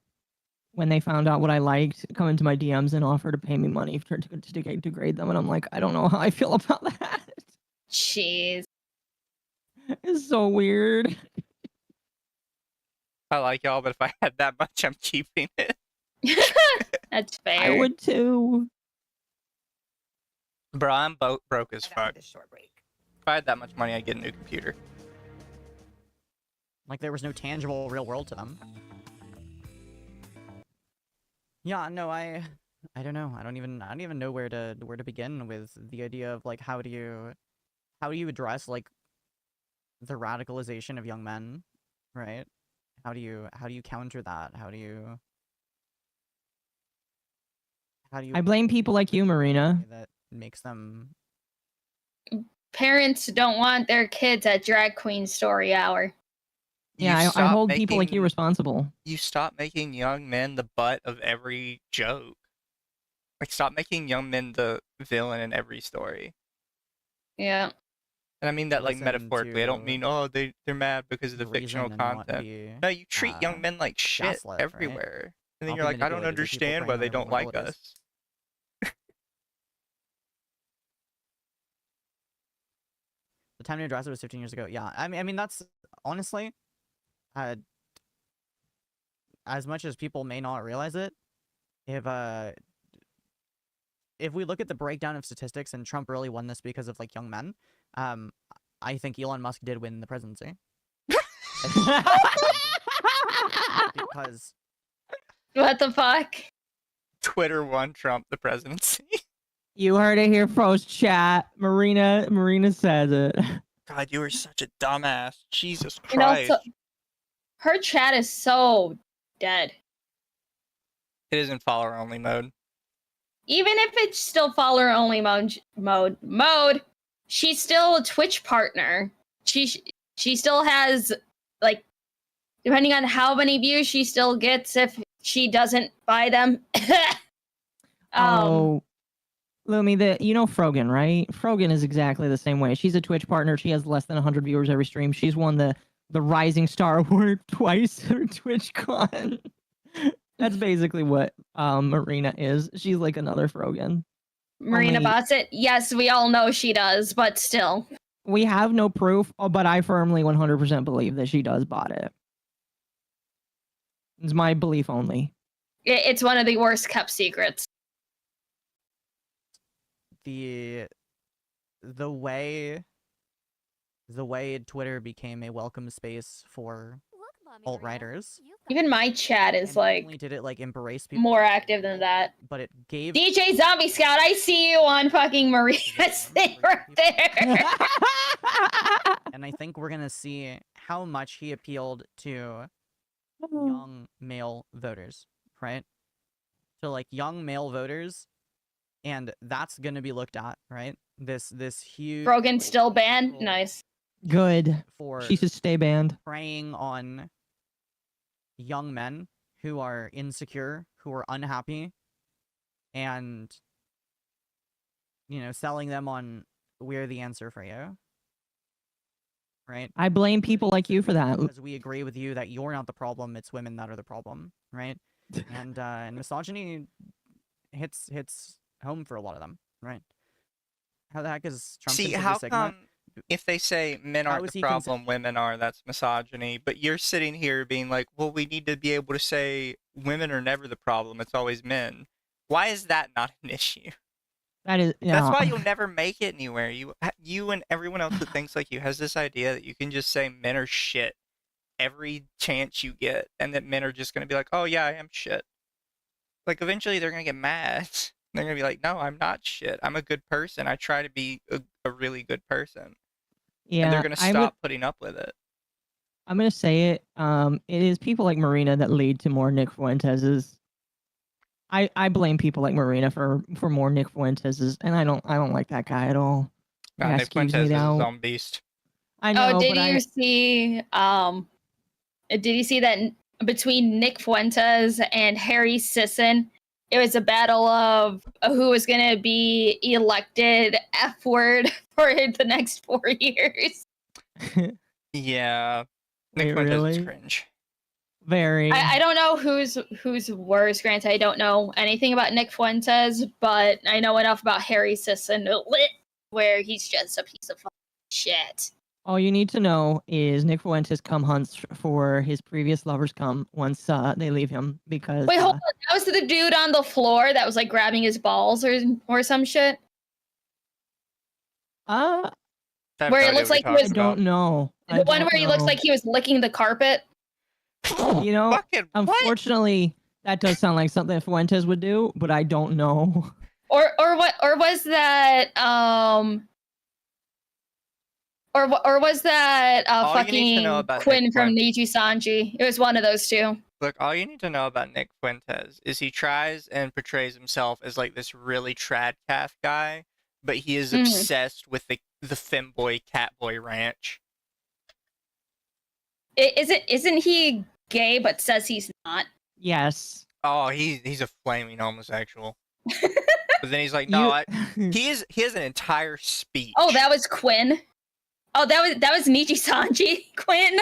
when they found out what I liked, come into my DMs and offer to pay me money to grade them, and I'm like, I don't know how I feel about that. Jeez. It's so weird. I like y'all, but if I had that much, I'm keeping it. That's fair. I would too. Bro, I'm broke as fuck. If I had that much money, I'd get a new computer. Like there was no tangible real world to them. Yeah, no, I don't know. I don't even know where to begin with the idea of like how do you address like the radicalization of young men, right? How do you counter that? How do you I blame people like you, Marina. that makes them Parents don't want their kids at drag queen story hour. Yeah, I hold people like you responsible. You stop making young men the butt of every joke. Like, stop making young men the villain in every story. Yeah. And I mean that like Listen metaphorically. I don't to mean, oh, they're mad because of the fictional reason and not content. be, No, you treat young men like shit gaslit, right? everywhere. And then Not you're be like, I don't manipulated by people understand preying why on they their don't like vulnerabilities. us. The time to address it was 15 years ago. Yeah, I mean that's honestly, as much as people may not realize it, if we look at the breakdown of statistics, and Trump really won this because of like young men, I think Elon Musk did win the presidency. Because What the fuck? Twitter won Trump the presidency. You heard it here first, chat. Marina says it. God, you were such a dumbass. Jesus And Christ. also, her chat is so dead. It is in follower only mode. Even if it's still follower only mode, she's still a Twitch partner. She still has, like, depending on how many views she still gets if she doesn't buy them. Oh, Lumi, you know Frogan, right? Frogan is exactly the same way. She's a Twitch partner. She has less than 100 viewers every stream. She's won the Rising Star Award twice for TwitchCon. That's basically what Marina is. She's like another Frogan. Marina bots it. Yes, we all know she does, but still. We have no proof, but I firmly 100% believe that she does bot it. It's my belief only. It's one of the worst kept secrets. the way Twitter became a welcome space for alt-righters Even my chat is and like only did it like embrace people, more active than that. but it gave DJ Zombie Scout, I see you on fucking Maria's thing right there. and I think we're gonna see how much he appealed to young male voters, right? So like young male voters, and that's gonna be looked at, right? This huge Brogan still banned. Nice. Good. for She should stay banned. preying on young men who are insecure, who are unhappy, and selling them on we're the answer for you. Right? I blame people like you for that. Because we agree with you that you're not the problem, it's women that are the problem, right? And misogyny hits home for a lot of them, right? How the heck is Trump See, considered how Sigma? come if they say men How aren't is the he problem, women are, that's misogyny, but you're sitting here being like, well, we need to be able to say women are never the problem, it's always men. Why is that not an issue? That is, That's why you'll never make it anywhere. You and everyone else that thinks like you has this idea that you can just say men are shit every chance you get, and that men are just going to be like, oh yeah, I am shit. Like, eventually they're going to get mad. They're going to be like, no, I'm not shit. I'm a good person. I try to be a really good person. Yeah, And they're going to stop putting up with it. I'm gonna say it. It is people like Marina that lead to more Nick Fuentes's. I blame people like Marina for more Nick Fuentes's, and I don't like that guy at all. Nick Skeeves Fuentes me is his out. own beast. I know. Oh, did but you see? Did you see that between Nick Fuentes and Harry Sisson, it was a battle of who was going to be elected F word for the next 4 years? Yeah, Nick Wait, Fuentes is really? cringe. Very. I don't know who's worse. Granted, I don't know anything about Nick Fuentes, but I know enough about Harry Sisson, where he's just a piece of fucking shit. All you need to know is Nick Fuentes cum hunts for his previous lovers cum once they leave him because. Wait, hold on. That was the dude on the floor that was like grabbing his balls or some shit. Where it looks like he was. I don't know. The one where he looks like he was licking the carpet. You know, unfortunately, that does sound like something Fuentes would do, but I don't know. Or was that or was that All you need to know fucking about Quinn Nick from Fuentes- Niji Sanji? It was one of those two. Look, all you need to know about Nick Fuentes is he tries and portrays himself as like this really trad calf guy, but he is obsessed with the femboy catboy ranch. Isn't he gay but says he's not? Yes. Oh, he's a flaming homosexual. But then he's like, no, he has an entire speech. Oh, that was Quinn. Oh, that was Niji Sanji. Quinn.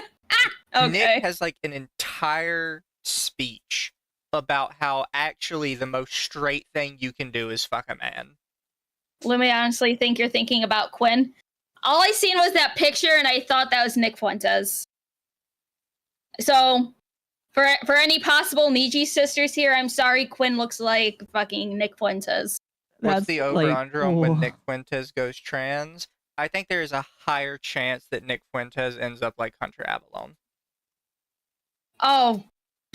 Okay. Nick has like an entire speech about how actually the most straight thing you can do is fuck a man. Let me honestly think you're thinking about Quinn. All I seen was that picture, and I thought that was Nick Fuentes. So, for any possible Niji sisters here, I'm sorry, Quinn looks like fucking Nick Fuentes. What's the over-under on when Nick Fuentes goes trans? I think there is a higher chance that Nick Fuentes ends up like Hunter Avalon. Oh,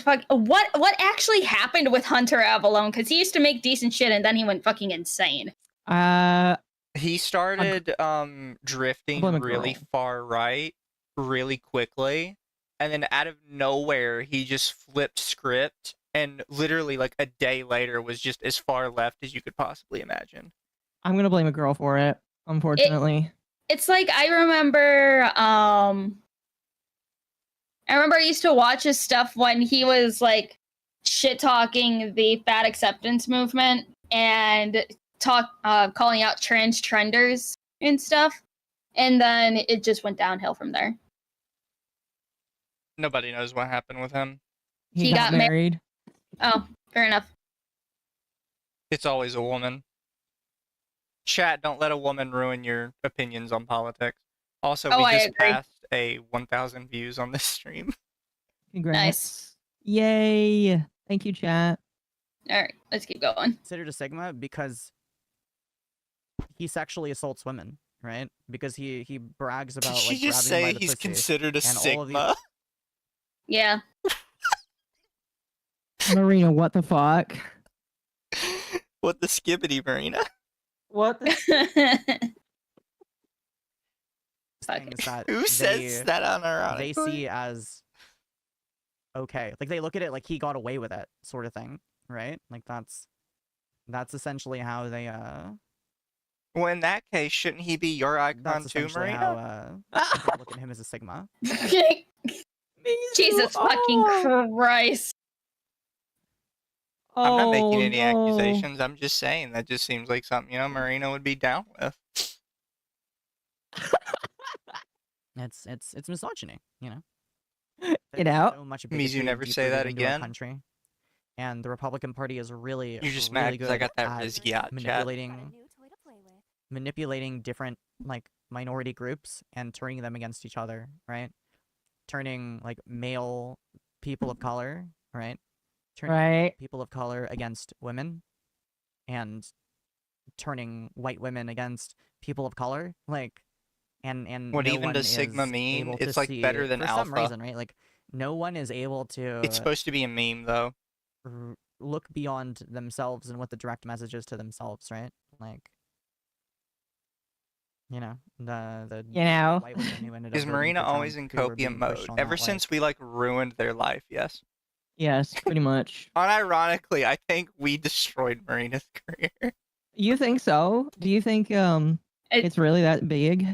fuck! What actually happened with Hunter Avalon? Because he used to make decent shit, and then he went fucking insane. He started drifting blame a really girl. far right really quickly, and then out of nowhere he just flipped script, and literally like a day later was just as far left as you could possibly imagine. I'm gonna blame a girl for it. Unfortunately. It's like I remember I used to watch his stuff when he was like shit talking the fat acceptance movement and calling out trans trenders and stuff, and then it just went downhill from there. Nobody knows what happened with him. He got married. Oh, fair enough. It's always a woman. Chat, don't let a woman ruin your opinions on politics. Also, we I just agree. passed a 1,000 views on this stream. Congrats. Nice. Yay. Thank you, chat. All right, let's keep going. Considered a Sigma because he sexually assaults women, right? Because he brags about Did like she just grabbing say by the he's pussy considered a and all of Sigma? Yeah. Marina, what the fuck? What the skibbity, Marina? What the? Things that Who says that unironically? they see as okay. Like they look at it like he got away with it, sort of thing, right? Like that's essentially how they Well, in that case, shouldn't he be your icon that's too, essentially Marina? how they look at him as a Sigma. Jesus fucking Christ. I'm not making Oh, any no. accusations. I'm just saying that just seems like something, Marina would be down with. It's misogyny, Get There's out. so much Mizu, bigotry never say deep-rooted that into our again. country, and the Republican Party is really, You're just really mad 'cause I good got that at Rizky out chat. manipulating different like minority groups and turning them against each other, right? Turning like male people of color, right? Turning Right. people of color against women, and turning white women against people of color, like, and What no even one does Sigma is mean? able to It's like see better than for some alpha. reason, right? Like, no one is able to It's supposed to be a meme, though. look beyond themselves and what the direct message is to themselves, right? Like, the white women who ended up Is voting Marina for always Trump, in who were copium being pushed mode? on Ever that, since we ruined their life, yes. Yes, pretty much. Unironically, I think we destroyed Marina's career. You think so? Do you think it's really that big?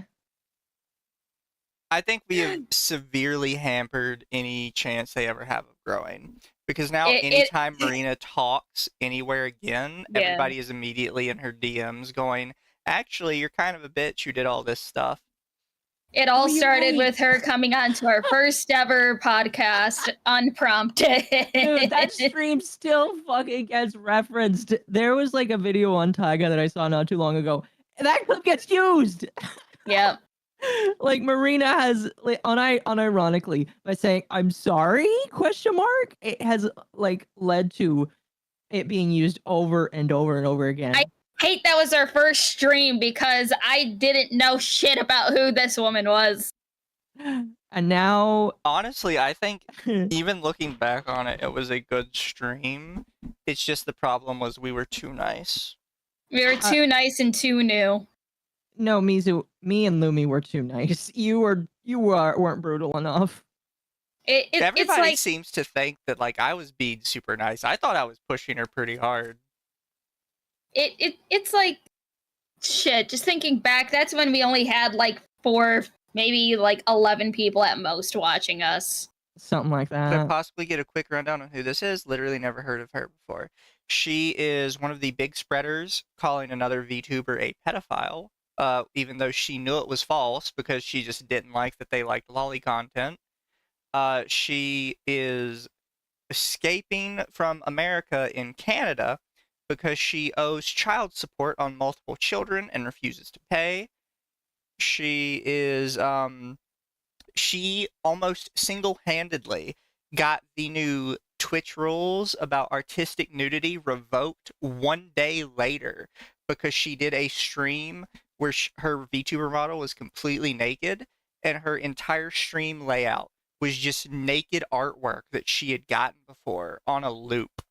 I think we have severely hampered any chance they ever have of growing. Because now, anytime Marina talks anywhere again, Yeah. everybody is immediately in her DMs going, actually, you're kind of a bitch. You did all this stuff. It all started with her coming on to our first ever podcast, unprompted. Dude, that stream still fucking gets referenced. There was like a video on Tyga that I saw not too long ago. And that clip gets used. Yep. Like Marina has like unironically by saying I'm sorry ? It has like led to it being used over and over and over again. I hate that was our first stream because I didn't know shit about who this woman was. And now, honestly, I think even looking back on it, it was a good stream. It's just the problem was we were too nice. We were too nice and too new. No, Mizu, me and Lumi were too nice. You weren't brutal enough. Everybody it's like, seems to think that I was being super nice. I thought I was pushing her pretty hard. It's like shit. Just thinking back, that's when we only had 4, maybe 11 people at most watching us. Something like Could I that. possibly get a quick rundown on who this is? Literally never heard of her before. She is one of the big spreaders calling another VTuber a pedophile, even though she knew it was false because she just didn't like that they liked lolly content. She is escaping from America in Canada because she owes child support on multiple children and refuses to pay. She is, she almost single-handedly got the new Twitch rules about artistic nudity revoked one day later because she did a stream where her VTuber model was completely naked and her entire stream layout was just naked artwork that she had gotten before on a loop.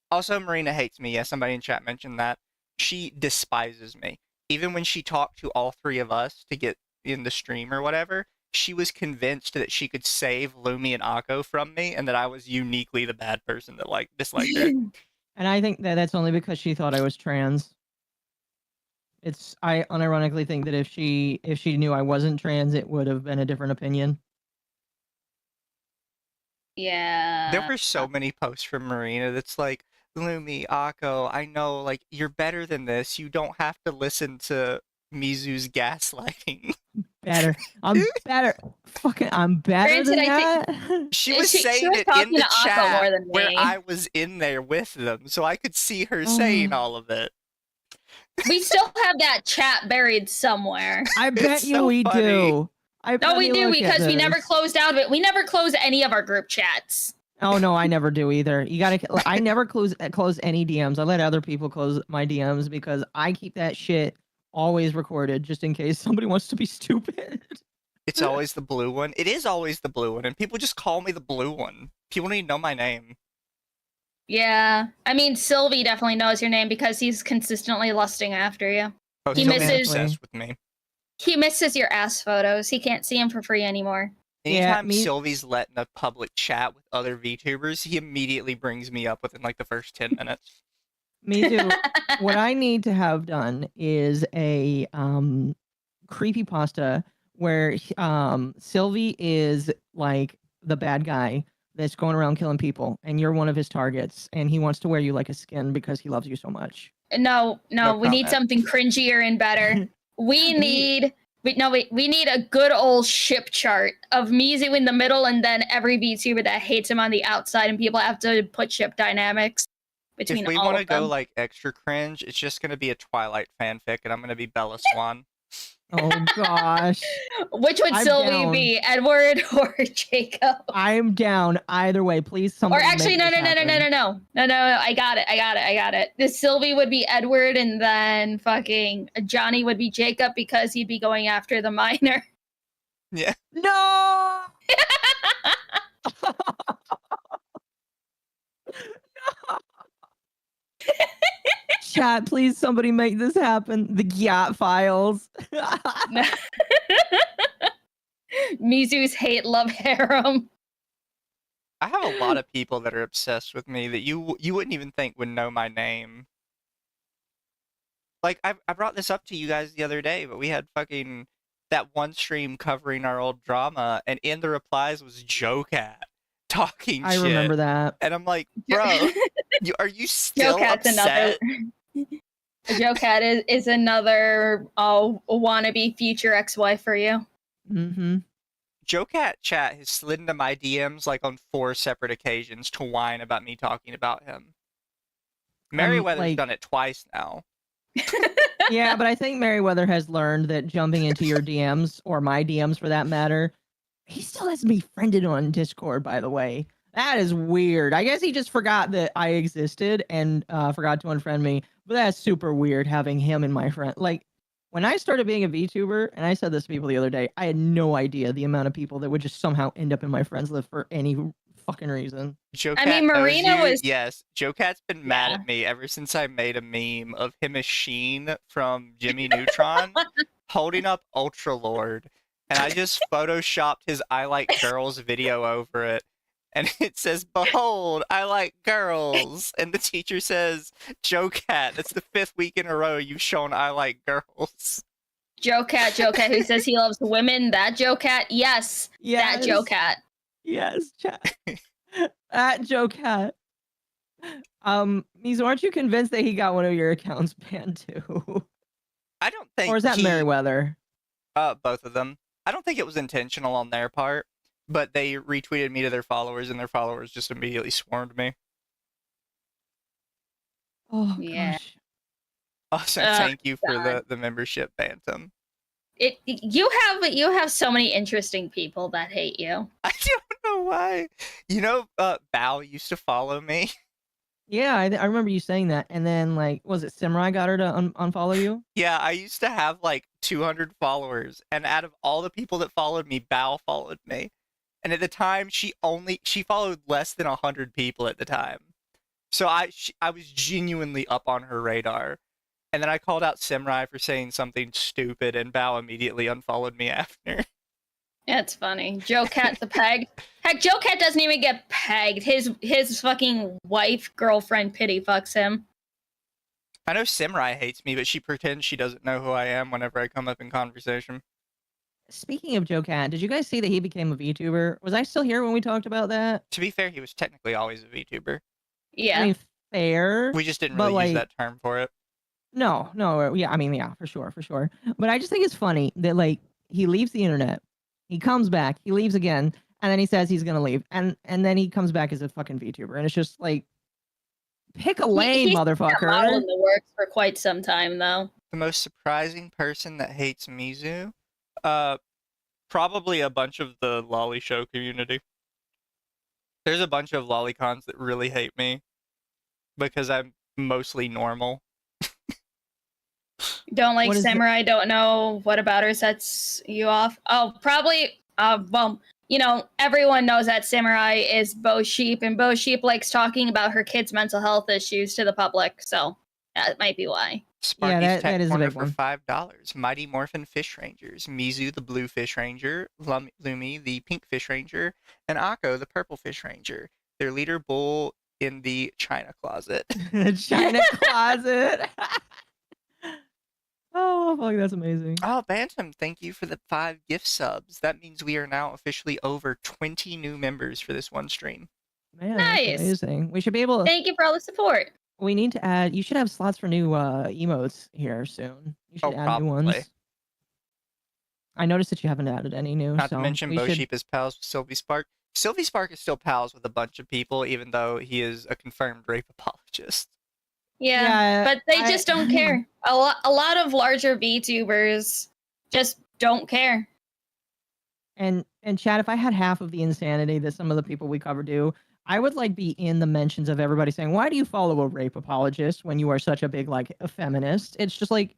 Also, Marina hates me. Yeah, somebody in chat mentioned that. She despises me. Even when she talked to all three of us to get in the stream or whatever, she was convinced that she could save Lumi and Occo from me and that I was uniquely the bad person that disliked her. And I think that that's only because she thought I was trans. I unironically think that if she knew I wasn't trans, it would have been a different opinion. Yeah. There were so many posts from Marina that's like, Lumi, Occo, I know, you're better than this. You don't have to listen to Mizu's gaslighting. Better. I'm better. Fucking, I'm better than that. She was saying it in the chat where I was in there with them, so I could see her saying all of it. We still have that chat buried somewhere. I bet you we do. No, we do because we never closed out of it. We never close any of our group chats. Oh no, I never do either. You gotta. I never close any DMs. I let other people close my DMs because I keep that shit always recorded just in case somebody wants to be stupid. It's always the blue one. It is always the blue one, and people just call me the blue one. People don't even know my name. Yeah. I mean, Sylvie definitely knows your name because he's consistently lusting after you. Oh, He he's misses obsessed with me. he misses your ass photos. He can't see them for free anymore. Anytime Sylvie's letting a public chat with other VTubers, he immediately brings me up within like the first 10 minutes. Mizu, what I need to have done is a creepypasta where Sylvie is like the bad guy that's going around killing people, and you're one of his targets, and he wants to wear you like a skin because he loves you so much. No, we need comment. something cringier and better. We need we need a good old ship chart of Mizu in the middle and then every VTuber that hates him on the outside, and people have to put ship dynamics between If we all want to of them. go like extra cringe, it's just gonna be a Twilight fanfic, and I'm gonna be Bella Swan. Oh gosh. Which would I'm Sylvie down. be, Edward or Jacob? I'm down either way. Please, Or somebody. actually, make no. this happen. I got it. This Sylvie would be Edward, and then fucking Johnny would be Jacob because he'd be going after the minor. Yeah. No. Chat, please, somebody make this happen. The Gyat files. Mizu's hate love harem. I have a lot of people that are obsessed with me that you wouldn't even think would know my name. Like, I brought this up to you guys the other day, but we had fucking that one stream covering our old drama, and in the replies was JoCat talking I shit. remember that. And I'm like, bro, are you still upset? JoCat is another wannabe future ex-wife for you. Mm-hmm. JoCat chat has slid into my DMs like on 4 separate occasions to whine about me talking about him. Meriwether's done it twice now. Yeah, but I think Meriwether has learned that jumping into your DMs, or my DMs for that matter, he still has me friended on Discord, by the way. That is weird. I guess he just forgot that I existed and forgot to unfriend me. But that's super weird having him in my friend. Like, when I started being a VTuber, and I said this to people the other day, I had no idea the amount of people that would just somehow end up in my friends list for any fucking reason. JoCat Yes, JoCat's been mad at me ever since I made a meme of him as Sheen from Jimmy Neutron holding up Ultra Lord, and I just photoshopped his I Like Girls video over it, and it says, "Behold, I like girls," and the teacher says, "JoCat, that's the 5th week in a row you've shown I like girls." JoCat who says he loves women. That JoCat, yes. That JoCat. Yes, chat. At JoCat. Mizu, aren't you convinced that he got one of your accounts banned too? I don't think. Or is that Meriwether? Both of them. I don't think it was intentional on their part, but they retweeted me to their followers, and their followers just immediately swarmed me. Oh yeah. gosh. Also, thank you for the membership, Bantam. You have so many interesting people that hate you. I don't know why. You know, Bao used to follow me. Yeah, I remember you saying that. And then, like, was it Samurai got her to unfollow you? Yeah, I used to have like 200 followers, and out of all the people that followed me, Bao followed me. And at the time, she followed less than 100 people at the time. So I was genuinely up on her radar. And then I called out Samurai for saying something stupid, and Bao immediately unfollowed me after. That's funny. JoCat the peg. Heck, JoCat doesn't even get pegged. His fucking wife, girlfriend pity fucks him. I know Samurai hates me, but she pretends she doesn't know who I am whenever I come up in conversation. Speaking of JoCat, did you guys see that he became a VTuber? Was I still here when we talked about that? To be fair, he was technically always a VTuber. Yeah. I mean, fair. We just didn't but, really use like, that term for it. No, yeah, I mean, yeah, for sure. But I just think it's funny that, like, he leaves the internet, he comes back, he leaves again, and then he says he's gonna leave, and then he comes back as a fucking VTuber, and it's just like, pick a lane, He's motherfucker. been a model in the works for quite some time, though. The most surprising person that hates Mizu? Probably a bunch of the lolly show community. There's a bunch of lolicons that really hate me because I'm mostly normal. Don't like What is it? Samurai, don't know what about her sets you off. Oh, probably, well, you know, everyone knows that Samurai is Bo Sheep, and Bo Sheep likes talking about her kids' mental health issues to the public, so that might be why. Sparky's that Tech is a Corner big for one. $5. Mighty Morphin Fish Rangers, Mizu the Blue Fish Ranger, Lumi the Pink Fish Ranger, and Occo the Purple Fish Ranger. Their leader bull in the China closet. China closet. Oh, fuck, that's amazing. Oh, Bantam, thank you for the 5 gift subs. That means we are now officially over 20 new members for this one stream. Man, Nice. that's amazing. We should be able to. Thank you for all the support. We need to add. You should have slots for new emotes here soon. You should add new probably. ones. I noticed that you haven't added any new. Not so to mention we Bo should... Sheep is pals with Sylvie Spark. Sylvie Spark is still pals with a bunch of people, even though he is a confirmed rape apologist. Yeah, but they just don't care. A lot of larger VTubers just don't care. And Chad, if I had half of the insanity that some of the people we cover do, I would like be in the mentions of everybody saying, "Why do you follow a rape apologist when you are such a big like a feminist?" It's just like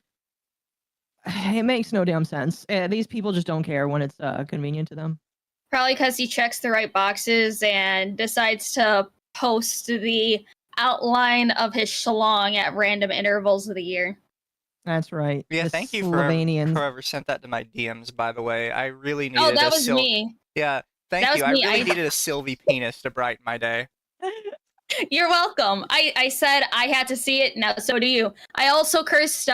it makes no damn sense. These people just don't care when it's convenient to them. Probably because he checks the right boxes and decides to post the outline of his schlong at random intervals of the year. That's right. Yeah, The thank you for Slovenians. whoever sent that to my DMs, by the way. I really needed Oh, that a was me. Yeah, thank That you. was I me. really needed a Sylvie penis to brighten my day. You're welcome. I said I had to see it. Now so do you. I also cursed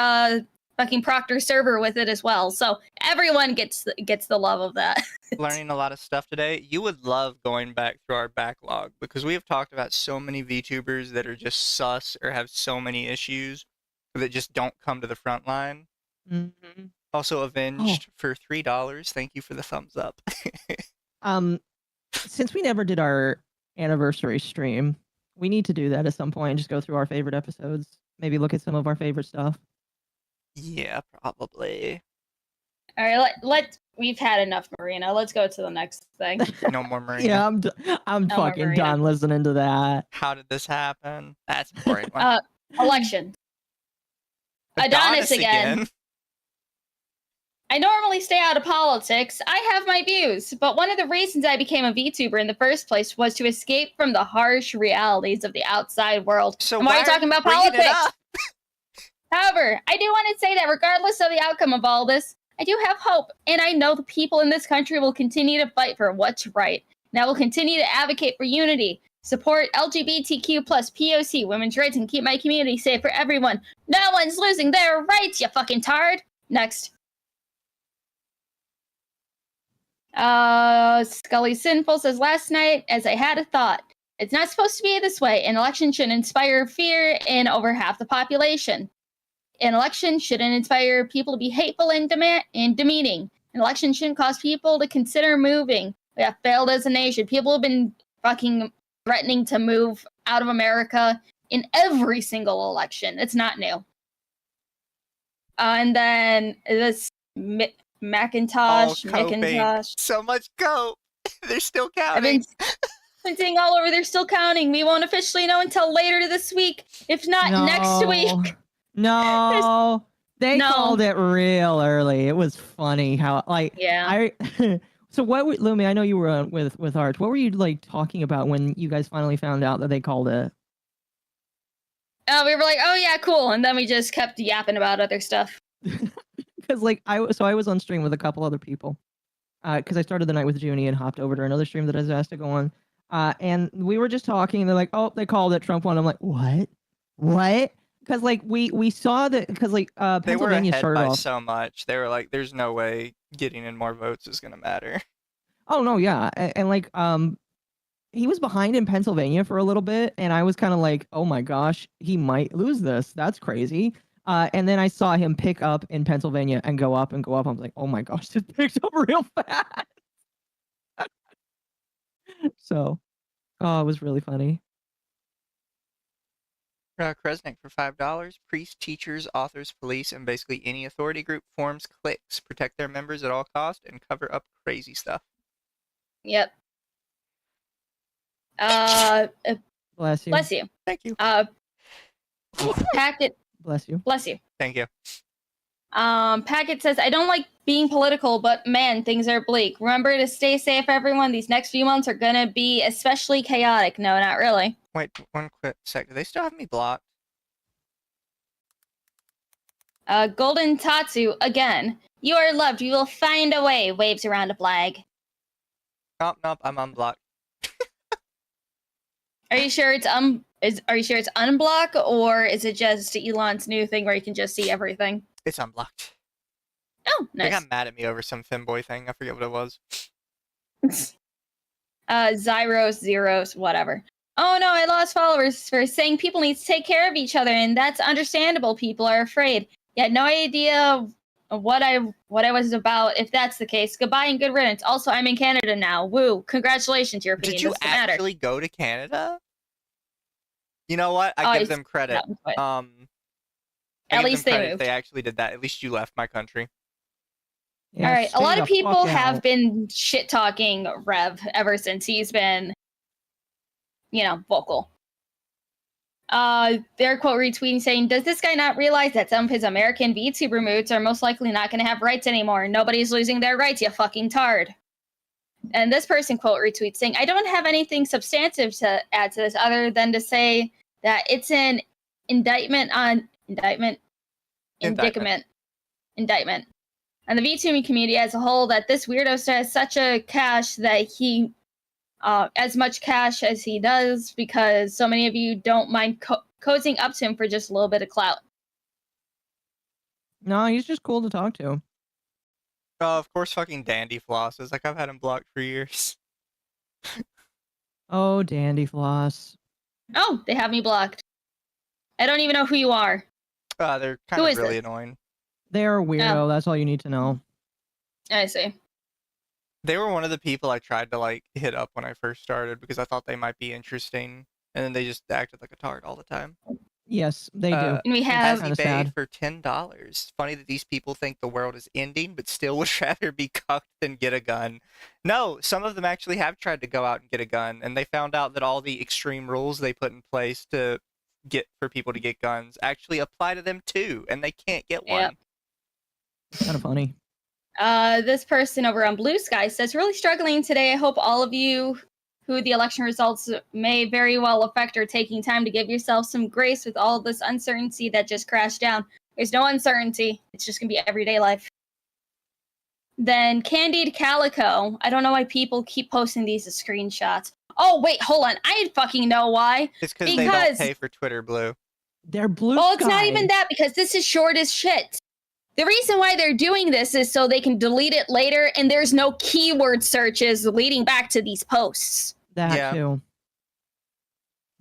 fucking Proctor server with it as well. So everyone gets the love of that. Learning a lot of stuff today. You would love going back through our backlog because we have talked about so many VTubers that are just sus or have so many issues that just don't come to the front line. Mm-hmm. Also Avenged for $3. Thank you for the thumbs up. Since we never did our anniversary stream, we need to do that at some point and just go through our favorite episodes. Maybe look at some of our favorite stuff. Yeah, probably. All right, we've had enough Marina. Let's go to the next thing. No more Marina. Yeah, I'm No more fucking Marina. done listening to that. How did this happen? That's a boring one. Election. Adonis again. I normally stay out of politics. I have my views, but one of the reasons I became a VTuber in the first place was to escape from the harsh realities of the outside world. So and why are you talking about politics? Up? However, I do want to say that regardless of the outcome of all this, I do have hope, and I know the people in this country will continue to fight for what's right. And I will continue to advocate for unity, support LGBTQ plus POC women's rights, and keep my community safe for everyone. No one's losing their rights, you fucking tard. Next. Scully Sinful says, last night, as I had a thought, it's not supposed to be this way. An election should inspire fear in over half the population. An election shouldn't inspire people to be hateful and demeaning. An election shouldn't cause people to consider moving. We have failed as a nation. People have been fucking threatening to move out of America in every single election. It's not new. And then this Macintosh. So much cope. They're still counting. I've been seeing all over. They're still counting. We won't officially know until later this week, if not next week. No, they called it real early. It was funny how So what, Lumi? I know you were with Arch. What were you like talking about when you guys finally found out that they called it? We were like, oh yeah, cool, and then we just kept yapping about other stuff. Because like I was on stream with a couple other people, because I started the night with Junie and hopped over to another stream that I was asked to go on, and we were just talking, and they're like, oh, they called it, Trump won. I'm like, what? Because like we saw that, because like they were Pennsylvania ahead started by off. so much. They were like, there's no way getting in more votes is gonna matter. Oh no, yeah, and like he was behind in Pennsylvania for a little bit, and I was kind of like, oh my gosh, he might lose this. That's crazy. And then I saw him pick up in Pennsylvania and go up and go up. I was like, oh my gosh, this picked up real fast. So, it was really funny. Kresnik for $5. Priests, teachers, authors, police, and basically any authority group forms cliques, protect their members at all costs, and cover up crazy stuff. Yep. Bless you. Bless you. Thank you. Packed it. Bless you. Bless you. Thank you. Packet says, I don't like being political, but man, things are bleak. Remember to stay safe, everyone. These next few months are gonna be especially chaotic. No, not really. Wait, one quick sec. Do they still have me blocked? Golden Tatsu, again. You are loved. You will find a way. Waves around a flag. Nope, I'm unblocked. Are you sure it's are you sure it's unblock, or is it just Elon's new thing where you can just see everything? It's unblocked. Oh, nice. They got mad at me over some femboy thing. I forget what it was. Zeros, whatever. Oh no, I lost followers for saying people need to take care of each other, and that's understandable. People are afraid. You had no idea what I was about. If that's the case, goodbye and good riddance. Also, I'm in Canada now. Woo! Congratulations, your opinion. Did you doesn't matter. actually go to Canada? You know what? I give them credit. At least they credit. moved. They actually did that. At least you left my country. All right, a lot of people have been shit talking Rev ever since he's been, vocal. Their quote retweeting saying, "Does this guy not realize that some of his American VTuber moods are most likely not going to have rights anymore? Nobody's losing their rights, you fucking tard." And this person quote retweets saying, "I don't have anything substantive to add to this other than to say that it's an indictment on and the VTubing community as a whole, that this weirdo has such a cash that he, as much cash as he does, because so many of you don't mind cozying up to him for just a little bit of clout." No, he's just cool to talk to. Oh, of course, fucking Dandy flosses. Like, I've had him blocked for years. Oh, Dandy Floss. Oh, they have me blocked. I don't even know who you are. They're kind of really annoying. They're a weirdo. That's all you need to know. I see. They were one of the people I tried to, like, hit up when I first started because I thought they might be interesting. And then they just acted like a tart all the time. Yes, they do. And we have eBay for $10. Funny that these people think the world is ending, but still would rather be cucked than get a gun. No, some of them actually have tried to go out and get a gun, and they found out that all the extreme rules they put in place to get for people to get guns actually apply to them too, and they can't get one. Yep. Kind of funny. This person over on Blue Sky says, "Really struggling today. I hope all of you who the election results may very well affect are taking time to give yourself some grace with all this uncertainty that just crashed down. There's no uncertainty. It's just going to be everyday life." Then Candied Calico. I don't know why people keep posting these as screenshots. Oh, wait, hold on. I fucking know why. It's because they don't pay for Twitter Blue. They're Blue Well, it's Sky. not even that, because this is short as shit. The reason why they're doing this is so they can delete it later, and there's no keyword searches leading back to these posts. That too.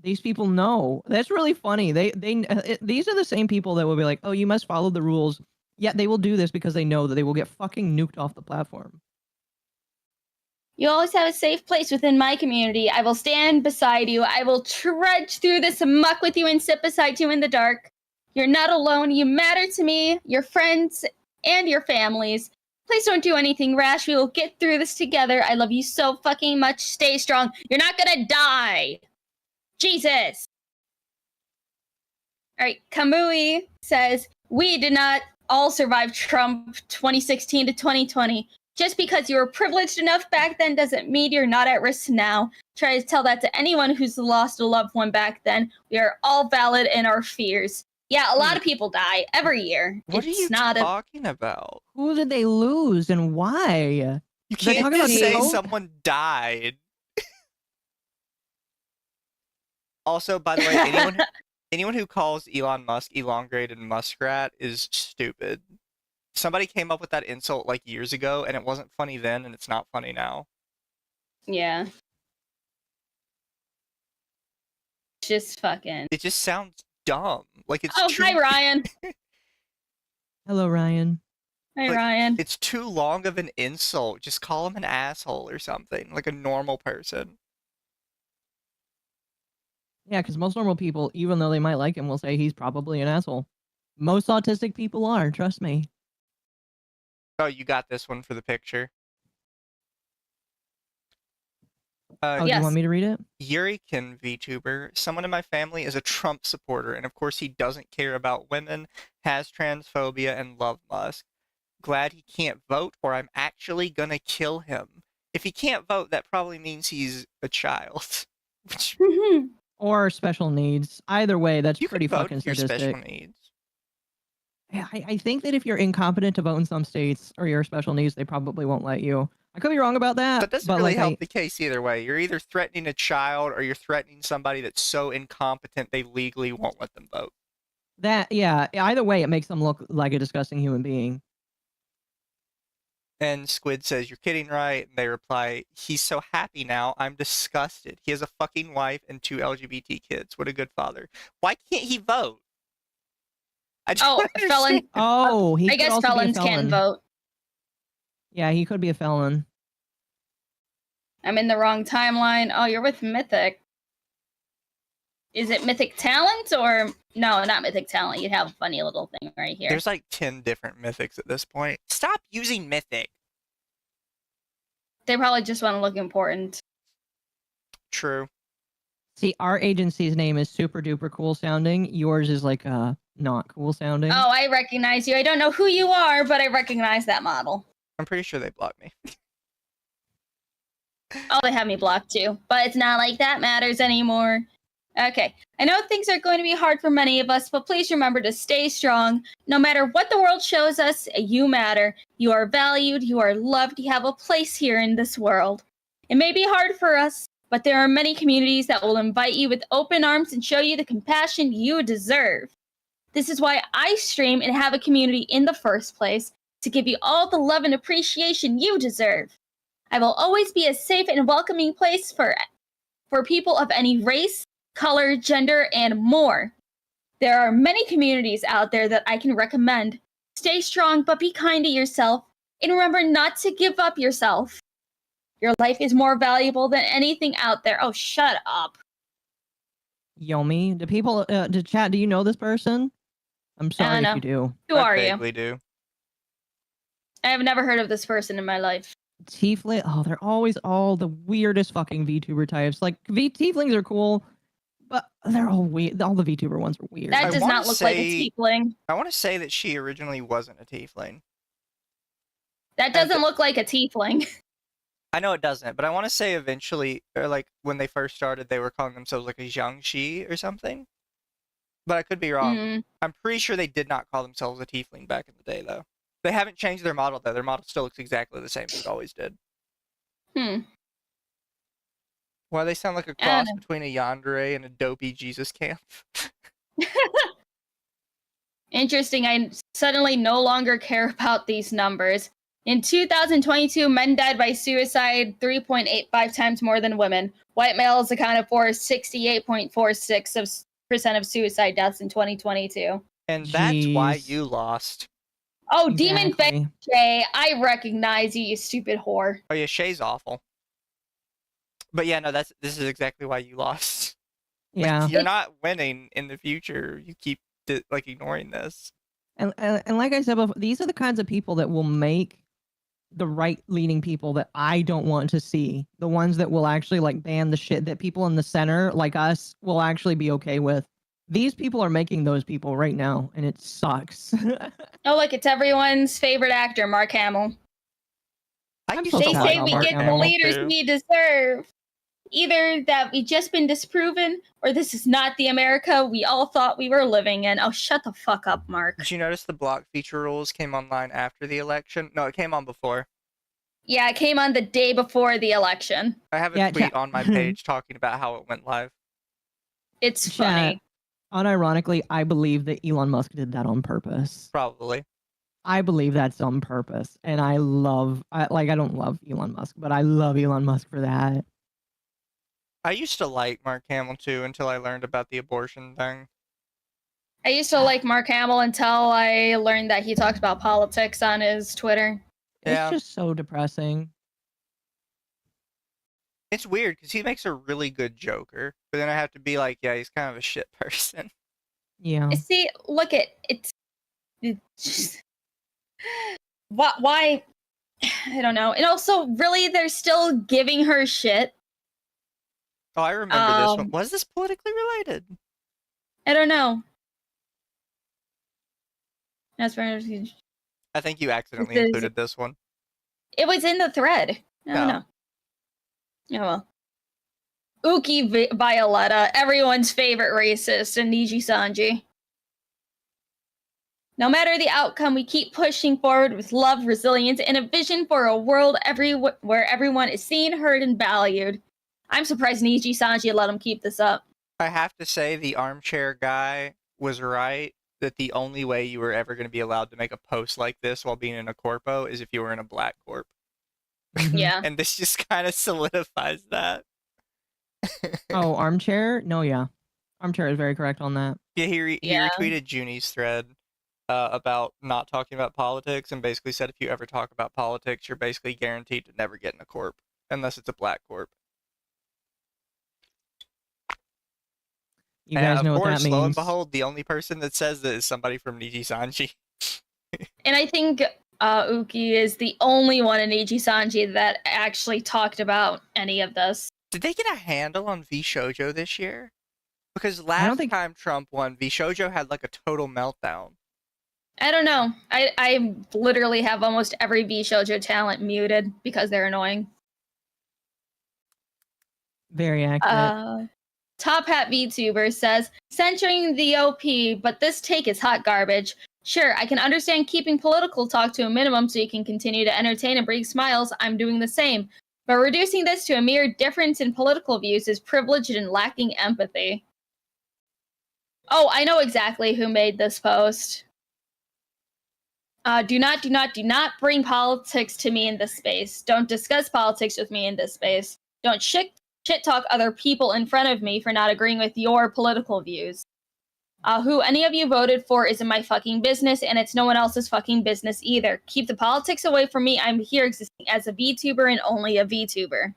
These people know. That's really funny. These are the same people that will be like, "Oh, you must follow the rules." Yet they will do this because they know that they will get fucking nuked off the platform. You always have a safe place within my community. I will stand beside you. I will trudge through this muck with you and sit beside you in the dark. You're not alone. You matter to me, your friends, and your families. Please don't do anything rash. We will get through this together. I love you so fucking much. Stay strong. You're not gonna die. Jesus. All right, Kamui says, "We did not all survive Trump 2016 to 2020. Just because you were privileged enough back then doesn't mean you're not at risk now. Try to tell that to anyone who's lost a loved one back then. We are all valid in our fears." Yeah, a lot of people die every year. What are you talking about? Who did they lose and why? You They're can't talking just about say Tomo? someone died. Also, by the way, anyone who calls Elon Musk elongated muskrat is stupid. Somebody came up with that insult like years ago, and it wasn't funny then, and it's not funny now. Yeah. Just fucking. It just sounds dumb. Like it's Oh, too... hi, Ryan. Hello, Ryan. Hi, like, Ryan. It's too long of an insult. Just call him an asshole or something, like a normal person. Yeah, because most normal people, even though they might like him, will say he's probably an asshole. Most autistic people are, trust me. Oh, you got this one for the picture. Do you want me to read it? Yurikin VTuber. Someone in my family is a Trump supporter, and of course he doesn't care about women, has transphobia, and love Musk. Glad he can't vote, or I'm actually gonna kill him. If he can't vote, that probably means he's a child. Or special needs. Either way, that's You pretty can vote fucking if you're sadistic. special needs. Yeah, I think that if you're incompetent to vote in some states or you're special needs, they probably won't let you. I could be wrong about that. That doesn't but really like, help the case either way. You're either threatening a child or you're threatening somebody that's so incompetent they legally won't let them vote. Either way, it makes them look like a disgusting human being. And Squid says, "You're kidding, right?" And they reply, "He's so happy now. I'm disgusted. He has a fucking wife and 2 LGBT kids. What a good father. Why can't he vote?" I don't understand. felon. Oh, he I could guess also be a felons felon. can vote. Yeah, he could be a felon. I'm in the wrong timeline. Oh, you're with Mythic. Is it Mythic Talent or no? Not Mythic Talent. You have a funny little thing right here. There's like 10 different mythics at this point. Stop using mythic. They probably just want to look important. True. See, our agency's name is super duper cool sounding. Yours is like not cool sounding. Oh, I recognize you. I don't know who you are, but I recognize that model. I'm pretty sure they blocked me. Oh, they have me blocked too. But it's not like that matters anymore. Okay. I know things are going to be hard for many of us, but please remember to stay strong. No matter what the world shows us, you matter. You are valued. You are loved. You have a place here in this world. It may be hard for us, but there are many communities that will invite you with open arms and show you the compassion you deserve. This is why I stream and have a community in the first place, to give you all the love and appreciation you deserve. I will always be a safe and welcoming place for people of any race, color, gender, and more. There are many communities out there that I can recommend. Stay strong, but be kind to yourself, and remember not to give up yourself. Your life is more valuable than anything out there. Oh, shut up. Yomi, do people, to chat, do you know this person? I'm sorry if you do. Who are you? Vaguely do. I have never heard of this person in my life. Tiefling, oh, they're always all the weirdest fucking VTuber types. Like, Tieflings are cool, but they're all weird. All the VTuber ones are weird. That does not look like a tiefling. I want to say that she originally wasn't a tiefling. That doesn't look like a tiefling. I know it doesn't, but I want to say eventually, or like when they first started, they were calling themselves like a Jiangxi or something. But I could be wrong. I'm pretty sure they did not call themselves a tiefling back in the day, though. They haven't changed their model, though. Their model still looks exactly the same as it always did. Why they sound like a cross between a yandere and a dopey Jesus camp. Interesting. I suddenly no longer care about these numbers. In 2022, men died by suicide 3.85 times more than women. White males accounted for 68.46% of suicide deaths in 2022. And that's why you lost. Oh, Demon Face Shay, I recognize you, you stupid whore. Oh yeah, Shay's awful. But yeah, no, this is exactly why you lost. Yeah. Like, you're not winning in the future. You keep like ignoring this. And like I said before, these are the kinds of people that will make the right-leaning people that I don't want to see. The ones that will actually like ban the shit that people in the center, like us, will actually be okay with. These people are making those people right now, and it sucks. Oh, look, it's everyone's favorite actor, Mark Hamill. They say we get the leaders we deserve. Either that we've just been disproven, or this is not the America we all thought we were living in. Oh, shut the fuck up, Mark. Did you notice the block feature rules came online after the election? No, it came on before. Yeah, it came on the day before the election. I have a tweet on my page talking about how it went live. It's funny. Unironically, I believe that Elon Musk did that on purpose. Probably. I believe that's on purpose. And I don't love Elon Musk, but I love Elon Musk for that. I used to like Mark Hamill too until I learned about the abortion thing. I used to like Mark Hamill until I learned that he talks about politics on his Twitter. It's just so depressing. It's weird because he makes a really good Joker, but then I have to be like, yeah, he's kind of a shit person. Yeah. See, look at it's just, why? I don't know. And also, really, they're still giving her shit. Oh, I remember this one. Was this politically related? I don't know. As far as I think you accidentally This is- included this one. it was in the thread. I don't know. Oh well. Uki Violetta, everyone's favorite racist, and Niji Sanji. No matter the outcome, we keep pushing forward with love, resilience, and a vision for a world where everyone is seen, heard, and valued. I'm surprised Niji Sanji let him keep this up. I have to say the armchair guy was right that the only way you were ever going to be allowed to make a post like this while being in a corpo is if you were in a black corp. Yeah. And this just kind of solidifies that. Oh, armchair? No, yeah. Armchair is very correct on that. Yeah, he retweeted Junie's thread about not talking about politics and basically said if you ever talk about politics, you're basically guaranteed to never get in a corp unless it's a black corp. You guys know what that means. Lo and behold, the only person that says that is somebody from Niji Sanji. And I think Uki is the only one in Niji Sanji that actually talked about any of this. Did they get a handle on VShojo this year? Because last time Trump won, VShojo had like a total meltdown. I don't know. I literally have almost every VShojo talent muted because they're annoying. Very accurate. Top Hat VTuber says, censoring the OP, but this take is hot garbage. Sure, I can understand keeping political talk to a minimum so you can continue to entertain and bring smiles. I'm doing the same. But reducing this to a mere difference in political views is privileged and lacking empathy. Oh, I know exactly who made this post. Do not bring politics to me in this space. Don't discuss politics with me in this space. Don't shit talk other people in front of me for not agreeing with your political views. Who any of you voted for isn't my fucking business, and it's no one else's fucking business either. Keep the politics away from me. I'm here existing as a VTuber and only a VTuber.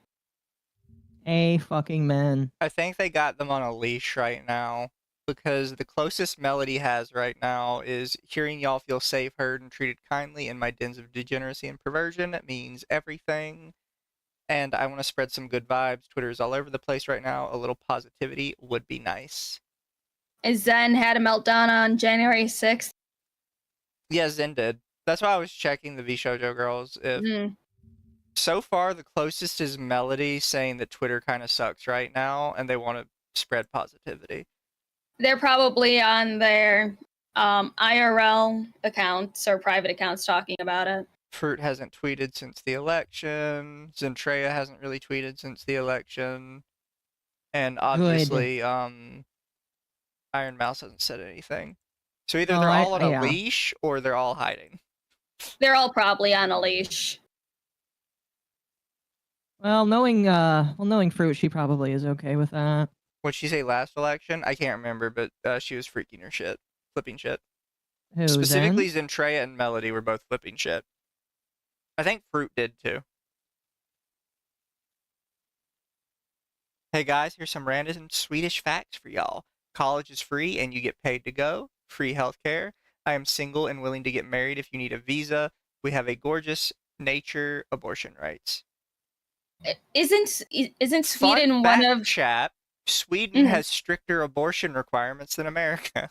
A fucking man. I think they got them on a leash right now because the closest Melody has right now is hearing y'all feel safe, heard, and treated kindly in my dens of degeneracy and perversion. It means everything. And I want to spread some good vibes. Twitter is all over the place right now. A little positivity would be nice. Zen had a meltdown on January 6th. Yeah, Zen did. That's why I was checking the VShojo girls. So far, the closest is Melody saying that Twitter kind of sucks right now, and they want to spread positivity. They're probably on their IRL accounts or private accounts talking about it. Fruit hasn't tweeted since the election. Zentreya hasn't really tweeted since the election. And obviously, Iron Mouse hasn't said anything. So either they're all on a leash or they're all hiding. They're all probably on a leash. Well, knowing Fruit, she probably is okay with that. What'd she say last election? I can't remember, but she was freaking her shit. Flipping shit. Who, Specifically, Zentreya and Melody were both flipping shit. I think Fruit did too. Hey guys, here's some random Swedish facts for y'all. College is free and you get paid to go. Free healthcare. I am single and willing to get married if you need a visa. We have a gorgeous nature abortion rights. Isn't Sweden one of chat? Sweden has stricter abortion requirements than America.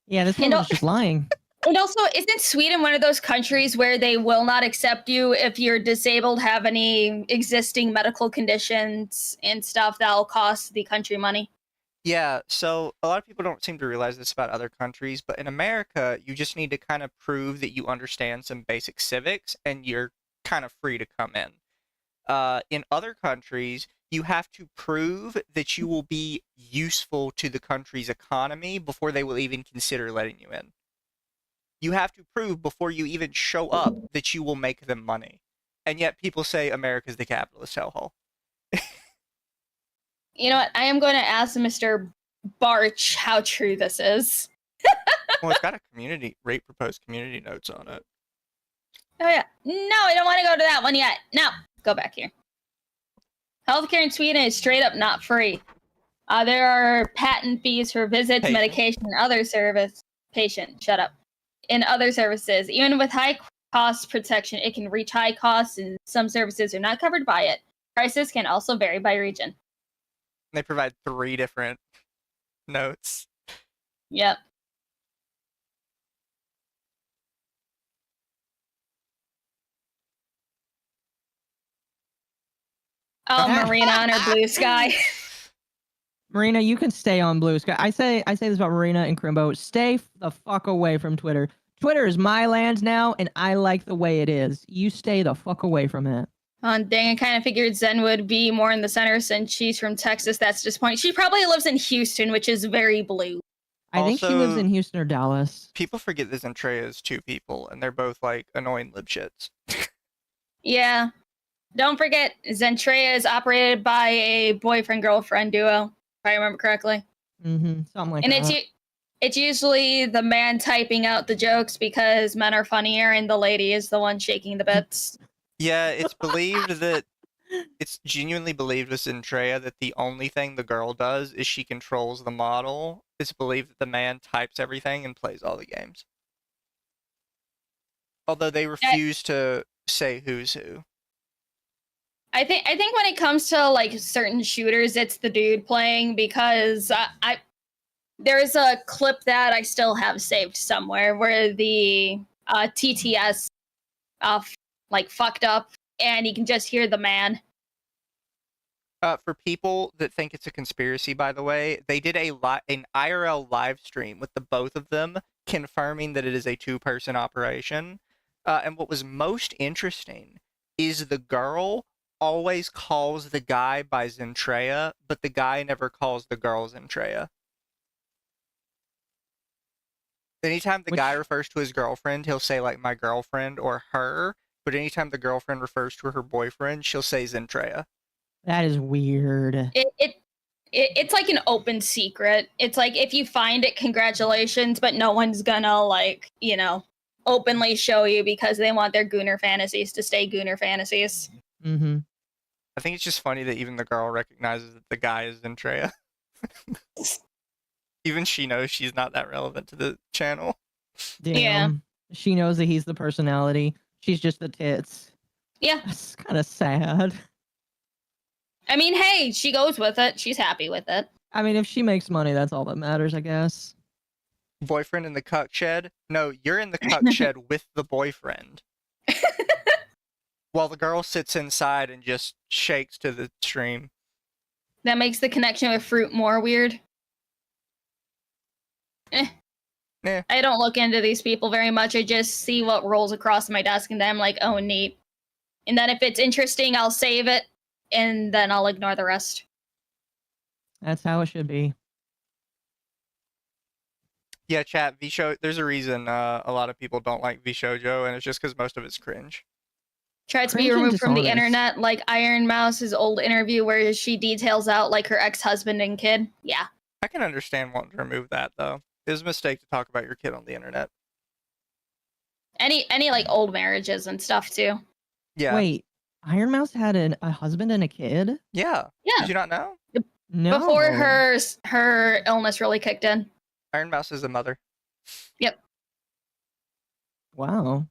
Yeah, this one was just lying. And also, isn't Sweden one of those countries where they will not accept you if you're disabled, have any existing medical conditions and stuff that'll cost the country money? Yeah, so a lot of people don't seem to realize this about other countries, but in America, you just need to kind of prove that you understand some basic civics and you're kind of free to come in. In other countries, you have to prove that you will be useful to the country's economy before they will even consider letting you in. You have to prove before you even show up that you will make them money. And yet people say America's the capitalist hellhole. You know what? I am going to ask Mr. Barch how true this is. Well, it's got a proposed community notes on it. Oh, yeah. No, I don't want to go to that one yet. No, go back here. Healthcare in Sweden is straight up not free. There are patent fees for visits, medication, and other service. Shut up. In other services, even with high cost protection, it can reach high costs, and some services are not covered by it. Prices can also vary by region. They provide 3 different notes. Yep. Oh, Marina on her blue sky. Marina, you can stay on Blue Sky. I say this about Marina and Crimbo. Stay the fuck away from Twitter. Twitter is my land now, and I like the way it is. You stay the fuck away from it. Dang, I kind of figured Zen would be more in the center since she's from Texas. That's disappointing. She probably lives in Houston, which is very blue. I think she lives in Houston or Dallas. People forget that Zentrea is 2 people, and they're both, like, annoying libshits. Yeah. Don't forget, Zentrea is operated by a boyfriend-girlfriend duo, if I remember correctly. Mm-hmm. Something like And that. it's usually the man typing out the jokes because men are funnier and the lady is the one shaking the bits. Yeah, it's believed that it's genuinely believed with Zentrea that the only thing the girl does is she controls the model. It's believed that the man types everything and plays all the games. Although they refuse to say who's who. I think when it comes to like certain shooters, it's the dude playing because there's a clip that I still have saved somewhere where the TTS like fucked up and you can just hear the man. For people that think it's a conspiracy, by the way, they did an IRL live stream with the both of them confirming that it is a 2-person operation. And what was most interesting is the girl always calls the guy by Zentrea, but the guy never calls the girl Zentrea. Anytime the guy refers to his girlfriend, he'll say, like, my girlfriend or her, but anytime the girlfriend refers to her boyfriend, she'll say Zentrea. That is weird. It's like an open secret. It's like if you find it, congratulations, but no one's gonna like, openly show you because they want their gooner fantasies to stay gooner fantasies. Mm-hmm. I think it's just funny that even the girl recognizes that the guy is Zentrea. Even she knows she's not that relevant to the channel. Damn. Yeah. She knows that he's the personality. She's just the tits. Yeah. That's kind of sad. I mean, hey, she goes with it. She's happy with it. I mean, if she makes money, that's all that matters, I guess. Boyfriend in the cuck shed? No, you're in the cuck shed with the boyfriend. While the girl sits inside and just shakes to the stream. That makes the connection with fruit more weird. Yeah. I don't look into these people very much. I just see what rolls across my desk and then I'm like, oh, neat. And then if it's interesting, I'll save it and then I'll ignore the rest. That's how it should be. Yeah, chat, VShow, there's a reason a lot of people don't like VShojo, and it's just because most of it's cringe. Tried to be Cringe and removed from the dishonest. internet, like Iron Mouse's old interview where she details out like her ex-husband and kid. Yeah. I can understand wanting to remove that, though. It was a mistake to talk about your kid on the internet. Any like old marriages and stuff too. Yeah. Wait, Iron Mouse had a husband and a kid? Yeah. Yeah. Did you not know? No. Before her illness really kicked in. Iron Mouse is a mother. Yep. Wow.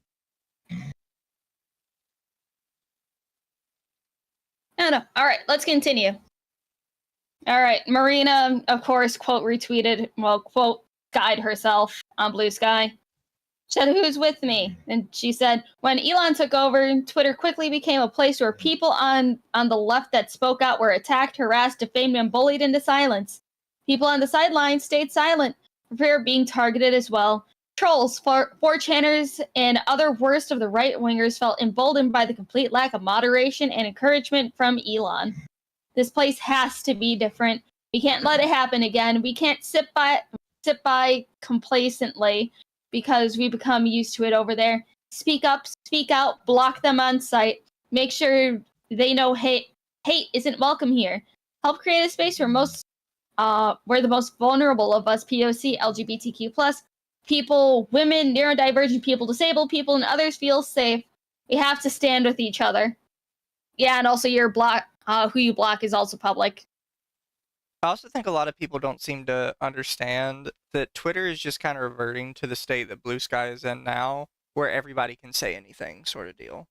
No. All right, let's continue. All right, Marina, of course, quote retweeted, quote guyed herself on Blue Sky. She said, "Who's with me?" And she said, "When Elon took over, Twitter quickly became a place where people on the left that spoke out were attacked, harassed, defamed, and bullied into silence. People on the sidelines stayed silent, for fear of being targeted as well. Trolls, 4chaners, and other worst of the right-wingers felt emboldened by the complete lack of moderation and encouragement from Elon. This place has to be different. We can't let it happen again. We can't sit by complacently because we become used to it over there. Speak up, speak out, block them on sight. Make sure they know hate isn't welcome here. Help create a space where the most vulnerable of us, POC, LGBTQ+, people, women, neurodivergent people, disabled people, and others feel safe. We have to stand with each other." Yeah, and also your block, who you block is also public. I also think a lot of people don't seem to understand that Twitter is just kind of reverting to the state that Blue Sky is in now, where everybody can say anything, sort of deal.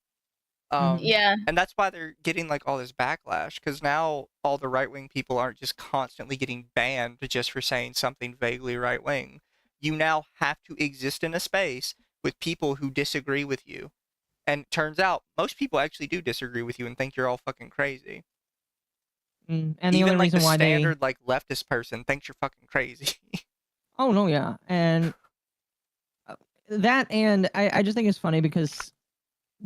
Yeah. And that's why they're getting like all this backlash, because now all the right-wing people aren't just constantly getting banned just for saying something vaguely right-wing. You now have to exist in a space with people who disagree with you. And it turns out most people actually do disagree with you and think you're all fucking crazy. And the Even only like reason the why standard like leftist person thinks you're fucking crazy. Oh no, yeah, and that, and I just think it's funny because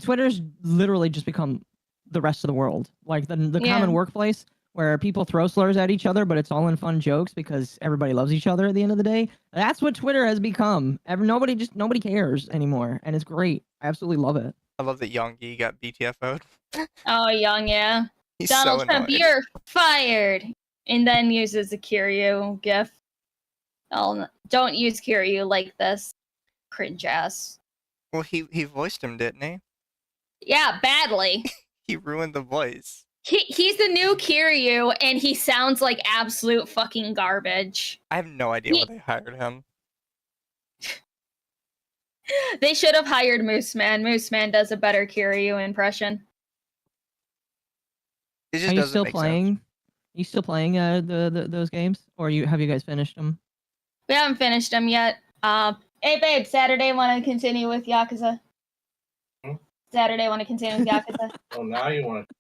Twitter's literally just become the rest of the world, like the Yeah. common workplace where people throw slurs at each other, but it's all in fun jokes because everybody loves each other at the end of the day. That's what Twitter has become. Nobody cares anymore, and it's great. I absolutely love it. I love that Youngie got BTFO'd. Oh, Young, yeah. He's Donald so Trump, annoyed. you're fired. And then uses the Kiryu gif. Oh, don't use Kiryu like this. Cringe ass. Well, he voiced him, didn't he? Yeah, badly. He ruined the voice. He's the new Kiryu, and he sounds like absolute fucking garbage. I have no idea why they hired him. They should have hired Moose Man. Moose Man does a better Kiryu impression. It just Are you doesn't still make playing? sense. You still playing those games, or have you guys finished them? We haven't finished them yet. Hey babe, Saturday want to continue with Yakuza? Saturday want to continue with Yakuza? Oh, now you want to.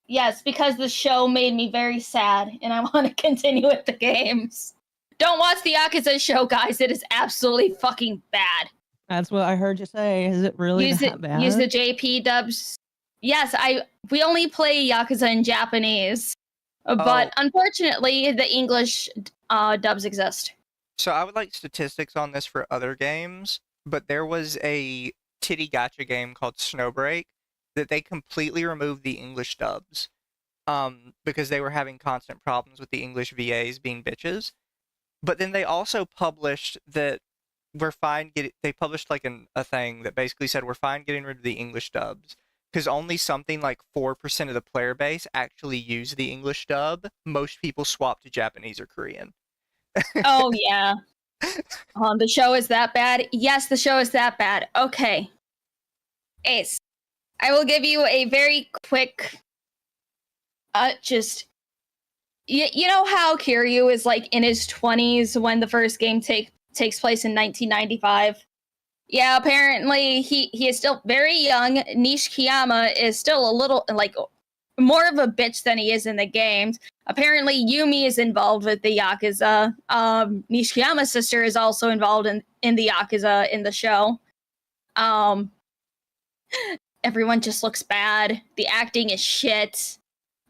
Yes, because the show made me very sad, and I want to continue with the games. Don't watch the Yakuza show, guys. It is absolutely fucking bad. That's what I heard you say. Is it really that bad? Use the JP dubs. Yes, we only play Yakuza in Japanese, but unfortunately, the English dubs exist. So I would like statistics on this for other games, but there was a titty gacha game called Snowbreak that they completely removed the English dubs because they were having constant problems with the English VAs being bitches. But then they also published that we're fine they published like a thing that basically said we're fine getting rid of the English dubs because only something like 4% of the player base actually use the English dub. Most people swap to Japanese or Korean. Oh yeah. The show is that bad? Yes, the show is that bad. Okay. Ace, I will give you a very quick you know how Kiryu is like in his 20s when the first game takes place in 1995? Yeah, apparently he is still very young. Nishikiyama is still a little like more of a bitch than he is in the games. Apparently Yumi is involved with the Yakuza. Nishikiyama's sister is also involved in the Yakuza in the show. Everyone just looks bad. The acting is shit.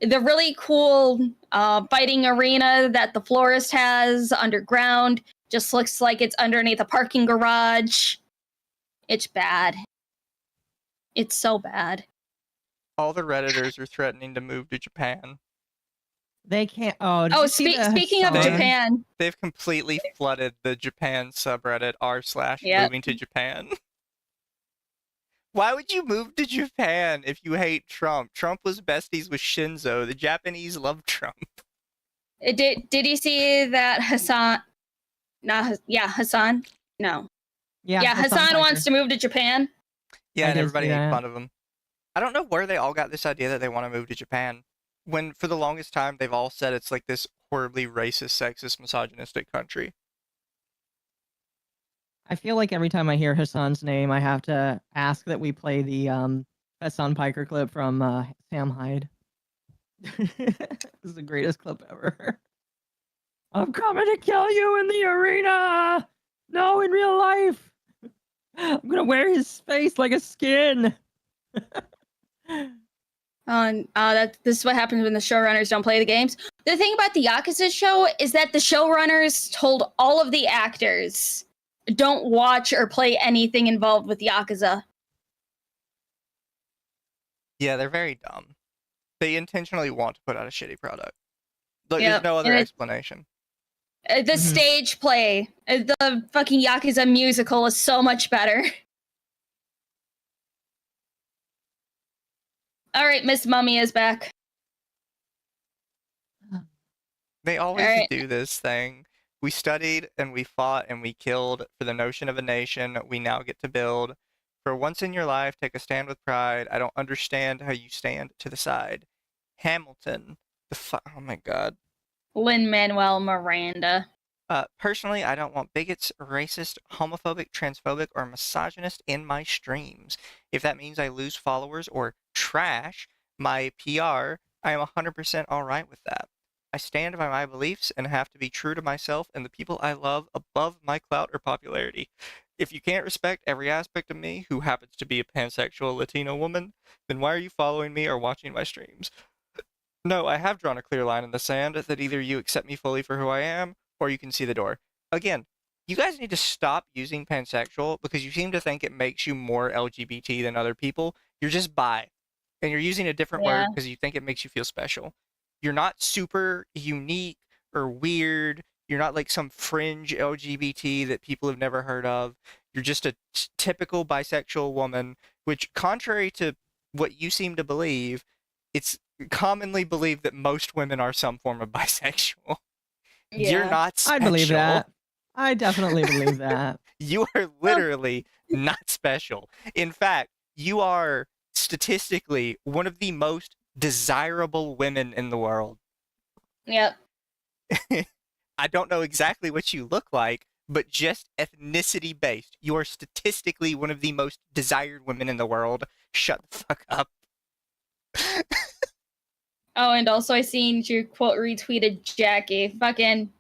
The really cool fighting arena that the florist has underground just looks like it's underneath a parking garage. It's bad. It's so bad. All the Redditors are threatening to move to Japan. They can't. Speaking of Japan, they've completely flooded the Japan subreddit r/moving to Japan. Why would you move to Japan if you hate Trump? Trump was besties with Shinzo. The Japanese love Trump. Did you see that Hassan? Hassan. No. Yeah, Hassan wants to move to Japan. Yeah, and everybody see made that. fun of him. I don't know where they all got this idea that they want to move to Japan. When for the longest time they've all said it's like this horribly racist, sexist, misogynistic country. I feel like every time I hear Hassan's name, I have to ask that we play the Hassan Piker clip from Sam Hyde. This is the greatest clip ever. I'm coming to kill you in the arena. No, in real life. I'm gonna wear his face like a skin. This is what happens when the showrunners don't play the games. The thing about the Yakuza show is that the showrunners told all of the actors, don't watch or play anything involved with Yakuza. Yeah, they're very dumb. They intentionally want to put out a shitty product. Look, there's no other explanation. The stage play, the fucking Yakuza musical is so much better. All right, Miss Mummy is back. They always do this thing. We studied and we fought and we killed for the notion of a nation we now get to build. For once in your life, take a stand with pride. I don't understand how you stand to the side. Hamilton. Oh my god. Lin-Manuel Miranda. Personally, I don't want bigots, racist, homophobic, transphobic, or misogynist in my streams. If that means I lose followers or trash my PR, I am 100% alright with that. I stand by my beliefs and have to be true to myself and the people I love above my clout or popularity. If you can't respect every aspect of me who happens to be a pansexual Latino woman, then why are you following me or watching my streams? No, I have drawn a clear line in the sand that either you accept me fully for who I am, or you can see the door. Again, you guys need to stop using pansexual because you seem to think it makes you more LGBT than other people. You're just bi. And you're using a different word because you think it makes you feel special. You're not super unique or weird. You're not like some fringe LGBT that people have never heard of. You're just a typical bisexual woman, which, contrary to what you seem to believe, it's commonly believed that most women are some form of bisexual. You're not special. I believe that. I definitely believe that. You are literally not special. In fact, you are statistically one of the most desirable women in the world. Yep. I don't know exactly what you look like, but just ethnicity based, you are statistically one of the most desired women in the world. Shut the fuck up. Oh, and also I seen you quote retweeted Jackie. Fucking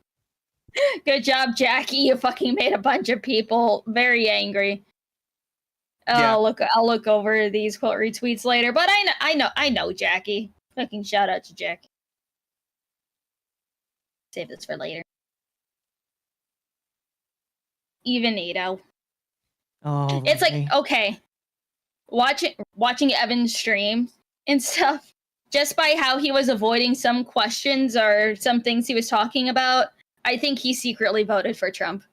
good job, Jackie. You fucking made a bunch of people very angry. Yeah. I'll look over these quote retweets later. But I know Jackie. Fucking shout out to Jackie. Save this for later. Even Ito. Oh, It's like, okay, watching Evan's stream and stuff, just by how he was avoiding some questions or some things he was talking about, I think he secretly voted for Trump.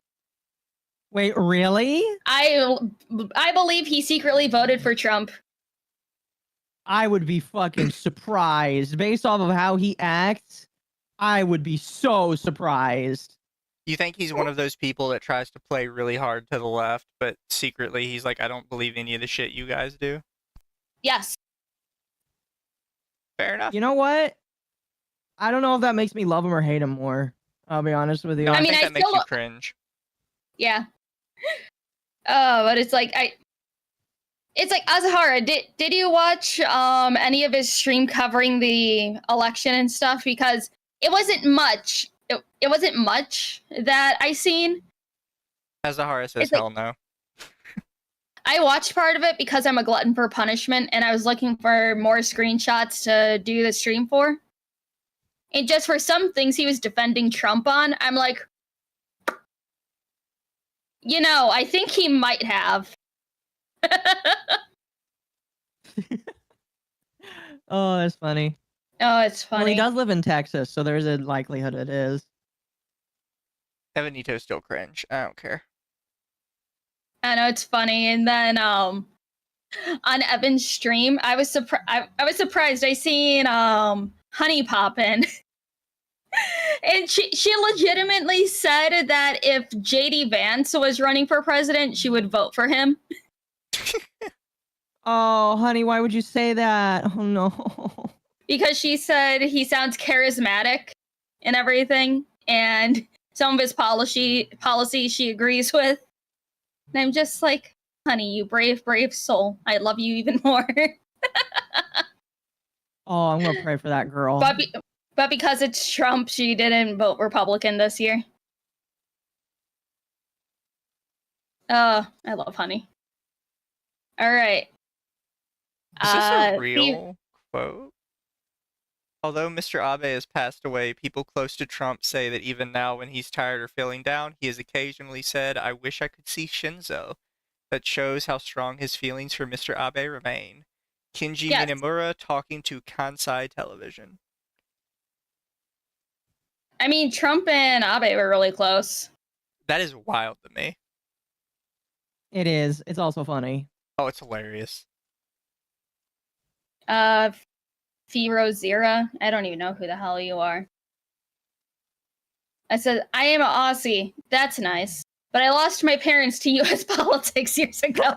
Wait, really? I believe he secretly voted for Trump. I would be fucking surprised. Based off of how he acts, I would be so surprised. You think he's one of those people that tries to play really hard to the left, but secretly he's like, I don't believe any of the shit you guys do? Yes. Fair enough. You know what? I don't know if that makes me love him or hate him more. I'll be honest with you. No, I think that makes you cringe. Yeah. But it's like Azahara, did you watch any of his stream covering the election and stuff? Because it wasn't much. It wasn't much that I seen. Azahara says hell no. I watched part of it because I'm a glutton for punishment, and I was looking for more screenshots to do the stream for. And just for some things he was defending Trump on, I'm like, you know, I think he might have. Oh, that's funny. Oh, it's funny. Well, he does live in Texas, so there's a likelihood it is. Evanito's still cringe. I don't care. I know, it's funny. And then on Evan's stream, I was surprised. I seen Honey poppin'. And she legitimately said that if JD Vance was running for president, she would vote for him. Oh, honey, why would you say that? Oh, no. Because she said he sounds charismatic and everything, and some of his policies she agrees with. And I'm just like, honey, you brave, brave soul. I love you even more. Oh, I'm gonna pray for that girl. But because it's Trump, she didn't vote Republican this year. I love Honey. All right. Is this a real quote? Although Mr. Abe has passed away, people close to Trump say that even now when he's tired or feeling down, he has occasionally said, I wish I could see Shinzo. That shows how strong his feelings for Mr. Abe remain. Kinji Minamura talking to Kansai Television. I mean, Trump and Abe were really close. That is wild to me. It is. It's also funny. Oh, it's hilarious. Firo Zira. I don't even know who the hell you are. I said, I am an Aussie. That's nice. But I lost my parents to U.S. politics years ago.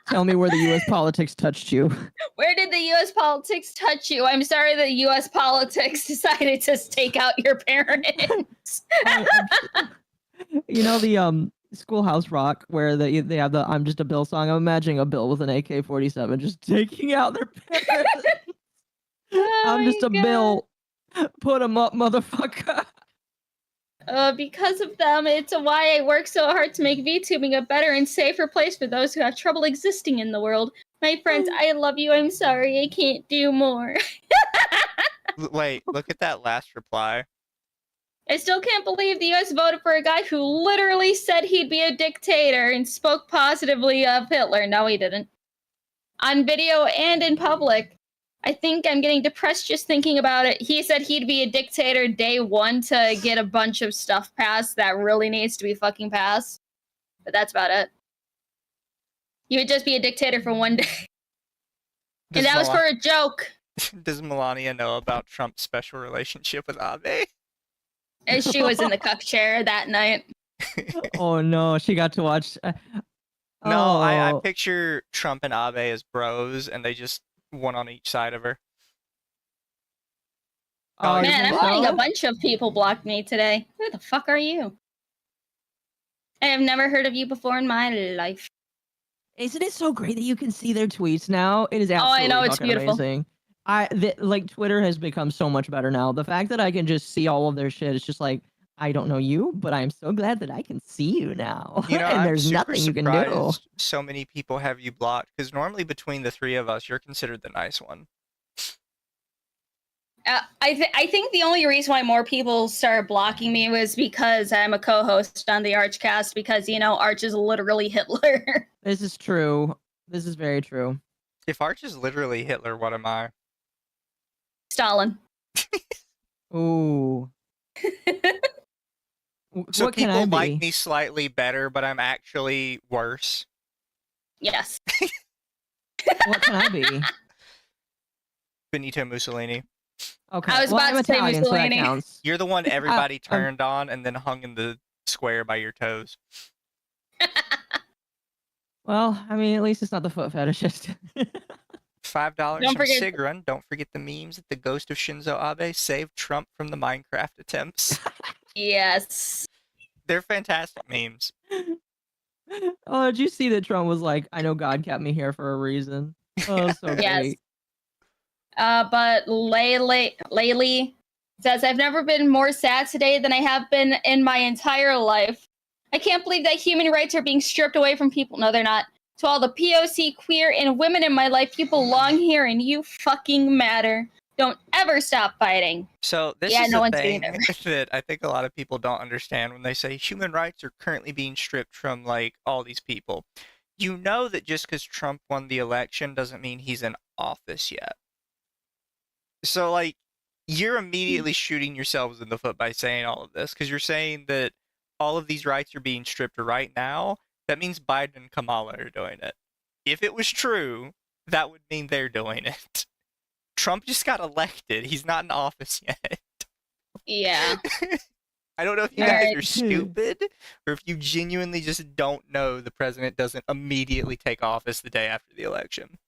Tell me where the U.S. politics touched you. Where did the U.S. politics touch you? I'm sorry that U.S. politics decided to take out your parents. You know the Schoolhouse Rock where they have the "I'm Just a Bill" song. I'm imagining a Bill with an AK-47 just taking out their parents. I'm just a Bill. Put 'em up, motherfucker. Because of them, it's why I work so hard to make VTubing a better and safer place for those who have trouble existing in the world. My friends, I love you. I'm sorry, I can't do more. Wait, look at that last reply. I still can't believe the US voted for a guy who literally said he'd be a dictator and spoke positively of Hitler. No, he didn't. On video and in public. I think I'm getting depressed just thinking about it. He said he'd be a dictator day one to get a bunch of stuff passed that really needs to be fucking passed. But that's about it. He would just be a dictator for one day. And that was for a joke. Does Melania know about Trump's special relationship with Abe? And she was in the cuck chair that night. Oh no, she got to watch. No, I picture Trump and Abe as bros, and they just one on each side of her. Oh man, I'm having a bunch of people block me today. Who the fuck are you? I have never heard of you before in my life. Isn't it so great that you can see their tweets now? It is absolutely I know, it's fucking beautiful. amazing. Like Twitter has become so much better now. The fact that I can just see all of their shit is just like, I don't know you, but I'm so glad that I can see you now. You know, and I'm there's super nothing you can do. surprised so many people have you blocked, because normally between the three of us, you're considered the nice one. I think the only reason why more people started blocking me was because I'm a co-host on the Archcast, because, you know, Arch is literally Hitler. This is true. This is very true. If Arch is literally Hitler, what am I? Stalin. Ooh. So What can people I be? like me slightly better, but I'm actually worse. Yes. What can I be? Benito Mussolini. Okay. I was well, about I'm to say Italian, so that Mussolini. counts. You're the one everybody turned on and then hung in the square by your toes. Well, I mean, at least it's not the foot fetishist. $5 Don't from forget- Sigrun. Don't forget the memes that the ghost of Shinzo Abe saved Trump from the Minecraft attempts. Yes. They're fantastic memes. Oh, did you see that Trump was like, I know God kept me here for a reason? Oh, so Yes. great. But Laylee says, I've never been more sad today than I have been in my entire life. I can't believe that human rights are being stripped away from people. No, they're not. To all the POC, queer, and women in my life, you belong here and you fucking matter. Don't ever stop fighting. So this Yeah, is no the one's thing doing that I think a lot of people don't understand when they say human rights are currently being stripped from like all these people. You know that just because Trump won the election doesn't mean he's in office yet. So like you're immediately shooting yourselves in the foot by saying all of this, because you're saying that all of these rights are being stripped right now. That means Biden and Kamala are doing it. If it was true, that would mean they're doing it. Trump just got elected. He's not in office yet. Yeah. I don't know if you All guys right. are stupid or if you genuinely just don't know the president doesn't immediately take office the day after the election.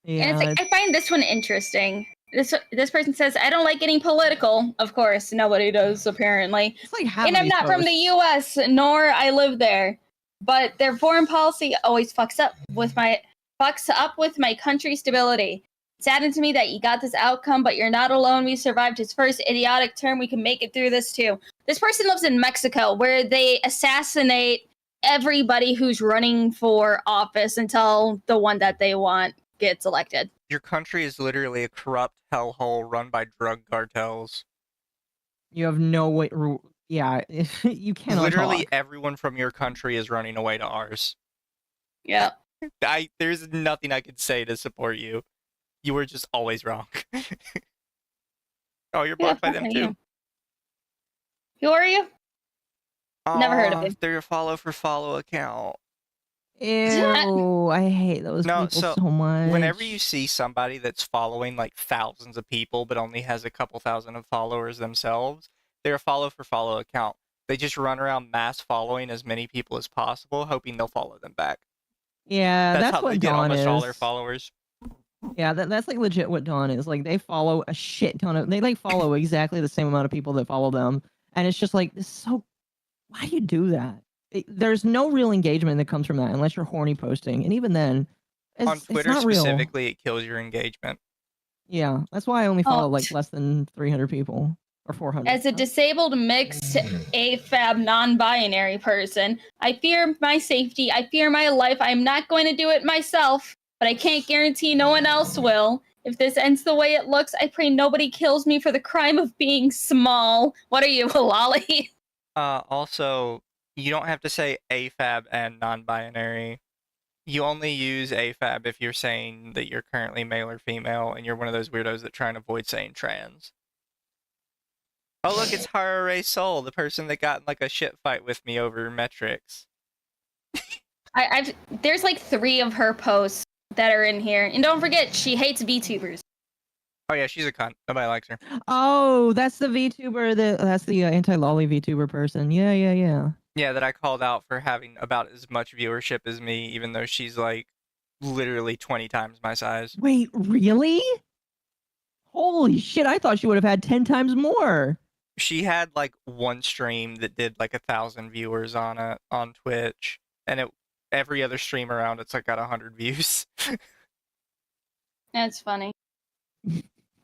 Yeah. And it's like, I find this one interesting. This person says, I don't like getting political. Of course, nobody does, apparently. It's like having And I'm these not from the posts. US, nor I live there. But their foreign policy always fucks up with my country's stability. It saddened to me that you got this outcome, but you're not alone. We survived his first idiotic term. We can make it through this too. This person lives in Mexico, where they assassinate everybody who's running for office until the one that they want gets elected. Your country is literally a corrupt hellhole run by drug cartels. You have no way. Yeah, you cannot Literally talk. everyone from your country is running away to ours. Yeah. There's nothing I could say to support you. You were just always wrong. Oh, you're blocked by them fuck too. you. Who are you? Never heard of you. They're your follow account. Ew, I hate those No, people so so much. whenever you see somebody that's following like thousands of people but only has a couple thousand of followers themselves, they're a follow account. They just run around mass following as many people as possible, hoping they'll follow them back. Yeah, That's that's how they what get Dawn almost all their is. followers. Yeah, that's like legit what Dawn is. Like they follow a shit ton of. They like follow exactly the same amount of people that follow them, and it's just like this is so. Why do you do that? There's no real engagement that comes from that unless you're horny posting, and even then, On it's Twitter not real. specifically, it kills your engagement. Yeah, that's why I only Oh. follow like less than 300 people or 400. As a disabled, mixed, AFAB, non-binary person, I fear my safety. I fear my life. I'm not going to do it myself, but I can't guarantee no one else will. If this ends the way it looks, I pray nobody kills me for the crime of being small. What are you, a lolly? Also, you don't have to say AFAB and non-binary. You only use AFAB if you're saying that you're currently male or female, and you're one of those weirdos that try and avoid saying trans. Oh look, it's Harare Soul, the person that got in like a shit fight with me over metrics. There's like 3 of her posts that are in here, and don't forget she hates VTubers. Oh yeah, she's a cunt. Nobody likes her. Oh, that's the VTuber. That's the anti-lolly VTuber person. Yeah. Yeah, that I called out for having about as much viewership as me, even though she's like literally 20 times my size. Wait, really? Holy shit! I thought she would have had 10 times more. She had like one stream that did like 1,000 viewers on it on Twitch, and every other stream around it's like got 100 views. That's funny.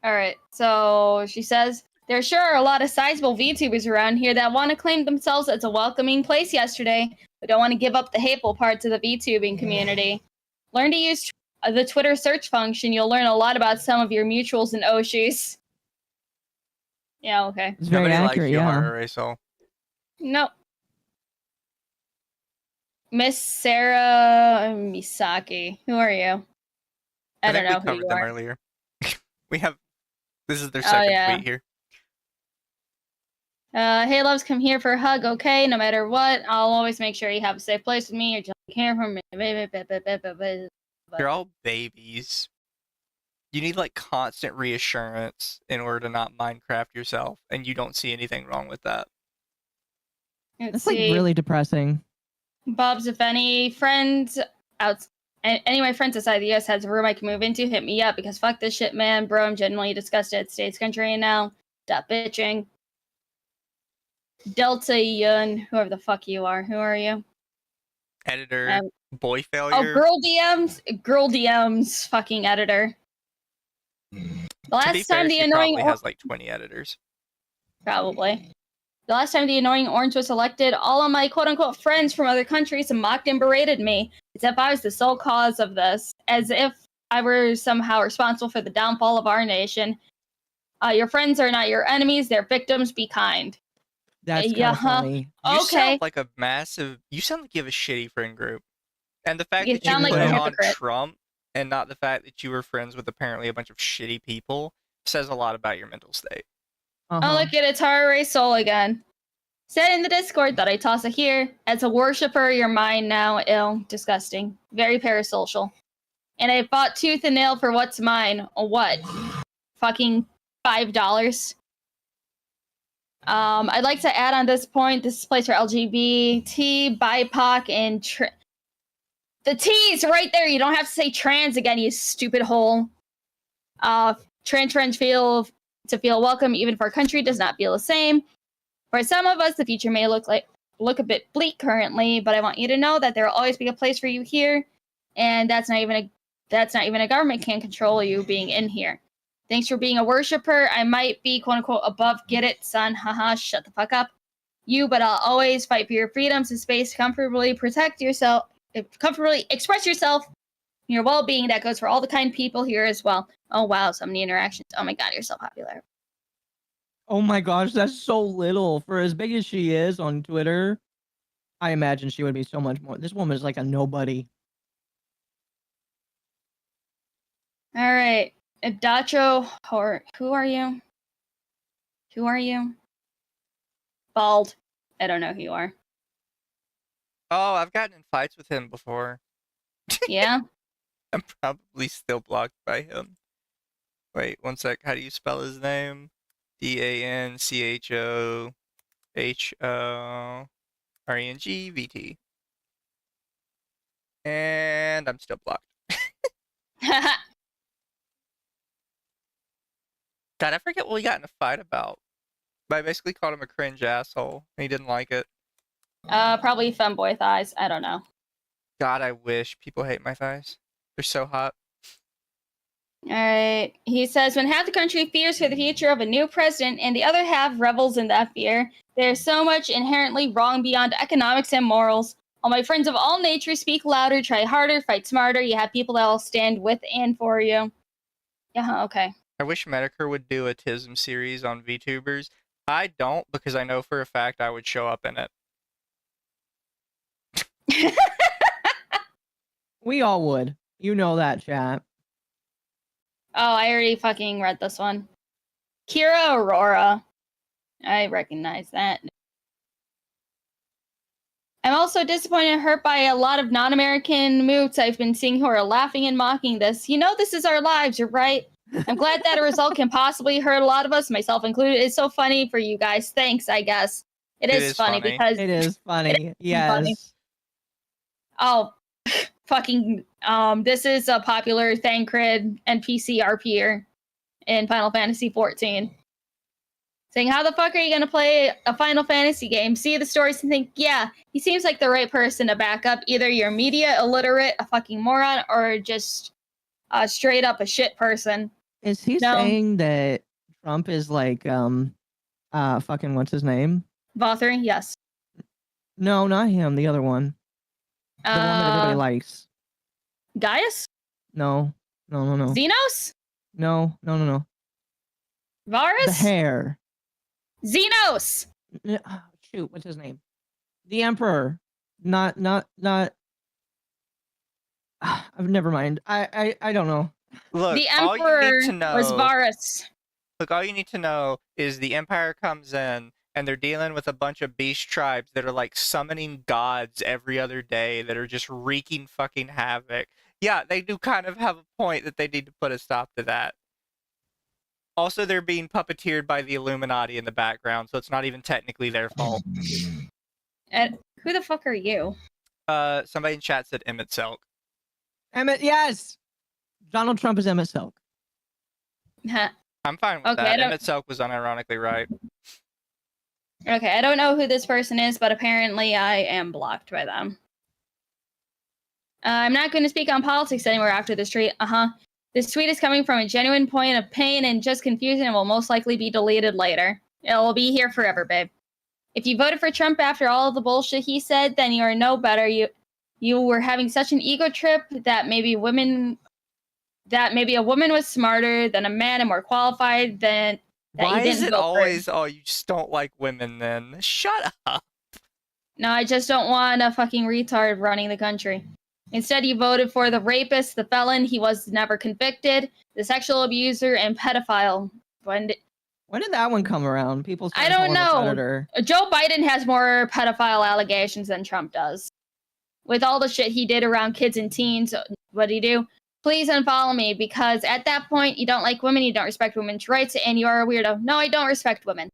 All right, so she says, there sure are a lot of sizable VTubers around here that want to claim themselves as a welcoming place yesterday, but don't want to give up the hateful parts of the VTubing community. Learn to use the Twitter search function. You'll learn a lot about some of your mutuals and Oshis. Yeah, okay. It's very Nobody accurate, likes you, yeah. Harare Soul. Nope. Miss Sarah Misaki. Who are you? I don't think know we covered who you them are. earlier. This is their Oh, second yeah. tweet here. Hey, loves, come here for a hug, okay? No matter what, I'll always make sure you have a safe place with me. You're just care for me. You're all babies. You need like constant reassurance in order to not Minecraft yourself, and you don't see anything wrong with that. That's like really depressing. Bob's, if any friends any of my friends outside the US has a room I can move into, hit me up because fuck this shit, man. Bro, I'm genuinely disgusted at state's country now. Stop bitching. Delta Yun, whoever the fuck you are. Who are you? Editor, boy failure. Oh, girl DMs, fucking editor. The To be last fair, time the she annoying probably has like 20 editors. Probably. The last time the annoying orange was elected, all of my quote-unquote friends from other countries mocked and berated me, as if I was the sole cause of this, as if I were somehow responsible for the downfall of our nation. Your friends are not your enemies, they're victims, be kind. That's kind of funny. You Okay. sound like a massive. You sound like you have a shitty friend group, and the fact You that you sound like put a it on hypocrite. Trump and not the fact that you were friends with apparently a bunch of shitty people says a lot about your mental state. Oh, look at Atara Ray Soul again. Said in the Discord that I toss it here. As a worshiper, your mind now ill, disgusting, very parasocial. And I fought tooth and nail for what's mine. What? Fucking $5. I'd like to add on this point, this is a place for LGBT, BIPOC, and the T's right there. You don't have to say trans again, you stupid hole. Trans friends feel welcome, even if our country does not feel the same. For some of us, the future may look a bit bleak currently, but I want you to know that there will always be a place for you here, and that's not even a government can control you being in here. Thanks for being a worshiper. I might be quote unquote above, get it, son. Haha, shut the fuck up. But I'll always fight for your freedoms and space to comfortably protect yourself, comfortably express yourself, your well-being. That goes for all the kind people here as well. Oh wow, so many interactions. Oh my god, you're so popular. Oh my gosh, that's so little. For as big as she is on Twitter, I imagine she would be so much more. This woman is like a nobody. All right. Dacho, who are you? Who are you? Bald. I don't know who you are. Oh, I've gotten in fights with him before. Yeah? I'm probably still blocked by him. Wait, one sec. How do you spell his name? DANCHO. HORENGVT. And I'm still blocked. God, I forget what we got in a fight about. But I basically called him a cringe asshole. And he didn't like it. Probably femboy thighs. I don't know. God, I wish people hate my thighs. They're so hot. All right. He says, when half the country fears for the future of a new president and the other half revels in that fear, there's so much inherently wrong beyond economics and morals. All my friends of all nature, speak louder, try harder, fight smarter. You have people that will stand with and for you. Yeah, okay. I wish Medicare would do a TISM series on VTubers. I don't, because I know for a fact I would show up in it. We all would. You know that, chat. Oh, I already fucking read this one. Kira Aurora. I recognize that. I'm also disappointed and hurt by a lot of non-American moots I've been seeing who are laughing and mocking this. You know this is our lives, you're right. I'm glad that a result can possibly hurt a lot of us, myself included. It's so funny for you guys. Thanks, I guess. It is funny because... It is funny, yes. Funny. Oh, fucking... this is a popular Thancred NPC RPer in Final Fantasy XIV. Saying, how the fuck are you going to play a Final Fantasy game, see the stories, and think, yeah, he seems like the right person to back up. Either you're media illiterate, a fucking moron, or just straight up a shit person. Is he saying that Trump is like, fucking, what's his name? Vothering, yes. No, not him, the other one. The one that everybody likes. Gaius? No. No. Xenos? No. Varus? The hair. Xenos! Shoot, what's his name? The Emperor. Not. Never mind. I don't know. Look, the all you Emperor need to know, was Varus. Look, all you need to know is the Empire comes in and they're dealing with a bunch of beast tribes that are like summoning gods every other day that are just wreaking fucking havoc. Yeah, they do kind of have a point that they need to put a stop to that. Also, they're being puppeteered by the Illuminati in the background, so it's not even technically their fault. And who the fuck are you? Somebody in chat said Emmett Selk. Emmett, yes! Donald Trump is Emmett Selk. I'm fine with that. Emmett Selk was unironically right. Okay, I don't know who this person is, but apparently I am blocked by them. I'm not going to speak on politics anymore after this tweet. This tweet is coming from a genuine point of pain and just confusion and will most likely be deleted later. It will be here forever, babe. If you voted for Trump after all of the bullshit he said, then you are no better. You were having such an ego trip that maybe a woman was smarter than a man and more qualified than that. Why you didn't is it vote always, for. you just don't like women then? Shut up. No, I just don't want a fucking retard running the country. Instead, you voted for the rapist, the felon, he was never convicted, the sexual abuser, and pedophile. When did that one come around? People I don't know. Joe Biden has more pedophile allegations than Trump does. With all the shit he did around kids and teens, what did he do? Please unfollow me, because at that point, you don't like women, you don't respect women's rights, and you are a weirdo. No, I don't respect women.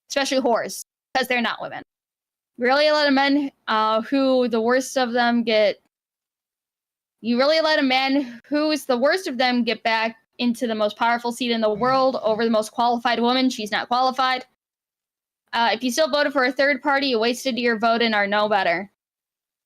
Especially whores, because they're not women. Really let a man who the worst of them get... You really let a man who is the worst of them get back into the most powerful seat in the world over the most qualified woman. She's not qualified. If you still voted for a third party, you wasted your vote and are no better.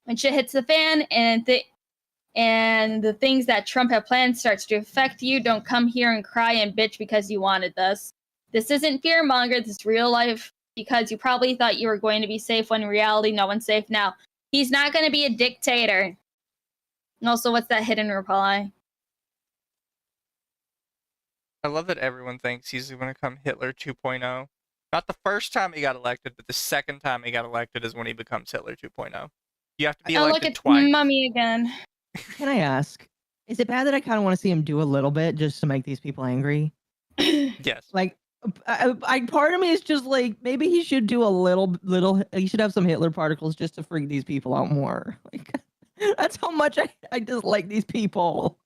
When shit hits the fan and the things that Trump had planned starts to affect you, don't come here and cry and bitch because you wanted this. This isn't fear-monger, this is real life, because you probably thought you were going to be safe when in reality no one's safe now. He's not going to be a dictator. And also, what's that hidden reply? I love that everyone thinks he's going to become Hitler 2.0. Not the first time he got elected, but the second time he got elected is when he becomes Hitler 2.0. You have to be elected twice. Look at Mummy again. Can I ask, is it bad that I kind of want to see him do a little bit just to make these people angry? Yes. Like, part of me is just like, maybe he should do a little, he should have some Hitler particles just to freak these people out more. Like, that's how much I dislike these people.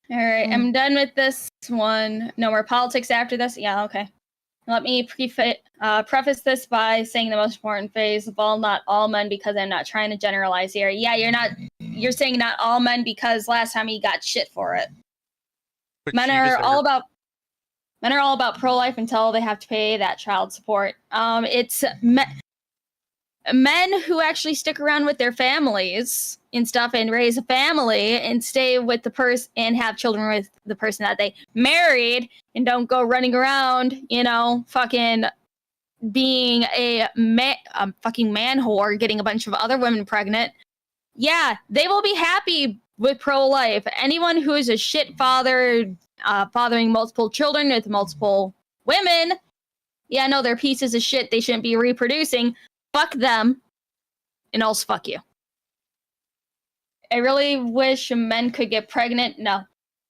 All right, I'm done with this one. No more politics after this? Yeah, okay. Let me preface this by saying the most important phrase of all, not all men, because I'm not trying to generalize here. Yeah, you're saying not all men because last time you got shit for it. But Men she are all deserved- about pro-life until they have to pay that child support. It's men who actually stick around with their families and stuff and raise a family and stay with the person and have children with the person that they married and don't go running around, fucking being a fucking man whore, getting a bunch of other women pregnant. Yeah, they will be happy with pro-life. Anyone who is a shit father, fathering multiple children with multiple women, yeah, no, they're pieces of shit. They shouldn't be reproducing. Fuck them, and also fuck you. I really wish men could get pregnant. No.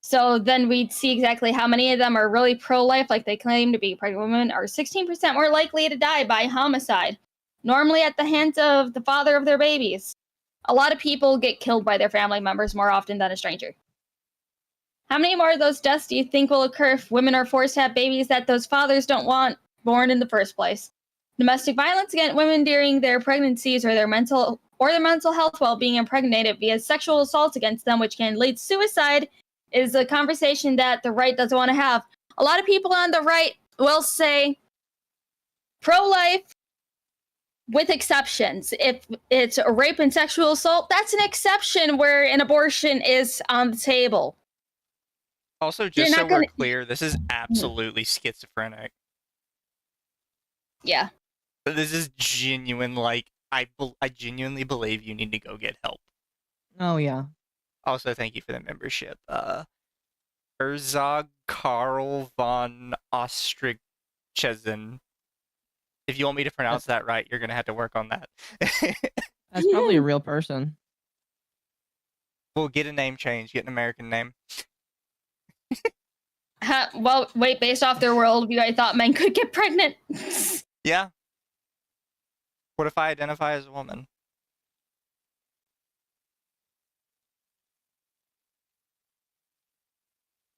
So then we'd see exactly how many of them are really pro-life, like they claim to be. Pregnant women are 16% more likely to die by homicide, normally at the hands of the father of their babies. A lot of people get killed by their family members more often than a stranger. How many more of those deaths do you think will occur if women are forced to have babies that those fathers don't want born in the first place? Domestic violence against women during their pregnancies or their mental health while being impregnated via sexual assault against them, which can lead to suicide, is a conversation that the right doesn't want to have. A lot of people on the right will say pro-life with exceptions. If it's a rape and sexual assault, that's an exception where an abortion is on the table. Also, just so we're clear, this is absolutely schizophrenic. Yeah. This is genuine, I genuinely believe you need to go get help. Oh, yeah. Also, thank you for the membership. Herzog Karl von Ostrichesen. If you want me to pronounce that right, you're going to have to work on that. That's probably a real person. Well, get a name change. Get an American name. Well, wait, based off their worldview, I thought men could get pregnant. Yeah. What if I identify as a woman?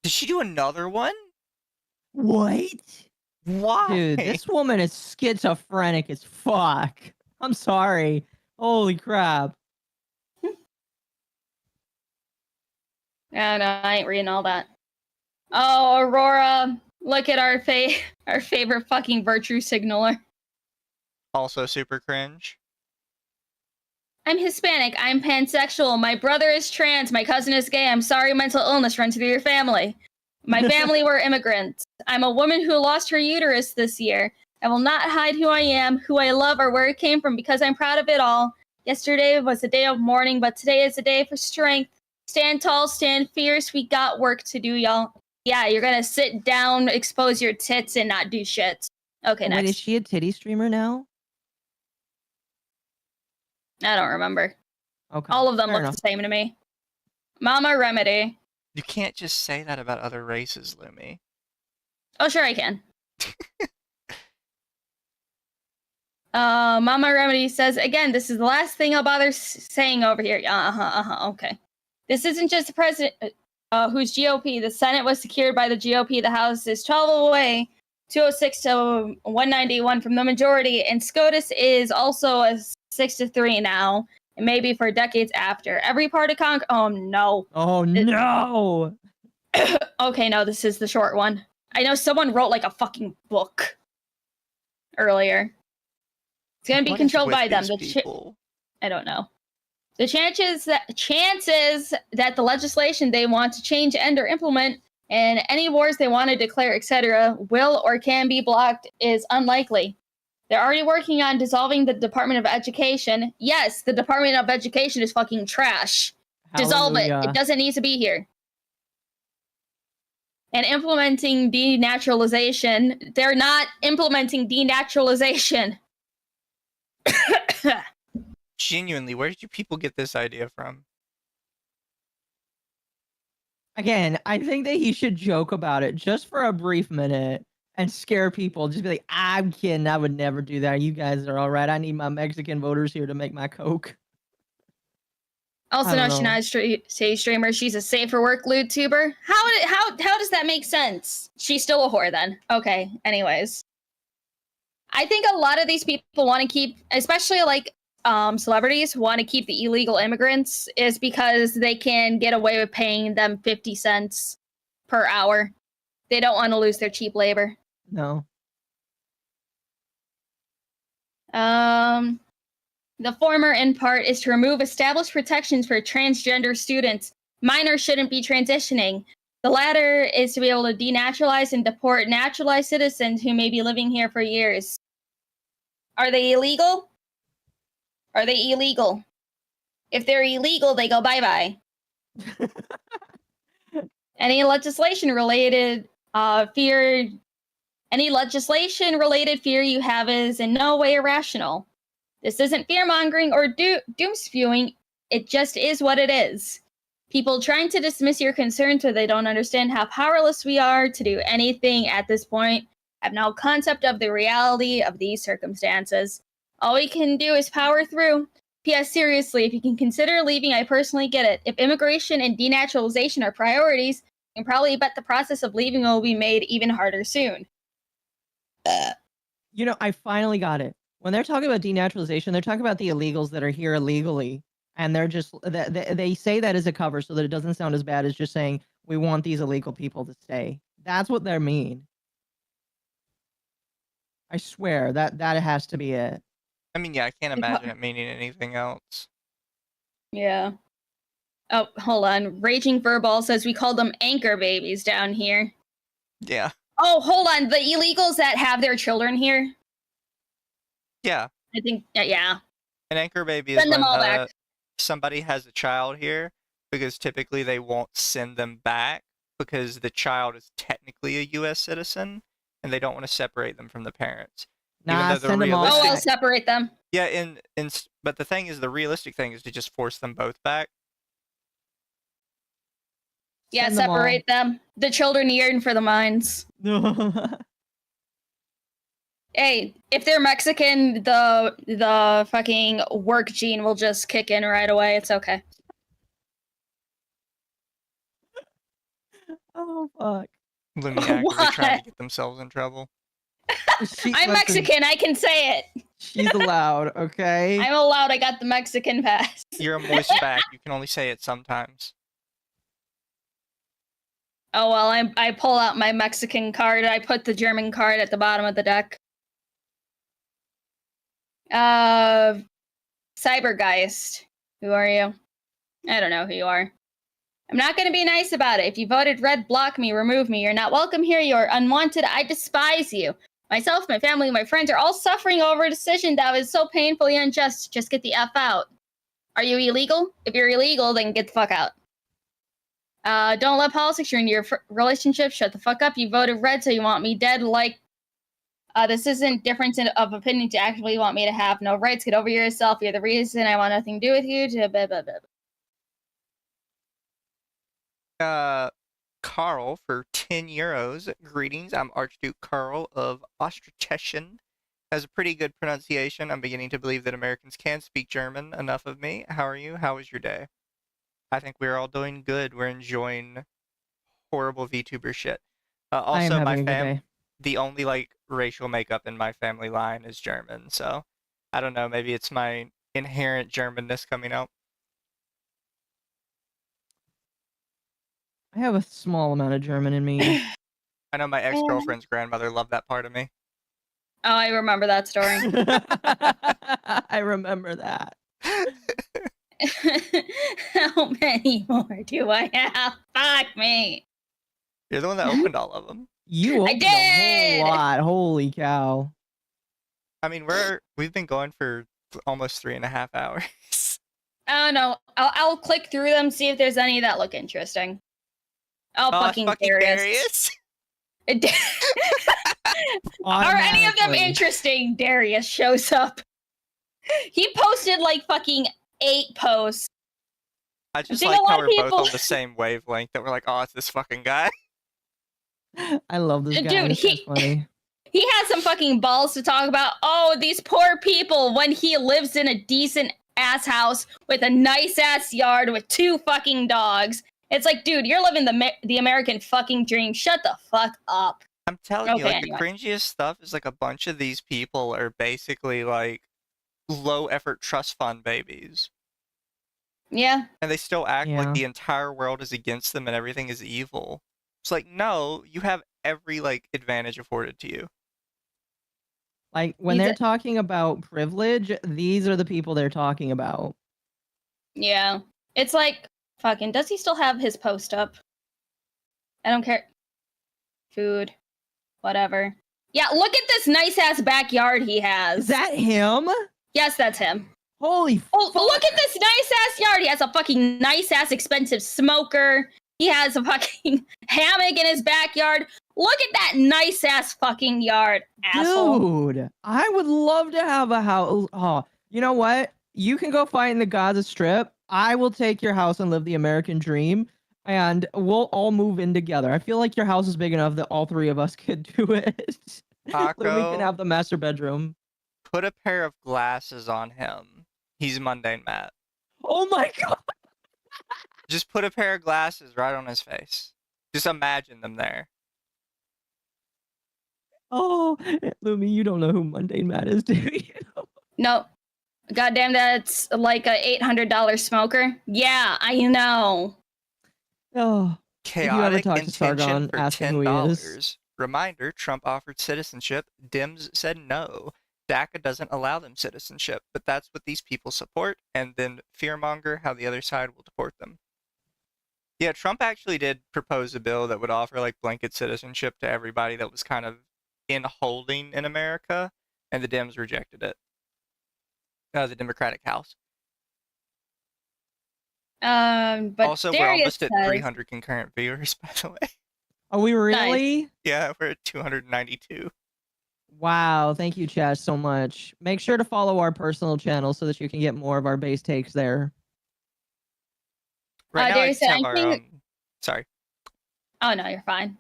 Did she do another one? What? Why? Dude, this woman is schizophrenic as fuck. I'm sorry. Holy crap. Yeah, no, I ain't reading all that. Oh, Aurora, look at our favorite fucking virtue signaler. Also super cringe. I'm Hispanic. I'm pansexual. My brother is trans. My cousin is gay. I'm sorry mental illness runs through your family. My family were immigrants. I'm a woman who lost her uterus this year. I will not hide who I am, who I love, or where it came from because I'm proud of it all. Yesterday was a day of mourning, but today is a day for strength. Stand tall, stand fierce. We got work to do, y'all. Yeah, you're gonna sit down, expose your tits, and not do shit. Okay, Wait, next. is she a titty streamer now? I don't remember. Okay. All of them fair look enough. the same to me. Mama Remedy. You can't just say that about other races, Lumi. Oh, sure I can. Mama Remedy says, again, this is the last thing I'll bother saying over here. Okay. This isn't just the president who's GOP. The Senate was secured by the GOP. The House is 12 away, 206 to 191 from the majority. And SCOTUS is also a 6-3 now, and maybe for decades after. Every part of oh, no. Oh, no. Okay, no, this is the short one. I know someone wrote like a fucking book earlier. It's gonna be controlled by them. I don't know. The chances that the legislation they want to change, end, or implement, and any wars they want to declare, etc., will or can be blocked is unlikely. They're already working on dissolving the Department of Education. Yes, the Department of Education is fucking trash. Dissolve it. Hallelujah. It doesn't need to be here. And implementing denaturalization. They're not implementing denaturalization. Genuinely, where did you people get this idea from? Again, I think that he should joke about it just for a brief minute and scare people. Just be like, I'm kidding. I would never do that. You guys are all right. I need my Mexican voters here to make my Coke. Also, no, she's not a stage streamer. She's a safe for work Vtuber. How does that make sense? She's still a whore then. Okay, anyways. I think a lot of these people want to keep, especially like celebrities, want to keep the illegal immigrants is because they can get away with paying them 50 cents per hour. They don't want to lose their cheap labor. No. The former, in part, is to remove established protections for transgender students. Minors shouldn't be transitioning. The latter is to be able to denaturalize and deport naturalized citizens who may be living here for years. Are they illegal? Are they illegal? If they're illegal, they go bye-bye. Any legislation related fear you have is in no way irrational. This isn't fear-mongering or doom-spewing. It just is what it is. People trying to dismiss your concerns so they don't understand how powerless we are to do anything at this point have no concept of the reality of these circumstances. All we can do is power through. P.S. Seriously, if you can consider leaving, I personally get it. If immigration and denaturalization are priorities, you can probably bet the process of leaving will be made even harder soon. You know, I finally got it. When they're talking about denaturalization, they're talking about the illegals that are here illegally. And they're just, they say that as a cover so that it doesn't sound as bad as just saying, we want these illegal people to stay. That's what they mean. I swear, that has to be it. I mean, yeah, I can't imagine it meaning anything else. Yeah. Oh, hold on. Raging Furball says we call them anchor babies down here. Yeah. Oh, hold on. The illegals that have their children here. Yeah. I think, yeah. An anchor baby is Send them all back. Somebody has a child here, because typically they won't send them back because the child is technically a U.S. citizen and they don't want to separate them from the parents. Nah, send them all. Oh, I'll separate them. Yeah, but the thing is, the realistic thing is to just force them both back. Yeah, separate them. The children yearn for the mines. Hey, if they're Mexican, the fucking work gene will just kick in right away. It's okay. Oh, fuck. Lumia actively trying to get themselves in trouble. I'm Mexican, I can say it. She's allowed, okay? I'm allowed, I got the Mexican pass. You're a moist back, you can only say it sometimes. Oh, well, I pull out my Mexican card, I put the German card at the bottom of the deck. Cybergeist. Who are you? I don't know who you are. I'm not going to be nice about it. If you voted red, block me, remove me. You're not welcome here. You're unwanted. I despise you. Myself, my family, my friends are all suffering over a decision that was so painfully unjust. Just get the F out. Are you illegal? If you're illegal, then get the fuck out. Don't let politics ruin your relationship. Shut the fuck up. You voted red, so you want me dead. Like, this isn't difference of opinion to actually want me to have no rights. Get over yourself. You're the reason I want nothing to do with you. Blah, blah, blah. Carl for 10 euros. Greetings, I'm Archduke Carl of Austrashessen. Has a pretty good pronunciation. I'm beginning to believe that Americans can speak German. Enough of me. How are you? How was your day? I think we're all doing good. We're enjoying horrible VTuber shit. Also, my fam, the only like racial makeup in my family line is German. So I don't know. Maybe it's my inherent Germanness coming out. I have a small amount of German in me. I know my ex-girlfriend's grandmother loved that part of me. Oh, I remember that story. I remember that. How many more do I have? Fuck me. You're the one that opened all of them. You opened a whole lot. Holy cow. I mean, we've been going for almost 3.5 hours. Oh no, I'll click through them, see if there's any that look interesting. Oh, fucking Darius. Are any of them interesting? Darius shows up. He posted like fucking 8 posts. I just like how we're both on the same wavelength, that we're like, oh, it's this fucking guy. I love this guy. Dude, He's funny. He has some fucking balls to talk about, oh, these poor people when he lives in a decent ass house with a nice ass yard with 2 fucking dogs. It's like, dude, you're living the American fucking dream. Shut the fuck up. I'm telling you, Okay, like, anyway. the cringiest stuff is, like, a bunch of these people are basically, like, low-effort trust fund babies. Yeah. And they still act Yeah. like the entire world is against them and everything is evil. It's like, no, you have every, like, advantage afforded to you. Like, when He's they're a- talking about privilege, these are the people they're talking about. Yeah. It's like, fucking, does he still have his post up? I don't care. Food. Whatever. Yeah, look at this nice ass backyard he has. Is that him? Yes, that's him. Holy Oh, look at this nice ass yard. He has a fucking nice ass expensive smoker. He has a fucking hammock in his backyard. Look at that nice ass fucking yard, asshole. Dude, I would love to have a house. Oh, you know what? You can go fight in the Gaza Strip. I will take your house and live the American dream, and we'll all move in together. I feel like your house is big enough that all three of us could do it. Then we can Taco, have the master bedroom. put a pair of glasses on him. He's mundane Matt. Oh my god! Just put a pair of glasses right on his face. Just imagine them there. Oh, Lumi, you don't know who Mundane Matt is, do you? No. Goddamn, that's like a $800 smoker. Yeah, I know. Oh, if you ever Chaotic talk to intention Sargon, for ask him who he is. $10. Reminder, Trump offered citizenship. Dems said no. DACA doesn't allow them citizenship, but that's what these people support, and then fearmonger how the other side will deport them. Yeah, Trump actually did propose a bill that would offer like blanket citizenship to everybody that was kind of in holding in America, and the Dems rejected it. The Democratic House. But Also, we're Darius almost at says, 300 concurrent viewers, by the way. Are we really? Yeah, we're at 292. Wow, thank you, Chaz, so much. Make sure to follow our personal channel so that you can get more of our base takes there. Right now, I Darius just said, have I our think- Sorry. Oh no, you're fine.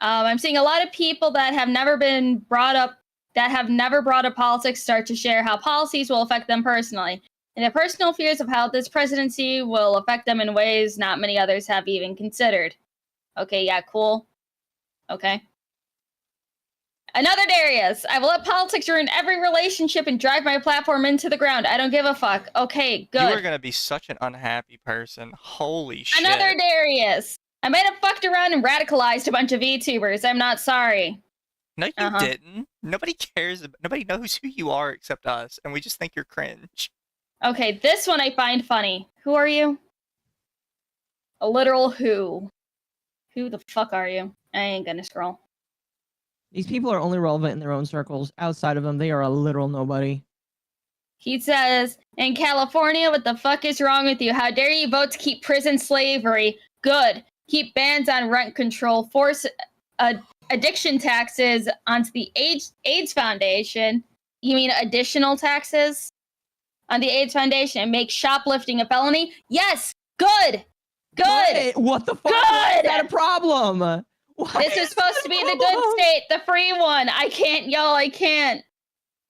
I'm seeing a lot of people that have never been brought up, that have never brought up politics, start to share how policies will affect them personally, and their personal fears of how this presidency will affect them in ways not many others have even considered. Okay, yeah, cool. Okay. Another Darius. I will let politics ruin every relationship and drive my platform into the ground. I don't give a fuck. Okay, good. You are gonna be such an unhappy person. Holy shit. Another Darius. I might have fucked around and radicalized a bunch of VTubers. I'm not sorry. No, you didn't. Nobody cares. Nobody knows who you are except us, and we just think you're cringe. Okay, this one I find funny. Who are you? A literal who. Who the fuck are you? I ain't gonna scroll. These people are only relevant in their own circles. Outside of them, they are a literal nobody. He says, in California, what the fuck is wrong with you? How dare you vote to keep prison slavery? Good. Keep bans on rent control. Force addiction taxes onto the AIDS Foundation. You mean additional taxes on the AIDS Foundation and make shoplifting a felony? Yes. Good. Good. Wait, what the fuck? Good. Why is that a problem? This is supposed to be the good state, the free one. I can't, y'all. I can't.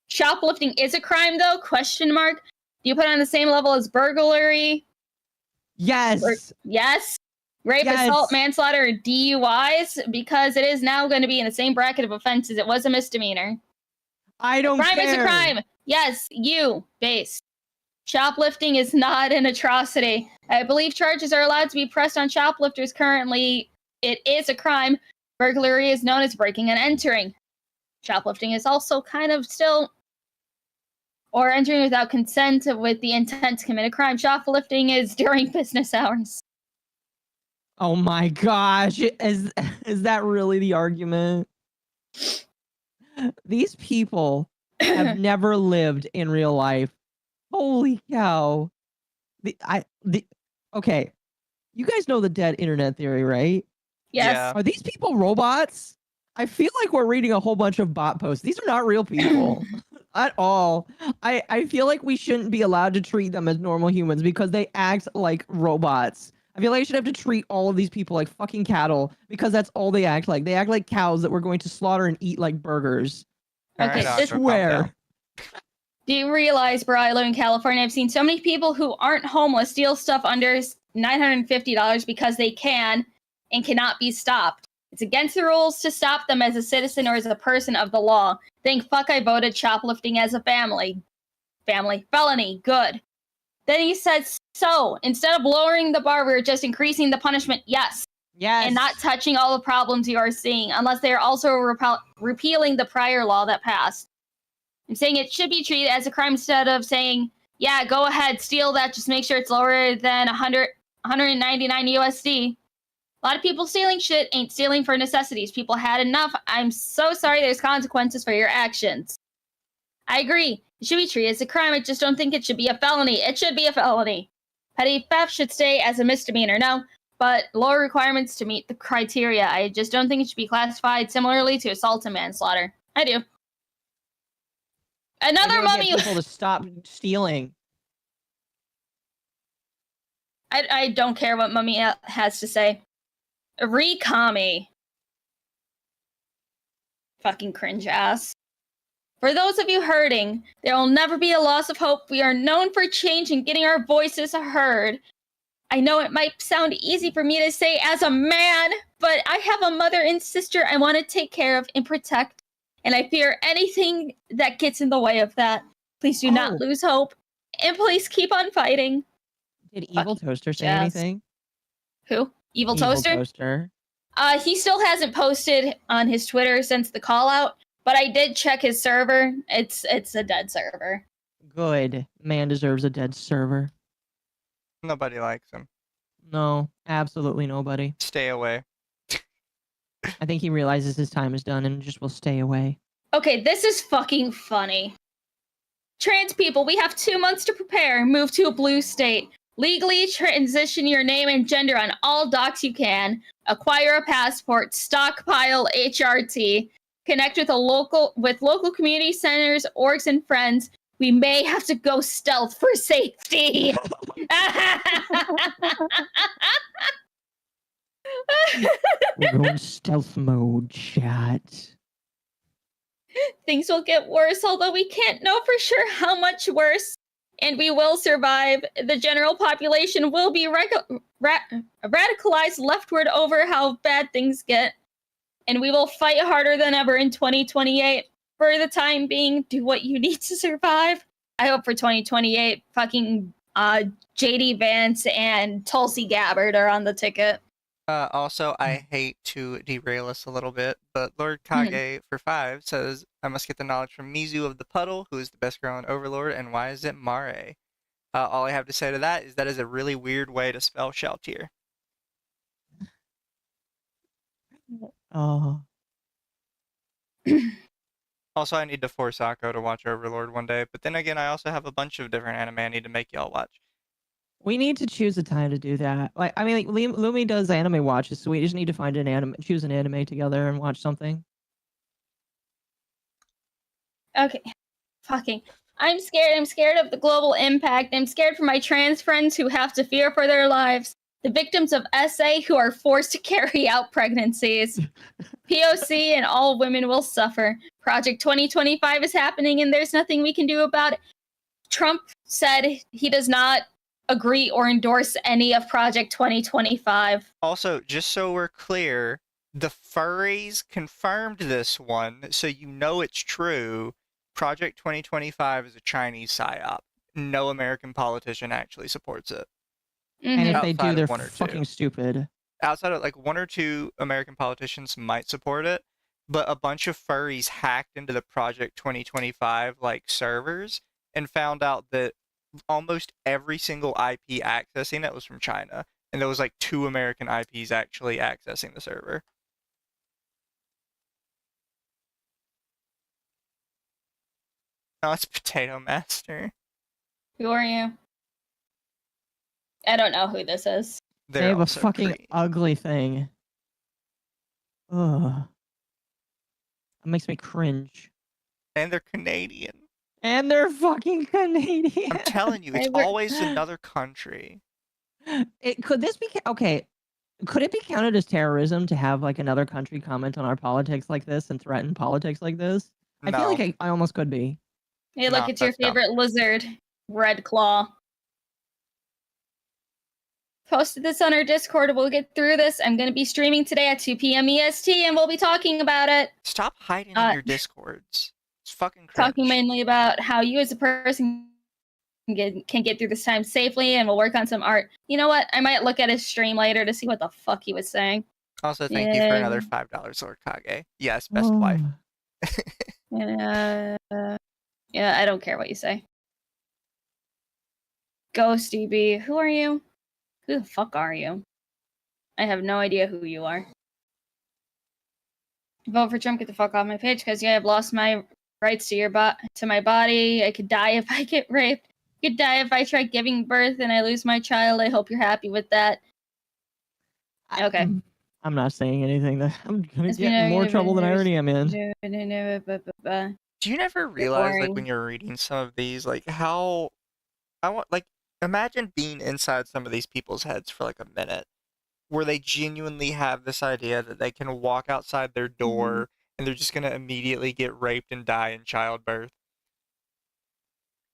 Shoplifting is a crime, though? Question mark. Do you put it on the same level as burglary? Yes. Yes. Rape, Yes. assault, manslaughter, or DUIs? Because it is now going to be in the same bracket of offenses. It was a misdemeanor. I don't Crime is a care. crime. Yes, you, base. Shoplifting is not an atrocity. I believe charges are allowed to be pressed on shoplifters currently. It is a crime. Burglary is known as breaking and entering. Shoplifting is also kind of still, or entering without consent with the intent to commit a crime. Shoplifting is during business hours. Oh my gosh. Is that really the argument? These people have never lived in real life. Holy cow. Okay. You guys know the dead internet theory, right? Yes. Yeah. Are these people robots? I feel like we're reading a whole bunch of bot posts. These are not real people at all. I feel like we shouldn't be allowed to treat them as normal humans because they act like robots. I feel like I should have to treat all of these people like fucking cattle because that's all they act like. They act like cows that we're going to slaughter and eat like burgers. Okay, I swear. Do you realize, bro, I live in California. I've seen so many people who aren't homeless steal stuff under $950 because they can and cannot be stopped. It's against the rules to stop them as a citizen or as a person of the law. Thank fuck I voted shoplifting as a felony. Good. Then he said, so, instead of lowering the bar, we're just increasing the punishment. Yes. Yes. And not touching all the problems you are seeing, unless they are also repealing the prior law that passed. I'm saying it should be treated as a crime instead of saying, yeah, go ahead, steal that, just make sure it's lower than 199 USD. A lot of people stealing shit ain't stealing for necessities. People had enough. I'm so sorry there's consequences for your actions. I agree. It should be treated as a crime. I just don't think it should be a felony. It should be a felony. Petty theft should stay as a misdemeanor, no, but lower requirements to meet the criteria. I just don't think it should be classified similarly to assault and manslaughter. I do. Another mummy. Get people to stop stealing. I don't care what mummy has to say. Re-commie. Fucking cringe ass. For those of you hurting, there will never be a loss of hope. We are known for change and getting our voices heard. I know it might sound easy for me to say as a man, but I have a mother and sister I want to take care of and protect, and I fear anything that gets in the way of that. Please do not lose hope, and please keep on fighting. Did Evil Toaster say anything? Who? Evil Toaster? He still hasn't posted on his Twitter since the call out, but I did check his server. It's a dead server. Good. Man deserves a dead server. Nobody likes him. No, absolutely nobody. Stay away. I think he realizes his time is done and just will stay away. Okay, this is fucking funny. Trans people, we have 2 months to prepare. Move to a blue state. Legally transition your name and gender on all docs you can. Acquire a passport. Stockpile HRT. Connect with local community centers, orgs, and friends. We may have to go stealth for safety. We're going stealth mode, chat. Things will get worse, although we can't know for sure how much worse. And we will survive. The general population will be radicalized leftward over how bad things get. And we will fight harder than ever in 2028. For the time being, do what you need to survive. I hope for 2028, fucking JD Vance and Tulsi Gabbard are on the ticket. Also, I hate to derail us a little bit, but Lord Kage for 5 says, I must get the knowledge from Mizu of the Puddle, who is the best girl in Overlord, and why is it Mare? All I have to say to that is a really weird way to spell Shaltir. Oh. Also, I need to force Occo to watch Overlord one day, but then again, I also have a bunch of different anime I need to make y'all watch. We need to choose a time to do that. Like, I mean, like, Lumi does anime watches, so we just need to find choose an anime together and watch something. Okay. Fucking. I'm scared. I'm scared of the global impact. I'm scared for my trans friends who have to fear for their lives. The victims of SA who are forced to carry out pregnancies. POC and all women will suffer. Project 2025 is happening and there's nothing we can do about it. Trump said he does not agree or endorse any of Project 2025. Also, just so we're clear, the furries confirmed this one, so you know it's true. Project 2025 is a Chinese psyop. No American politician actually supports it. And if they do, Outside they're of one or fucking two. stupid. Outside of like 1 or 2 American politicians might support it, but a bunch of furries hacked into the Project 2025 like servers and found out that almost every single IP accessing it was from China, and there was like 2 American IPs actually accessing the server. Oh, it's Potato Master. Who are you? I don't know who this is. They have a fucking ugly thing. Ugh. It makes me cringe. And they're Canadian. And they're fucking Canadian. I'm telling you, it's always another country. Could this be okay? Could it be counted as terrorism to have like another country comment on our politics like this and threaten politics like this? I feel like I almost could be. Hey, look, it's your favorite lizard, Red Claw. posted this on our Discord. We'll get through this. I'm going to be streaming today at 2 p.m. EST, and we'll be talking about it. Stop hiding in your Discords. It's fucking cringe. Talking mainly about how you as a person can get through this time safely, and we'll work on some art. You know what? I might look at his stream later to see what the fuck he was saying. Also, thank you for another $5, Lord Kage. Yes, best wife. Yeah, I don't care what you say. Ghost DB, who are you? Who the fuck are you? I have no idea who you are. Vote for Trump, get the fuck off my page, because I've lost my rights to my body. I could die if I get raped. I could die if I try giving birth and I lose my child. I hope you're happy with that. Okay. I'm not saying anything that I'm gonna get in more trouble than I already am in. Do you never realize, like, when you're reading some of these, like, how imagine being inside some of these people's heads for like a minute, where they genuinely have this idea that they can walk outside their door and they're just gonna immediately get raped and die in childbirth.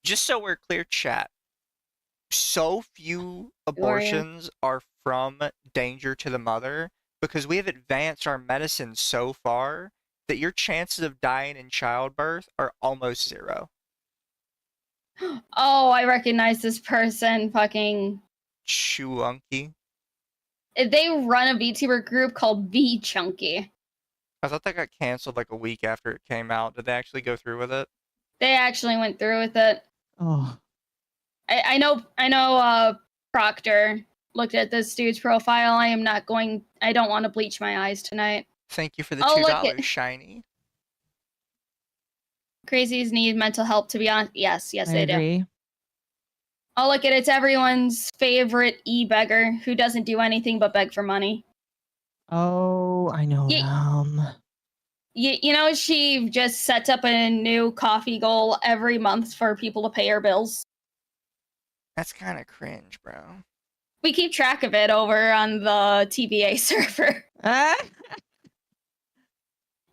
Just so we're clear, chat, so few abortions are from danger to the mother because we have advanced our medicine so far that your chances of dying in childbirth are almost zero. Oh, I recognize this person. Fucking Chunky. They run a VTuber group called VChunky. I thought that got canceled like a week after it came out. Did they actually go through with it? They actually went through with it. Oh. I know Proctor looked at this dude's profile. I don't want to bleach my eyes tonight. Thank you for the $2, Shiny. Crazies need mental help, to be honest. Yes, they agree. do. Oh, look at it's everyone's favorite e-beggar who doesn't do anything but beg for money. Oh, I know them. You know, she just sets up a new coffee goal every month for people to pay her bills. That's kind of cringe, bro. We keep track of it over on the TBA server.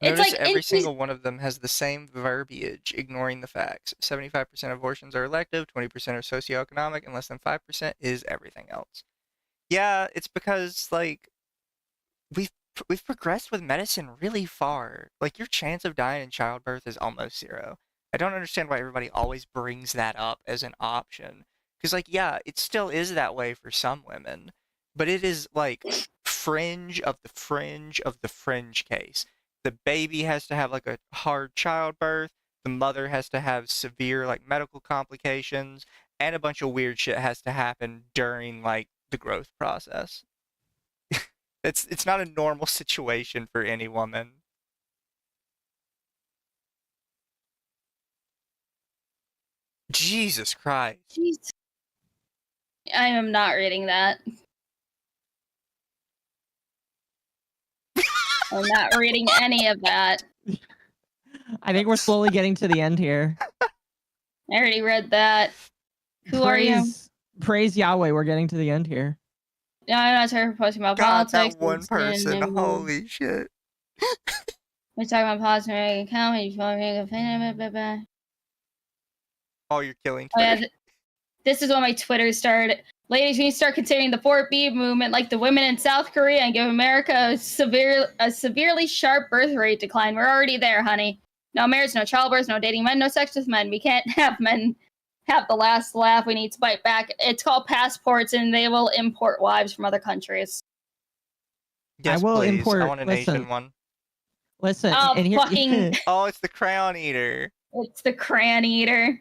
Notice every single one of them has the same verbiage, ignoring the facts. 75% of abortions are elective, 20% are socioeconomic, and less than 5% is everything else. Yeah, it's because, like, we've progressed with medicine really far. Like, your chance of dying in childbirth is almost zero. I don't understand why everybody always brings that up as an option. Because, like, yeah, it still is that way for some women. But it is, like, fringe of the fringe of the fringe case. The baby has to have, like, a hard childbirth. The mother has to have severe, like, medical complications. And a bunch of weird shit has to happen during, like, the growth process. It's not a normal situation for any woman. Jesus Christ. Jeez. I am not reading that. I'm not reading any of that. I think we're slowly getting to the end here. I already read that. Who are you? Praise Yahweh, we're getting to the end here. No, I'm not talking posting about God, politics. that one person, holy shit. We're talking about politics, comedy, Oh, you're killing Twitter. Oh, yeah, this is when my Twitter started. Ladies, we need to start considering the 4B movement like the women in South Korea and give America a severely sharp birth rate decline. We're already there, honey. No marriage, no childbirth, no dating men, no sex with men. We can't have men have the last laugh. We need to bite back. It's called passports, and they will import wives from other countries. Yes, I will please. import. I want an Asian one. Listen. Oh, and here, fucking... Oh, it's the crayon eater. It's the crayon eater.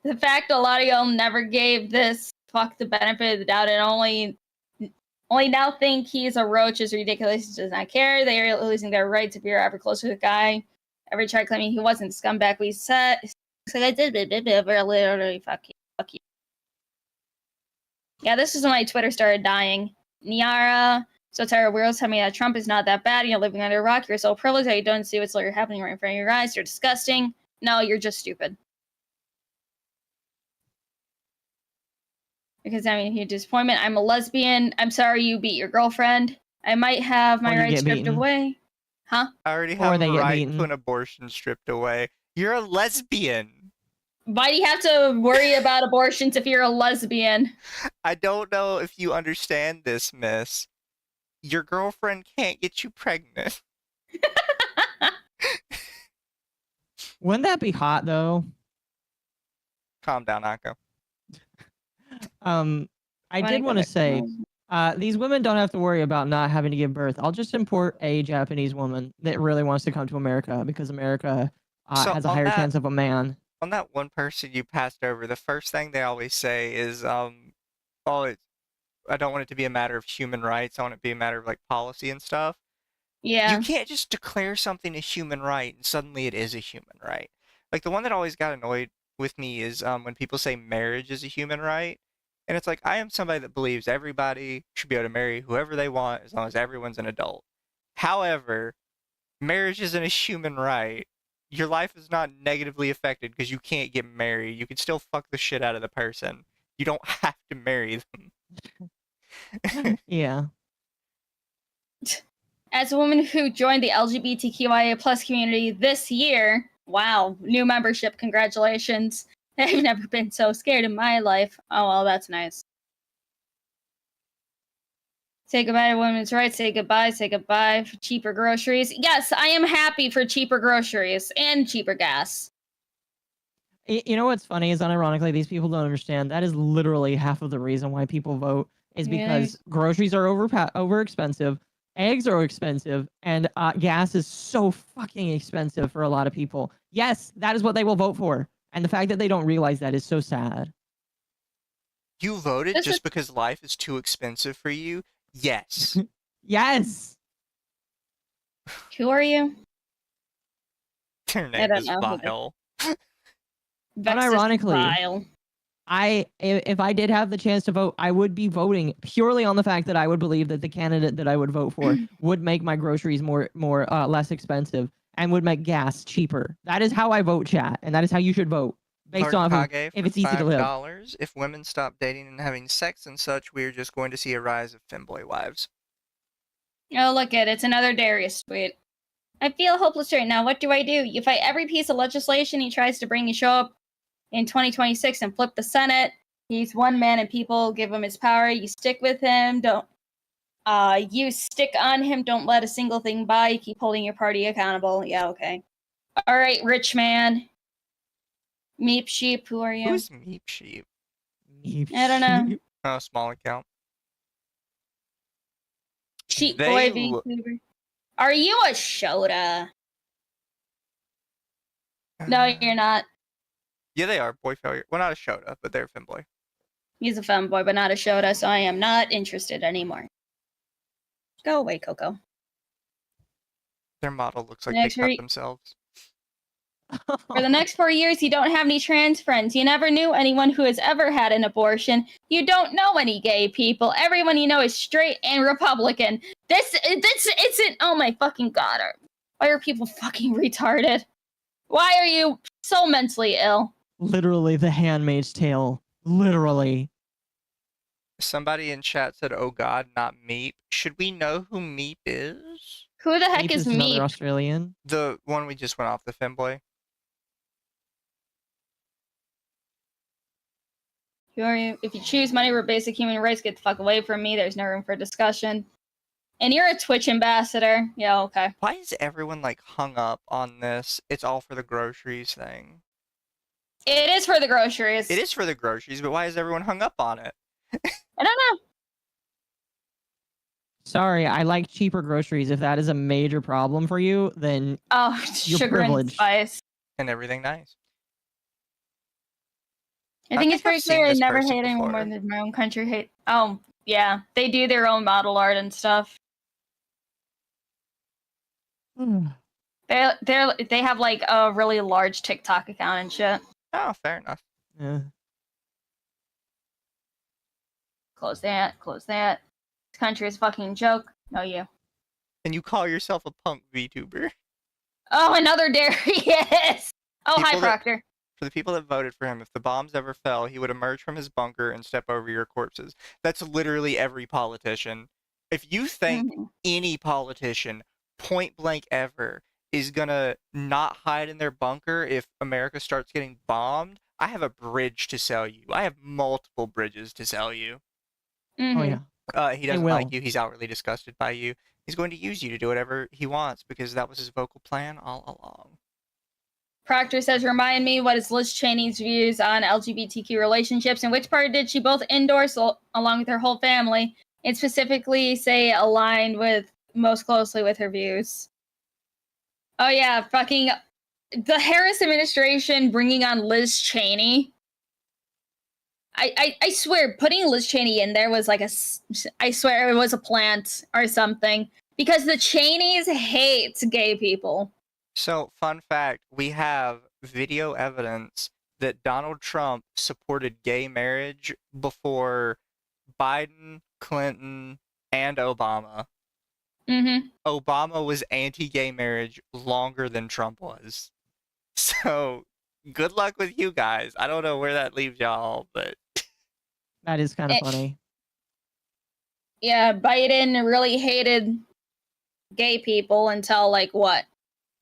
The fact a lot of y'all never gave this fuck the benefit of the doubt and only now think he's a roach is ridiculous. He does not care. They are losing their rights if you're ever close to the guy. Ever tried claiming he wasn't scumbag? We said, like I did, literally fuck you. Yeah, this is when my Twitter started dying. Niara, so tired of weirdos telling me that Trump is not that bad. You're living under a rock. You're so privileged that you don't see what's literally happening right in front of your eyes. You're disgusting. No, you're just stupid. Because, I mean, huge disappointment. I'm a lesbian. I'm sorry you beat your girlfriend. I might have my rights stripped away. Huh? I already have a right to an abortion stripped away. You're a lesbian. Why do you have to worry about abortions if you're a lesbian? I don't know if you understand this, miss. Your girlfriend can't get you pregnant. Wouldn't that be hot though? Calm down, Occo. I did want to say, these women don't have to worry about not having to give birth. I'll just import a Japanese woman that really wants to come to America because America has a higher chance of a man. On that one person you passed over, the first thing they always say is, I don't want it to be a matter of human rights. I want it to be a matter of like policy and stuff. Yeah. You can't just declare something a human right and suddenly it is a human right. Like the one that always got annoyed with me is when people say marriage is a human right. And it's like, I am somebody that believes everybody should be able to marry whoever they want as long as everyone's an adult. However, marriage isn't a human right. Your life is not negatively affected because you can't get married. You can still fuck the shit out of the person. You don't have to marry them. Yeah. As a woman who joined the LGBTQIA plus community this year, wow, new membership, congratulations. I've never been so scared in my life. Oh, well, that's nice. Say goodbye to women's rights. Say goodbye for cheaper groceries. Yes, I am happy for cheaper groceries and cheaper gas. You know what's funny is, unironically, these people don't understand. That is literally half of the reason why people vote is because groceries are over expensive, eggs are expensive, and gas is so fucking expensive for a lot of people. Yes, that is what they will vote for. And the fact that they don't realize that is so sad. You voted just because life is too expensive for you? Yes. Yes. Who are you? Their name is Vile. Unironically, if I did have the chance to vote, I would be voting purely on the fact that I would believe that the candidate that I would vote for would make my groceries less expensive and would make gas cheaper. That is how I vote, chat, and that is how you should vote, based on if it's easy to live. $5. If women stop dating and having sex and such, we are just going to see a rise of femboy wives. Oh, look at it. It's another Darius tweet. I feel hopeless right now. What do? You fight every piece of legislation he tries to bring. You show up in 2026 and flip the Senate. He's one man and people give him his power. You stick with him. You stick on him. Don't let a single thing by. You keep holding your party accountable. Yeah, okay. All right, rich man. Meep Sheep, who are you? Who's Meep Sheep? I don't know. Oh, small account. Sheep boy Vtuber. Are you a Shota? No, you're not. Yeah, they are. Boy failure. Well, not a Shota, but they're a femboy. He's a femboy, but not a Shota, so I am not interested anymore. Go away, Coco. Their model looks like they cut themselves. For the next 4 years, you don't have any trans friends. You never knew anyone who has ever had an abortion. You don't know any gay people. Everyone you know is straight and Republican. This isn't. Oh my fucking god! Why are people fucking retarded? Why are you so mentally ill? Literally, The Handmaid's Tale. Literally. Somebody in chat said, "Oh God, not Meep." Should we know who Meep is? Who the heck is Meep? Another Australian. The one we just went off, the femboy. Who are you? If you choose money over basic human rights, get the fuck away from me. There's no room for discussion. And you're a Twitch ambassador. Yeah, okay. Why is everyone like hung up on this? It's all for the groceries thing. It is for the groceries. It is for the groceries, but why is everyone hung up on it? I don't know. Sorry, I like cheaper groceries. If that is a major problem for you, then you're sugar privileged. and spice. And everything nice. I think it's pretty clear I never hate anyone more than my own country hate. Oh, yeah. They do their own model art and stuff. They have like a really large TikTok account and shit. Oh, fair enough. Yeah. Close that. Close that. This country is a fucking joke. No, you. And you call yourself a punk VTuber. Oh, another Darius! Oh, hi, Proctor. For the people that voted for him, if the bombs ever fell, he would emerge from his bunker and step over your corpses. That's literally every politician. If you think any politician, point blank ever, is gonna not hide in their bunker if America starts getting bombed, I have a bridge to sell you. I have multiple bridges to sell you. Oh yeah. He doesn't will. like you. He's outwardly disgusted by you. He's going to use you to do whatever he wants because that was his vocal plan all along. Proctor says, remind me, what is Liz Cheney's views on LGBTQ relationships, and which part did she both endorse along with her whole family, and specifically say aligned with most closely with her views? Oh yeah, fucking the Harris administration bringing on Liz Cheney. I swear, putting Liz Cheney in there was like I swear it was a plant or something, because the Cheneys hate gay people. So, fun fact, we have video evidence that Donald Trump supported gay marriage before Biden, Clinton, and Obama. Mm-hmm. Obama was anti-gay marriage longer than Trump was. So, good luck with you guys. I don't know where that leaves y'all, but... That is kind of funny. Yeah, Biden really hated gay people until, like, what?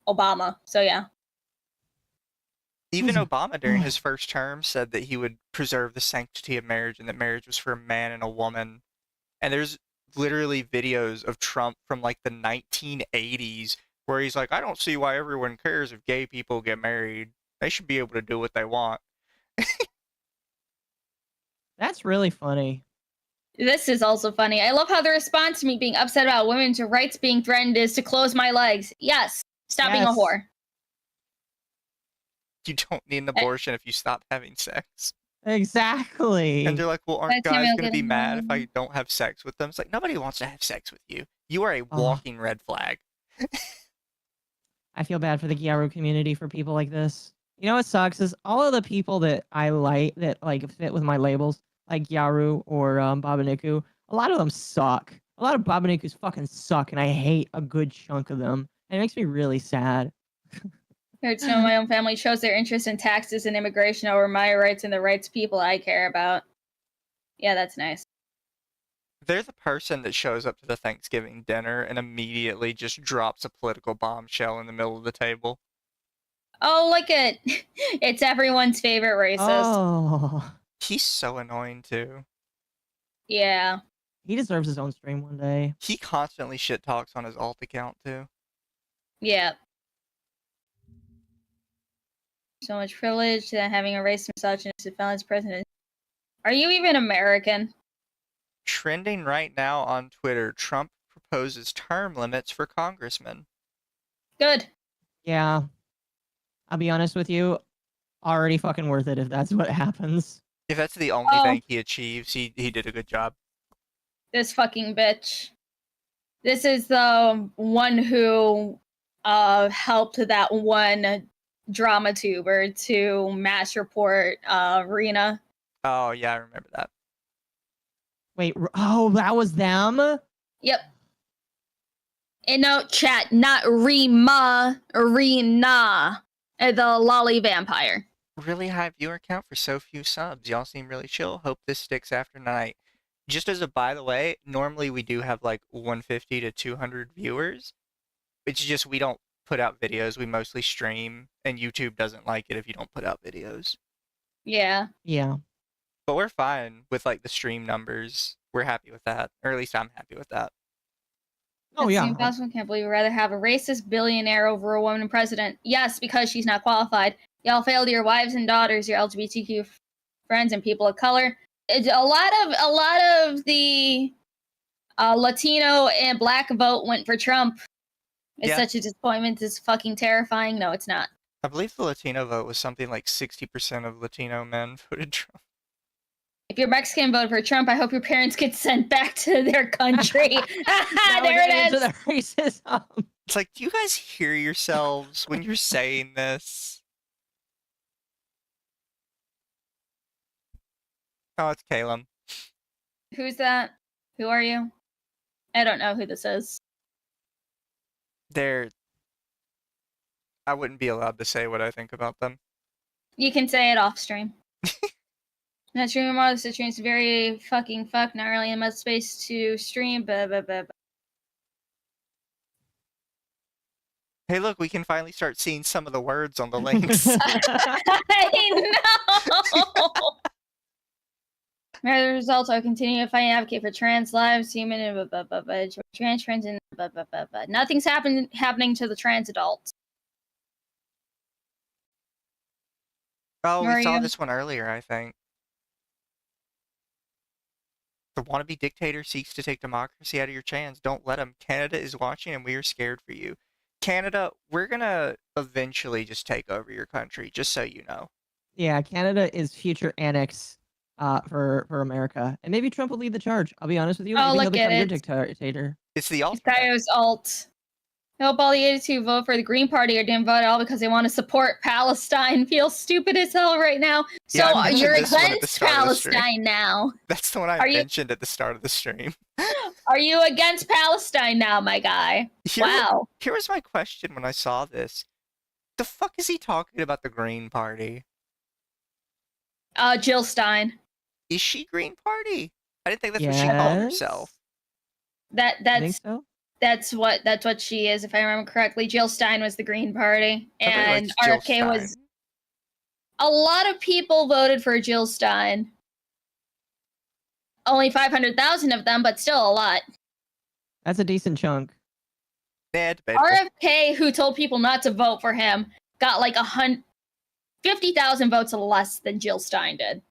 Obama. So, yeah. Even Obama, during his first term, said that he would preserve the sanctity of marriage and that marriage was for a man and a woman. And there's literally videos of Trump from, like, the 1980s where he's like, I don't see why everyone cares if gay people get married. They should be able to do what they want. That's really funny. This is also funny. I love how the response to me being upset about women's rights being threatened is to close my legs. Yes. Stop being a whore. You don't need an abortion if you stop having sex. Exactly. And they're like, well, aren't That's how guys I'll going to get be mad if annoyed. I don't have sex with them? It's like, nobody wants to have sex with you. You are a walking red flag. I feel bad for the Gyaru community for people like this. You know what sucks is all of the people that I like that like fit with my labels, like Gyaru or Babaniku, a lot of them suck. A lot of Babanikus fucking suck, and I hate a good chunk of them. And it makes me really sad. Heard some of my own family shows their interest in taxes and immigration over my rights and the rights of people I care about. Yeah, that's nice. They're the person that shows up to the Thanksgiving dinner and immediately just drops a political bombshell in the middle of the table. Oh, look at it's everyone's favorite racist. Oh, He's so annoying, too. Yeah. he deserves his own stream one day. He constantly shit talks on his alt account, too. Yeah. So much privilege that having a racist misogynist felon's president. Are you even American? Trending right now on Twitter, Trump proposes term limits for congressmen. Good. Yeah. I'll be honest with you, already fucking worth it if that's what happens. If that's the only thing he achieves, he did a good job. This fucking bitch. This is the one who helped that one drama tuber to mass report Rena. Oh, yeah, I remember that. Wait, oh, that was them? Yep. And no, chat, not Rena, the lolly vampire. Really high viewer count for so few subs. Y'all seem really chill. Hope this sticks after tonight. Just as a by the way, normally we do have like 150 to 200 viewers. It's just we don't put out videos. We mostly stream, and YouTube doesn't like it if you don't put out videos. Yeah. Yeah. But we're fine with like the stream numbers. We're happy with that. Or at least I'm happy with that. Oh, That's yeah. impossible. Can't believe we'd rather have a racist billionaire over a woman president. Yes, because she's not qualified. Y'all failed your wives and daughters, your LGBTQ friends, and people of color. It's a lot of the Latino and Black vote went for Trump. It's such a disappointment. It's fucking terrifying. No, it's not. I believe the Latino vote was something like 60% of Latino men voted Trump. If you're Mexican, vote for Trump. I hope your parents get sent back to their country. There it is. The racism. It's like, do you guys hear yourselves when you're saying this? Oh, it's Calum. Who's that? Who are you? I don't know who this is. I wouldn't be allowed to say what I think about them. You can say it off stream. Not streaming more. The stream's very fucking fuck. Not really in much space to stream. Blah, blah, blah, blah. Hey, look, we can finally start seeing some of the words on the links. I know. As a result, I'll continue to fight and advocate for trans lives, human and trans and nothing's happening to the trans adults. Oh, Where we are saw you? this one earlier, I think. The wannabe dictator seeks to take democracy out of your hands. Don't let him. Canada is watching and we are scared for you. Canada, we're gonna eventually just take over your country, just so you know. Yeah, Canada is future annex for America. And maybe Trump will lead the charge. I'll be honest with you. Oh, Maybe he'll look at become your it. dictator. It's the alt. Guy's alt. I hope all the idiots who vote for the Green Party or didn't vote at all because they want to support Palestine feel stupid as hell right now. So Yeah, I mentioned you're this one at the against start of the stream. Palestine now. That's the one I Are you- mentioned at the start of the stream. Are you against Palestine now, my guy? Wow. Here was my question when I saw this. The fuck is he talking about the Green Party? Jill Stein. Is she Green Party? I didn't think that's what she called herself. That's what she is, if I remember correctly. Jill Stein was the Green Party, and RFK was. A lot of people voted for Jill Stein. Only 500,000 of them, but still a lot. That's a decent chunk. RFK, who told people not to vote for him, got like 50,000 votes less than Jill Stein did.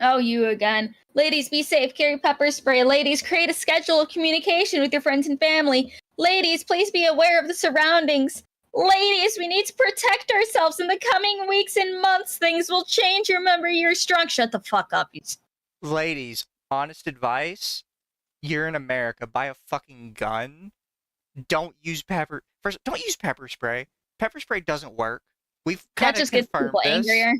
Oh, you again. Ladies, be safe. Carry pepper spray. Ladies, create a schedule of communication with your friends and family. Ladies, please be aware of the surroundings. Ladies, we need to protect ourselves in the coming weeks and months. Things will change. Remember, you're strong. Shut the fuck up. Ladies, honest advice. You're in America. Buy a fucking gun. Don't use pepper. First, don't use pepper spray. Pepper spray doesn't work. We've kind of confirmed gets people angrier.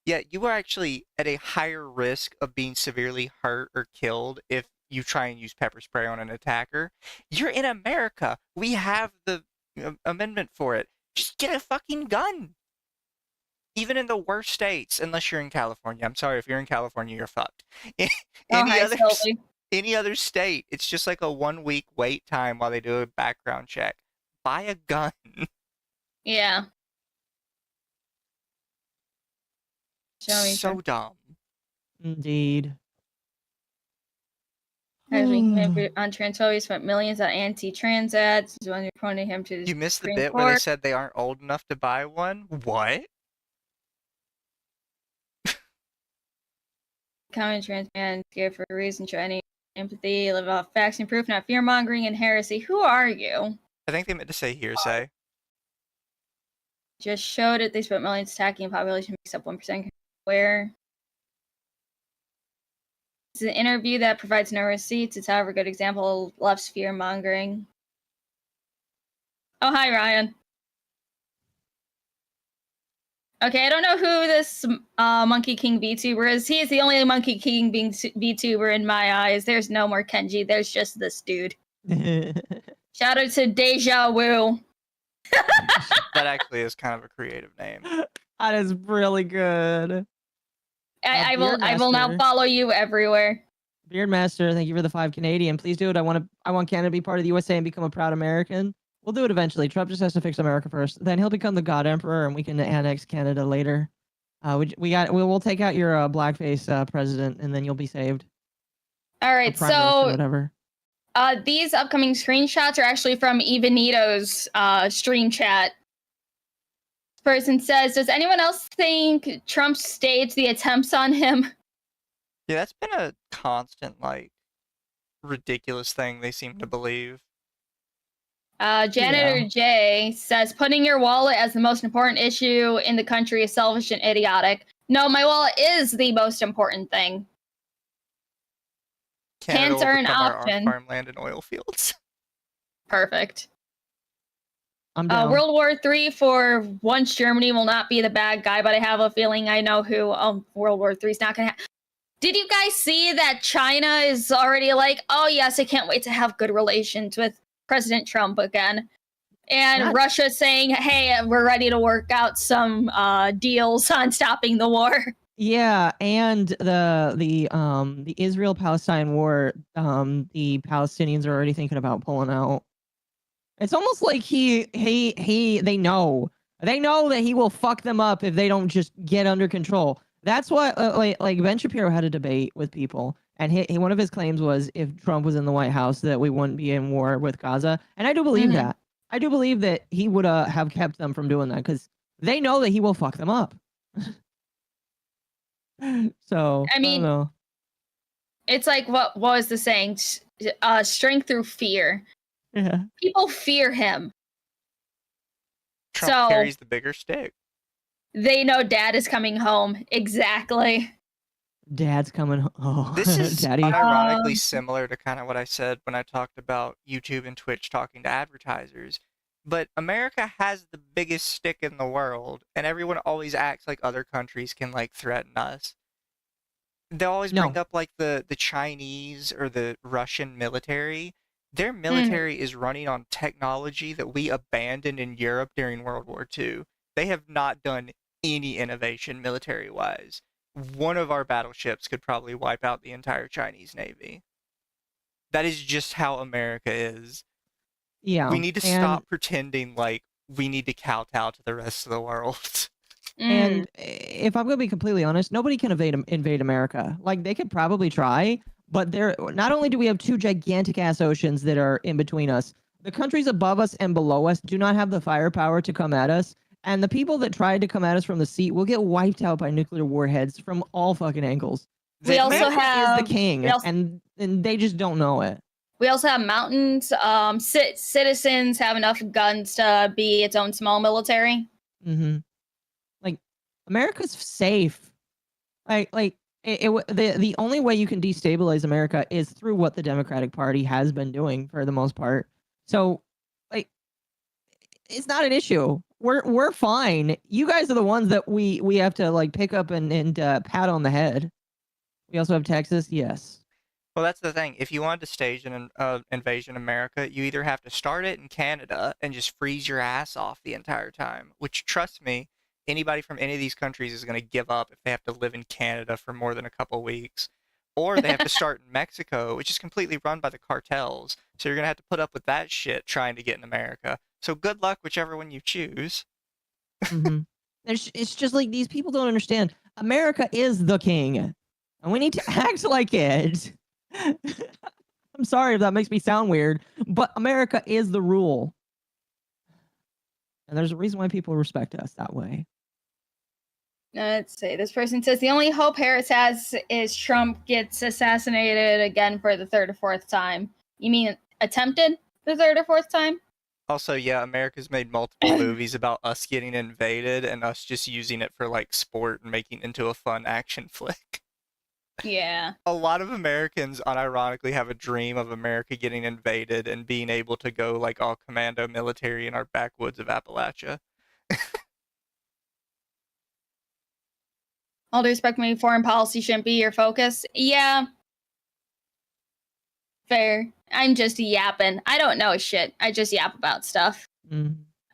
Yeah, you are actually at a higher risk of being severely hurt or killed if you try and use pepper spray on an attacker. You're in America. We have the amendment for it. Just get a fucking gun. Even in the worst states, unless you're in California. I'm sorry, if you're in California, you're fucked. Any other state, it's just like a 1 week wait time while they do a background check. Buy a gun. Yeah. So dumb. Indeed. On transphobia, spent millions on anti-trans ads. When you're pointing him to the You missed the Supreme bit Court. where they said they aren't old enough to buy one? What? Common trans man scared for a reason, show any empathy, live off facts and proof, not fear mongering and heresy. Who are you? I think they meant to say hearsay. Just showed it. They spent millions attacking a population makes up 1% where. It's an interview that provides no receipts. It's, however, a good example of left's fear mongering. Oh, hi, Ryan. Okay, I don't know who this Monkey King Vtuber is. He is the only Monkey King Vtuber in my eyes. There's no more Kenji. There's just this dude. Shout out to Deja Wu. That actually is kind of a creative name. That is really good. I will now follow you everywhere. Beardmaster, thank you for the 5 Canadian. Please do it. I want Canada to be part of the USA and become a proud American. We'll do it eventually. Trump just has to fix America first. Then he'll become the God Emperor, and we can annex Canada later. We'll take out your blackface president, and then you'll be saved. All right, so whatever. These upcoming screenshots are actually from Ivanito's stream chat. This person says, "Does anyone else think Trump staged the attempts on him?" Yeah, that's been a constant, ridiculous thing they seem to believe. Janitor J says, "Putting your wallet as the most important issue in the country is selfish and idiotic." No, my wallet is the most important thing. Pants are an option. Our farmland and oil fields. Perfect. I'm down. World War III for once Germany will not be the bad guy, but I have a feeling I know who. World War III is not going to Did you guys see that China is already like, oh yes, I can't wait to have good relations with President Trump again. And Russia saying, hey, we're ready to work out some deals on stopping the war. Yeah, and the Israel-Palestine war, the Palestinians are already thinking about pulling out. It's almost like they know that he will fuck them up if they don't just get under control. That's what like Ben Shapiro had a debate with people, and one of his claims was if Trump was in the White House that we wouldn't be in war with Gaza, and I do believe that. I do believe that he would have kept them from doing that because they know that he will fuck them up. So I mean, don't know. It's like what was the saying? Strength through fear. Yeah. People fear him. Trump So carries the bigger stick. they know Dad is coming home. Exactly. Dad's coming. Oh, This is Daddy. unironically similar to kind of what I said when I talked about YouTube and Twitch talking to advertisers. But America has the biggest stick in the world, and everyone always acts like other countries can like threaten us. They always bring up like the Chinese or the Russian military. Their military is running on technology that we abandoned in Europe during World War II. They have not done any innovation military-wise. One of our battleships could probably wipe out the entire Chinese Navy. That is just how America is. Yeah. We need to stop pretending like we need to kowtow to the rest of the world. And if I'm going to be completely honest, nobody can invade America. Like, they could probably try, but not only do we have two gigantic ass oceans that are in between us, the countries above us and below us do not have the firepower to come at us. And the people that tried to come at us from the sea will get wiped out by nuclear warheads from all fucking angles. We also America have is the king, and they just don't know it. We also have mountains. Citizens have enough guns to be its own small military. Mm-hmm. Like, America's safe. The only way you can destabilize America is through what the Democratic Party has been doing for the most part. So, like, it's not an issue. We're fine. You guys are the ones that we have to like pick up and pat on the head. We also have Texas. Yes. Well, that's the thing. If you wanted to stage an invasion of America, you either have to start it in Canada and just freeze your ass off the entire time, which, trust me, anybody from any of these countries is going to give up if they have to live in Canada for more than a couple weeks. Or they have to start in Mexico, which is completely run by the cartels. So you're going to have to put up with that shit trying to get in America. So good luck, whichever one you choose. Mm-hmm. It's just like these people don't understand. America is the king, and we need to act like it. I'm sorry if that makes me sound weird, but America is the rule. And there's a reason why people respect us that way. Let's see. This person says the only hope Harris has is Trump gets assassinated again for the third or fourth time. You mean attempted the third or fourth time? Also, yeah, America's made multiple movies about us getting invaded and us just using it for like sport and making it into a fun action flick. Yeah. A lot of Americans unironically have a dream of America getting invaded and being able to go like all commando military in our backwoods of Appalachia. All due respect, maybe foreign policy shouldn't be your focus. Yeah. Fair. I'm just yapping. I don't know shit. I just yap about stuff.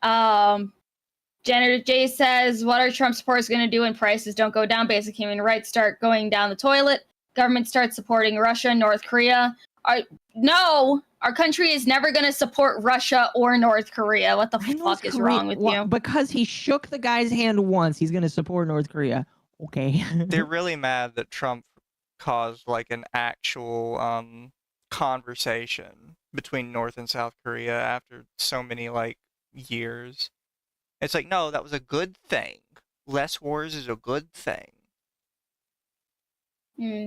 Janitor J says, what are Trump supporters going to do when prices don't go down? Basic human rights start going down the toilet. Government starts supporting Russia, North Korea. No, our country is never going to support Russia or North Korea. What the fuck is wrong with you? Because he shook the guy's hand once, he's going to support North Korea. Okay. They're really mad that Trump caused like an actual conversation between North and South Korea after so many like years. It's like, no, that was a good thing. Less wars is a good thing. A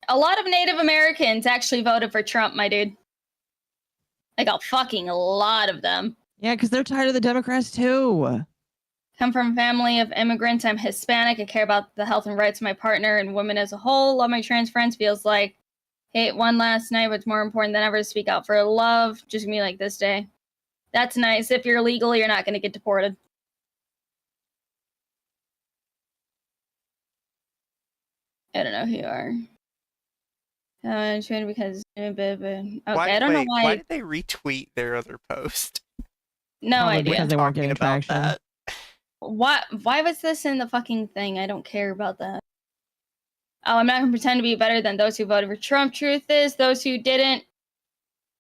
lot of Native Americans actually voted for Trump, my dude. Like a fucking lot of them. Yeah, because they're tired of the Democrats too. Come from a family of immigrants. I'm Hispanic. I care about the health and rights of my partner and women as a whole. Love my trans friends. Feels like hate one last night, but it's more important than ever to speak out for love. Just me like this day. That's nice. If you're illegal, you're not going to get deported. I don't know who you are. Because okay, I don't know why. Why did they retweet their other post? No Probably idea. Because they weren't getting Talking about traction. that. Why was this in the fucking thing? I don't care about that. Oh, I'm not going to pretend to be better than those who voted for Trump. Truth is, those who didn't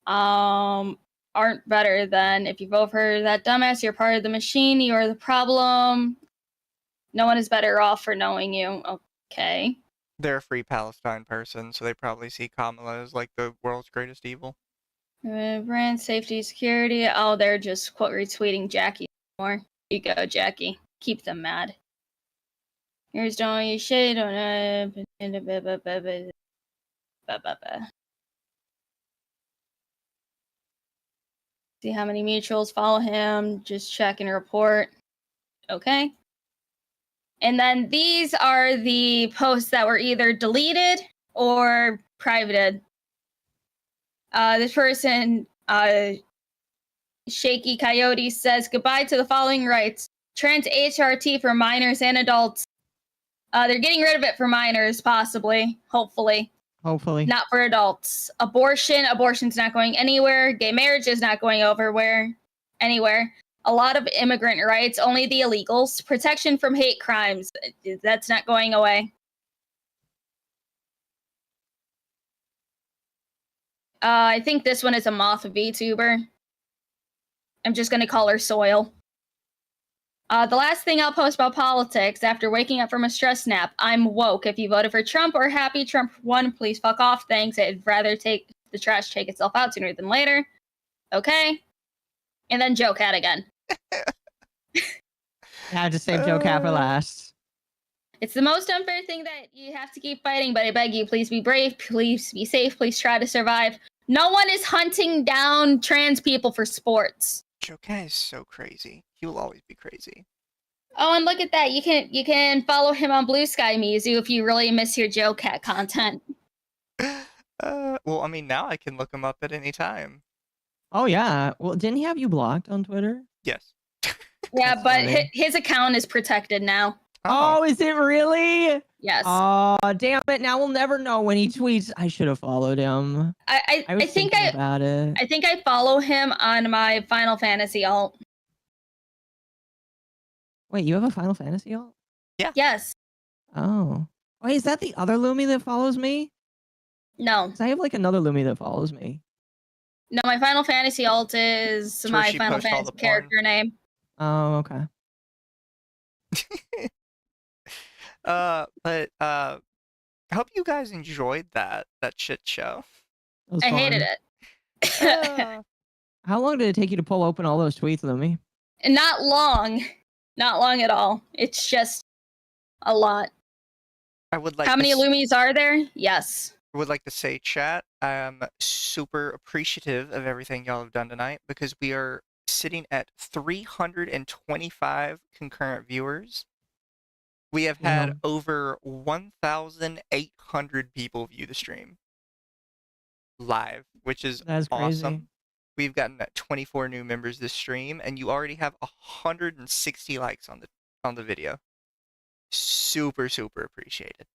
aren't better than if you vote for that dumbass, you're part of the machine, you are the problem. No one is better off for knowing you. Okay. They're a free Palestine person, so they probably see Kamala as like the world's greatest evil. Brand safety, security. Oh, they're just quote retweeting Jackie more. You go, Jackie. Keep them mad. Here's don't you shade on See how many mutuals follow him. Just check and report. Okay. And then these are the posts that were either deleted or privated. This person, Shaky Coyote, says goodbye to the following rights. Trans HRT for minors and adults. They're getting rid of it for minors, possibly, hopefully. Hopefully. Not for adults. Abortion's not going anywhere. Gay marriage is not going anywhere. A lot of immigrant rights, only the illegals. Protection from hate crimes, that's not going away. I think this one is a moth VTuber. I'm just going to call her Soil. The last thing I'll post about politics after waking up from a stress nap. I'm woke. If you voted for Trump or happy Trump won, please fuck off. Thanks. I'd rather take the trash take itself out sooner than later. Okay. And then Joe Cat again. I have to save Joe Cat for last. It's the most unfair thing that you have to keep fighting, but I beg you, please be brave, please be safe, please try to survive. No one is hunting down trans people for sports. Joe Cat is so crazy. He will always be crazy. Oh, and look at that. You can follow him on Blue Sky, Mizu, if you really miss your Joe Cat content. Well, I mean, now I can look him up at any time. Oh, yeah. Well, didn't he have you blocked on Twitter? Yes. Yeah, but his account is protected now. Oh, is it really? Yes. Oh, damn it. Now we'll never know when he tweets. I should have followed him. I was think thinking about it. I think I follow him on my Final Fantasy alt. Wait, you have a Final Fantasy alt? Yeah. Yes. Oh. Wait, is that the other Lumi that follows me? No. 'Cause I have like another Lumi that follows me. No, my Final Fantasy alt is where my she Final posts all Fantasy the porn. character name. Oh, okay. But I hope you guys enjoyed that shit show. That was I fun. hated it. How long did it take you to pull open all those tweets, Lumi? Not long. Not long at all. It's just a lot. I would like How many to Lumies are there? Yes. I would like to say, chat, I'm super appreciative of everything y'all have done tonight because we are sitting at 325 concurrent viewers. We have had over 1,800 people view the stream live, which is That's awesome. crazy. We've gotten 24 new members this stream, and you already have 160 likes on the video. Super, super appreciated.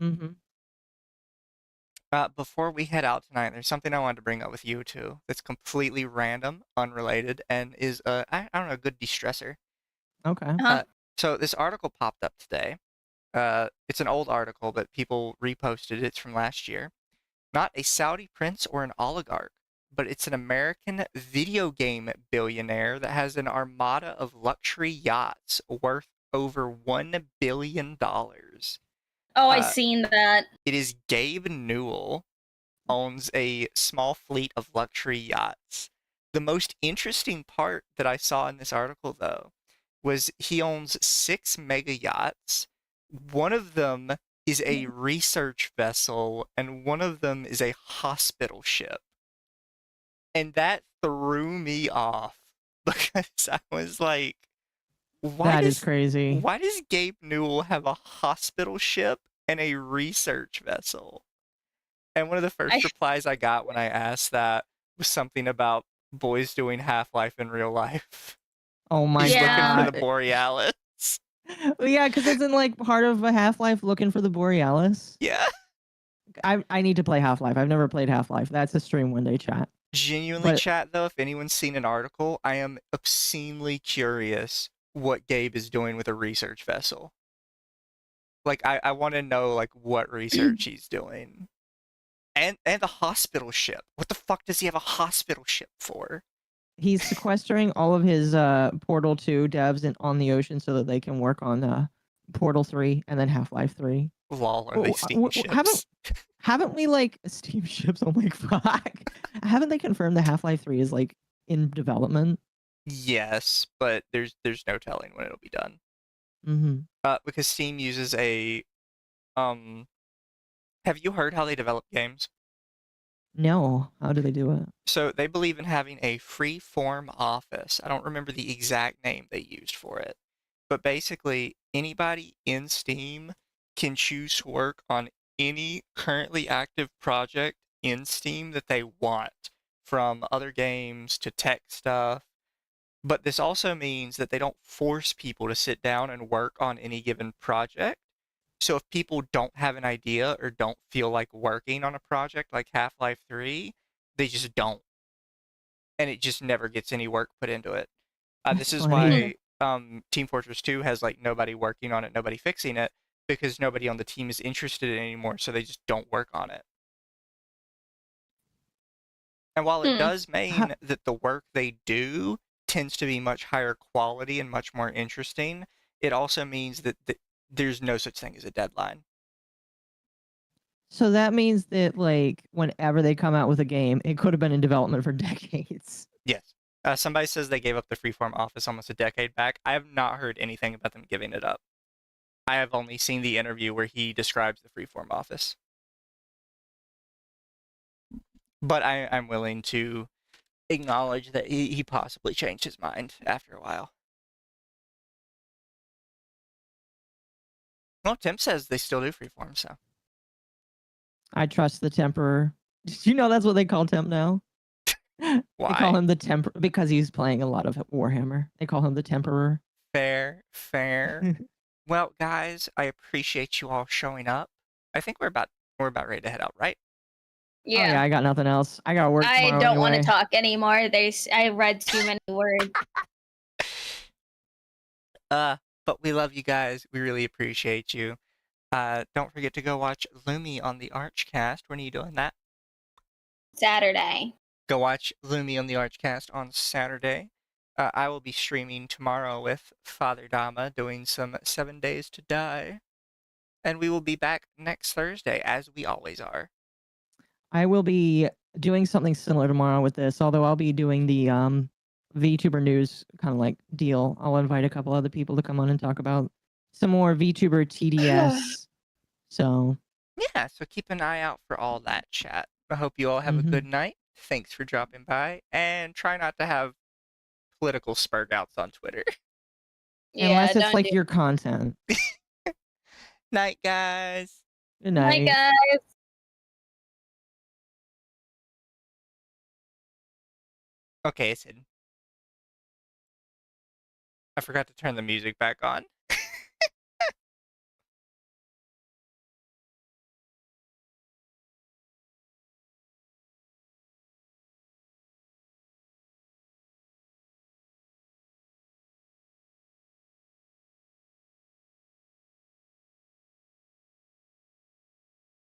Mm-hmm. Before we head out tonight, there's something I wanted to bring up with you two that's completely random, unrelated, and is I don't know, a good de-stressor. Okay. So this article popped up today. It's an old article, but people reposted it. It's from last year. Not a Saudi prince or an oligarch, but it's an American video game billionaire that has an armada of luxury yachts worth over $1 billion. Oh, I seen that. It is Gabe Newell, owns a small fleet of luxury yachts. The most interesting part that I saw in this article, though, was he owns 6 mega yachts. One of them is a research vessel, and one of them is a hospital ship. And that threw me off because I was like, That is crazy. Why does Gabe Newell have a hospital ship and a research vessel? And one of the first replies I got when I asked that was something about boys doing Half-Life in real life. Oh my He's god. looking for the Borealis. Well, yeah, because isn't like part of a Half-Life looking for the Borealis? Yeah. I need to play Half-Life. I've never played Half-Life. That's a stream one day, chat. Genuinely, chat, though, if anyone's seen an article, I am obscenely curious what Gabe is doing with a research vessel. Like, I want to know, like, what research he's doing. And the hospital ship. What the fuck does he have a hospital ship for? He's sequestering all of his Portal 2 devs on the ocean so that they can work on Portal 3 and then Half-Life 3. Lol, are they Steam ships? Haven't we like Steam ships? Oh my fuck! Haven't they confirmed the Half-Life 3 is like in development? Yes, but there's no telling when it'll be done. Mm-hmm. Because Steam uses a Have you heard how they develop games? No, how do they do it? So they believe in having a free-form office. I don't remember the exact name they used for it, but basically anybody in Steam can choose to work on any currently active project in Steam that they want, from other games to tech stuff. But this also means that they don't force people to sit down and work on any given project. So if people don't have an idea or don't feel like working on a project like Half-Life 3, they just don't. And it just never gets any work put into it. This is why Team Fortress 2 has like nobody working on it, nobody fixing it, because nobody on the team is interested in it anymore, so they just don't work on it. And while it does mean that the work they do tends to be much higher quality and much more interesting, it also means that there's no such thing as a deadline. So that means that like whenever they come out with a game, it could have been in development for decades. Yes. Somebody says they gave up the freeform office almost a decade back. I have not heard anything about them giving it up. I have only seen the interview where he describes the freeform office. But I'm willing to acknowledge that he possibly changed his mind after a while. Well, Tim says they still do freeform, so. I trust the Temperer. Did you know that's what they call Temp now? Why? They call him the Temper because he's playing a lot of Warhammer. They call him the Temperer. Fair. Well, guys, I appreciate you all showing up. I think we're about ready to head out, right? Yeah. Oh, yeah, I got nothing else. I gotta work tomorrow I don't want to anyway. talk anymore. I read too many words. But we love you guys. We really appreciate you. Don't forget to go watch Lumi on the Archcast. When are you doing that? Saturday. Go watch Lumi on the Archcast on Saturday. I will be streaming tomorrow with Father Dama doing some 7 Days to Die. And we will be back next Thursday, as we always are. I will be doing something similar tomorrow with this, although I'll be doing the VTuber news kind of like deal. I'll invite a couple other people to come on and talk about some more VTuber TDS. So yeah, so keep an eye out for all that, chat. I hope you all have a good night. Thanks for dropping by, and try not to have political spurg outs on Twitter. Yeah, unless it's like your content. Night, guys. Good night. Night, guys. Okay, it's hidden. I forgot to turn the music back on.